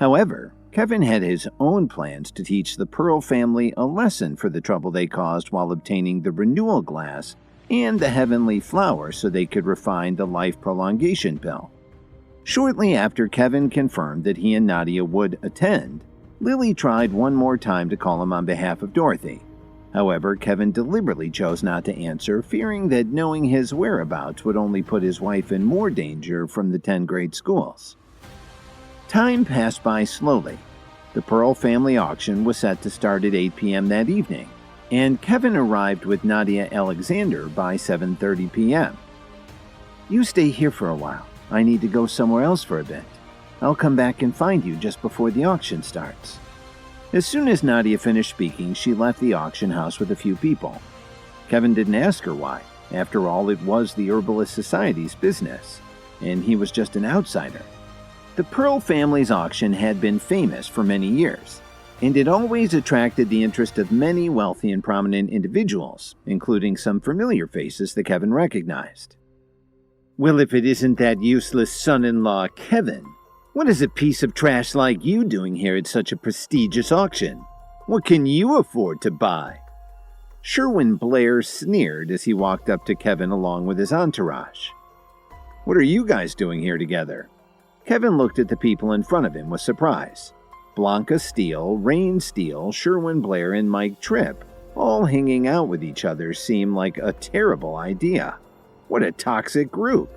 However, Kevin had his own plans to teach the Pearl family a lesson for the trouble they caused while obtaining the renewal glass and the heavenly flower so they could refine the life prolongation pill. Shortly after Kevin confirmed that he and Nadia would attend, Lily tried one more time to call him on behalf of Dorothy. However, Kevin deliberately chose not to answer, fearing that knowing his whereabouts would only put his wife in more danger from the 10 grade schools. Time passed by slowly. The Pearl family auction was set to start at 8 p.m. that evening, and Kevin arrived with Nadia Alexander by 7:30 p.m. "You stay here for a while. I need to go somewhere else for a bit. I'll come back and find you just before the auction starts." As soon as Nadia finished speaking, she left the auction house with a few people. Kevin didn't ask her why. After all, it was the Herbalist Society's business, and he was just an outsider. The Pearl family's auction had been famous for many years, and it always attracted the interest of many wealthy and prominent individuals, including some familiar faces that Kevin recognized. "Well, if it isn't that useless son-in-law, Kevin, what is a piece of trash like you doing here at such a prestigious auction? What can you afford to buy?" Sherwin Blair sneered as he walked up to Kevin along with his entourage. "What are you guys doing here together?" Kevin looked at the people in front of him with surprise. Blanca Steele, Rain Steele, Sherwin Blair, and Mike Tripp, all hanging out with each other, seemed like a terrible idea. What a toxic group.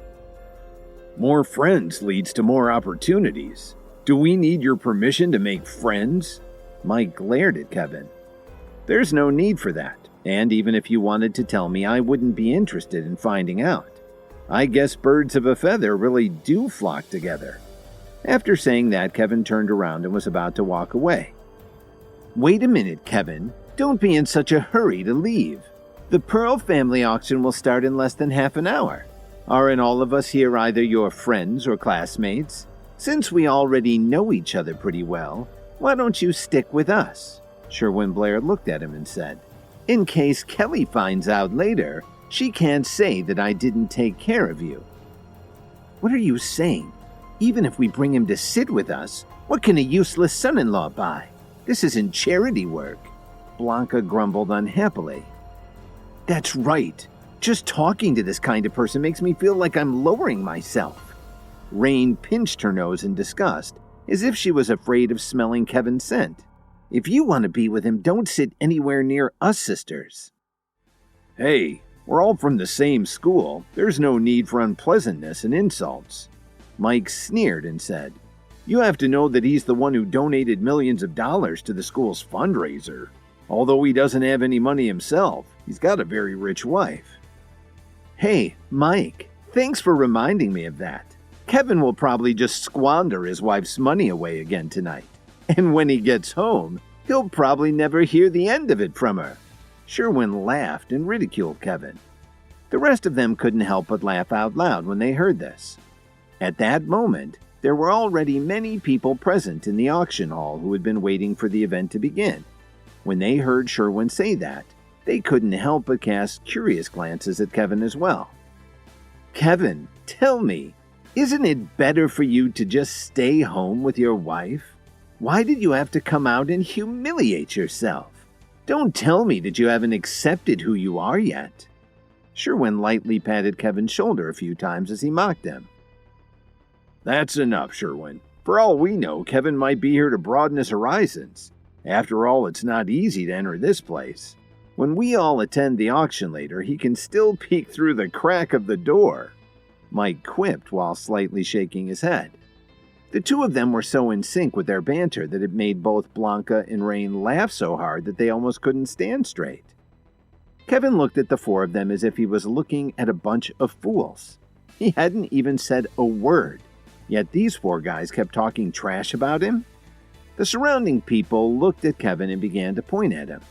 "More friends leads to more opportunities. Do we need your permission to make friends?" Mike glared at Kevin. "There's no need for that, and even if you wanted to tell me, I wouldn't be interested in finding out. I guess birds of a feather really do flock together." After saying that, Kevin turned around and was about to walk away. "Wait a minute, Kevin. Don't be in such a hurry to leave. The Pearl family auction will start in less than half an hour. Aren't all of us here either your friends or classmates? Since we already know each other pretty well, why don't you stick with us?" Sherwin Blair looked at him and said, "In case Kelly finds out later, she can't say that I didn't take care of you." "What are you saying? Even if we bring him to sit with us, what can a useless son-in-law buy? This isn't charity work." Blanca grumbled unhappily. "That's right. Just talking to this kind of person makes me feel like I'm lowering myself. Rain pinched her nose in disgust, as if she was afraid of smelling Kevin's scent. If you want to be with him, don't sit anywhere near us sisters. Hey, we're all from the same school. There's no need for unpleasantness and insults. Mike sneered and said, You have to know that he's the one who donated millions of dollars to the school's fundraiser. Although he doesn't have any money himself, he's got a very rich wife. Hey, Mike, thanks for reminding me of that. Kevin will probably just squander his wife's money away again tonight. And when he gets home, he'll probably never hear the end of it from her. Sherwin laughed and ridiculed Kevin. The rest of them couldn't help but laugh out loud when they heard this. At that moment, there were already many people present in the auction hall who had been waiting for the event to begin. When they heard Sherwin say that, they couldn't help but cast curious glances at Kevin as well. Kevin, tell me, isn't it better for you to just stay home with your wife? Why did you have to come out and humiliate yourself? Don't tell me that you haven't accepted who you are yet. Sherwin lightly patted Kevin's shoulder a few times as he mocked him. That's enough, Sherwin. For all we know, Kevin might be here to broaden his horizons. After all, it's not easy to enter this place. When we all attend the auction later, he can still peek through the crack of the door, Mike quipped while slightly shaking his head. The two of them were so in sync with their banter that it made both Blanca and Rain laugh so hard that they almost couldn't stand straight. Kevin looked at the four of them as if he was looking at a bunch of fools. He hadn't even said a word, yet these four guys kept talking trash about him. The surrounding people looked at Kevin and began to point at him.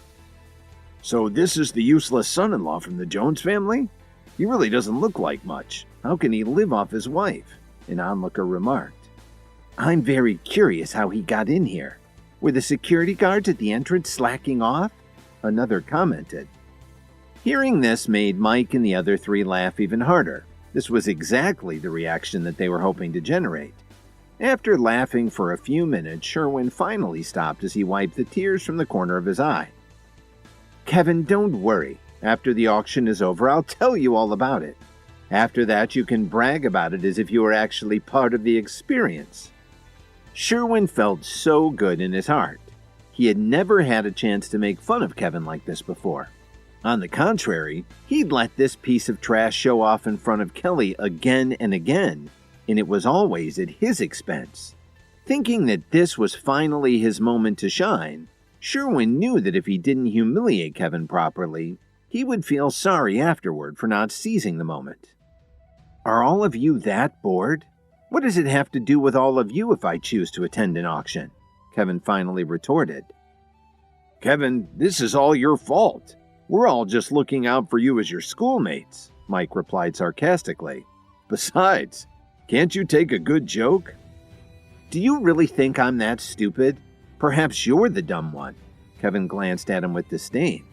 So this is the useless son-in-law from the Jones family? He really doesn't look like much. How can he live off his wife? An onlooker remarked. I'm very curious how he got in here. Were the security guards at the entrance slacking off? Another commented. Hearing this made Mike and the other three laugh even harder. This was exactly the reaction that they were hoping to generate. After laughing for a few minutes, Sherwin finally stopped as he wiped the tears from the corner of his eye. Kevin, don't worry. After the auction is over, I'll tell you all about it. After that, you can brag about it as if you were actually part of the experience. Sherwin felt so good in his heart. He had never had a chance to make fun of Kevin like this before. On the contrary, he'd let this piece of trash show off in front of Kelly again and again, and it was always at his expense. Thinking that this was finally his moment to shine, Sherwin knew that if he didn't humiliate Kevin properly, he would feel sorry afterward for not seizing the moment. Are all of you that bored? What does it have to do with all of you if I choose to attend an auction? Kevin finally retorted. Kevin, this is all your fault. We're all just looking out for you as your schoolmates, Mike replied sarcastically. Besides, can't you take a good joke? Do you really think I'm that stupid? Perhaps you're the dumb one. Kevin glanced at him with disdain.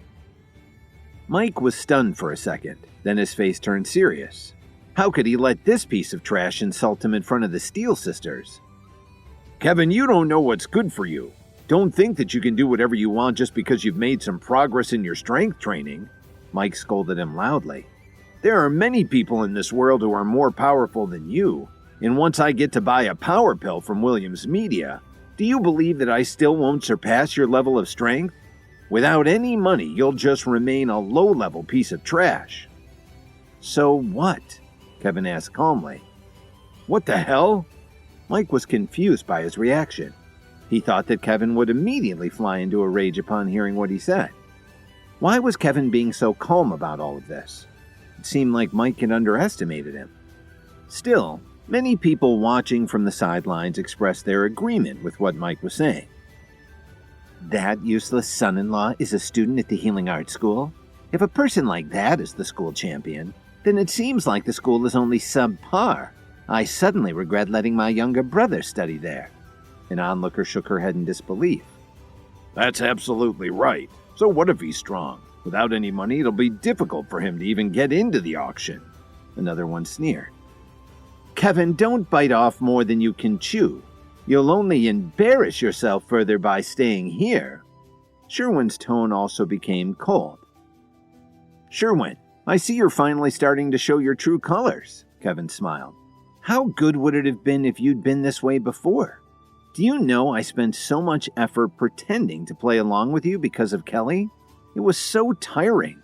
Mike was stunned for a second, then his face turned serious. How could he let this piece of trash insult him in front of the Steele sisters? Kevin, you don't know what's good for you. Don't think that you can do whatever you want just because you've made some progress in your strength training, Mike scolded him loudly. There are many people in this world who are more powerful than you, and once I get to buy a power pill from Williams Media, do you believe that I still won't surpass your level of strength? Without any money, you'll just remain a low-level piece of trash. So what? Kevin asked calmly. What the hell? Mike was confused by his reaction. He thought that Kevin would immediately fly into a rage upon hearing what he said. Why was Kevin being so calm about all of this? It seemed like Mike had underestimated him. Still, many people watching from the sidelines expressed their agreement with what Mike was saying. That useless son-in-law is a student at the Healing Arts School? If a person like that is the school champion, then it seems like the school is only subpar. I suddenly regret letting my younger brother study there. An onlooker shook her head in disbelief. That's absolutely right. So what if he's strong? Without any money, it'll be difficult for him to even get into the auction. Another one sneered. Kevin, don't bite off more than you can chew. You'll only embarrass yourself further by staying here. Sherwin's tone also became cold. Sherwin, I see you're finally starting to show your true colors, Kevin smiled. How good would it have been if you'd been this way before? Do you know I spent so much effort pretending to play along with you because of Kelly? It was so tiring.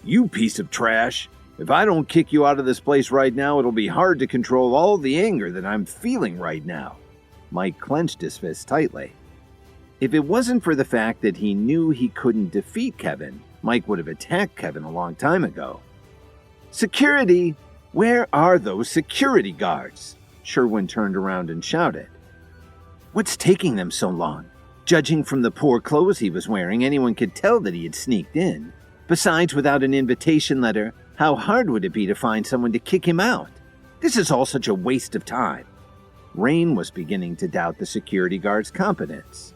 You piece of trash. If I don't kick you out of this place right now, it'll be hard to control all the anger that I'm feeling right now. Mike clenched his fist tightly. If it wasn't for the fact that he knew he couldn't defeat Kevin, Mike would have attacked Kevin a long time ago. Security! Where are those security guards? Sherwin turned around and shouted. What's taking them so long? Judging from the poor clothes he was wearing, anyone could tell that he had sneaked in. Besides, without an invitation letter, how hard would it be to find someone to kick him out? This is all such a waste of time. Rain was beginning to doubt the security guard's competence.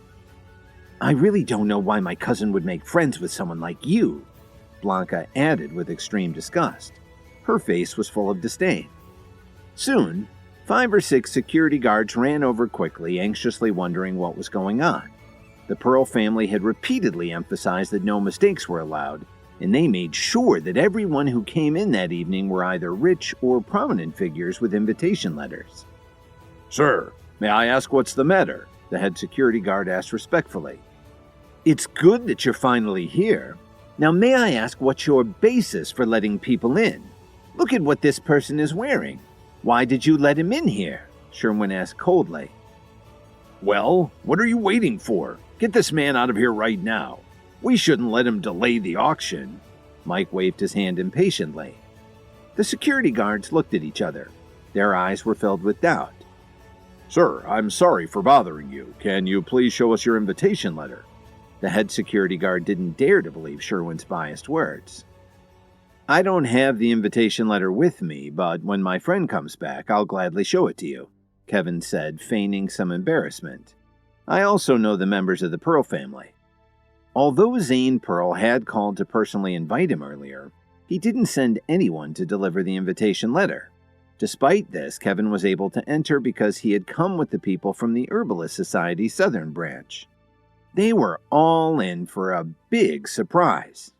I really don't know why my cousin would make friends with someone like you, Blanca added with extreme disgust. Her face was full of disdain. Soon, 5 or 6 security guards ran over quickly, anxiously wondering what was going on. The Pearl family had repeatedly emphasized that no mistakes were allowed, and they made sure that everyone who came in that evening were either rich or prominent figures with invitation letters. Sir, may I ask what's the matter? The head security guard asked respectfully. It's good that you're finally here. Now may I ask what's your basis for letting people in? Look at what this person is wearing. Why did you let him in here? Sherwin asked coldly. Well, what are you waiting for? Get this man out of here right now. We shouldn't let him delay the auction. Mike waved his hand impatiently. The security guards looked at each other. Their eyes were filled with doubt. Sir, I'm sorry for bothering you. Can you please show us your invitation letter? The head security guard didn't dare to believe Sherwin's biased words. I don't have the invitation letter with me, but when my friend comes back, I'll gladly show it to you, Kevin said, feigning some embarrassment. I also know the members of the Pearl family. Although Zane Pearl had called to personally invite him earlier, he didn't send anyone to deliver the invitation letter. Despite this, Kevin was able to enter because he had come with the people from the Herbalist Society's Southern branch. They were all in for a big surprise.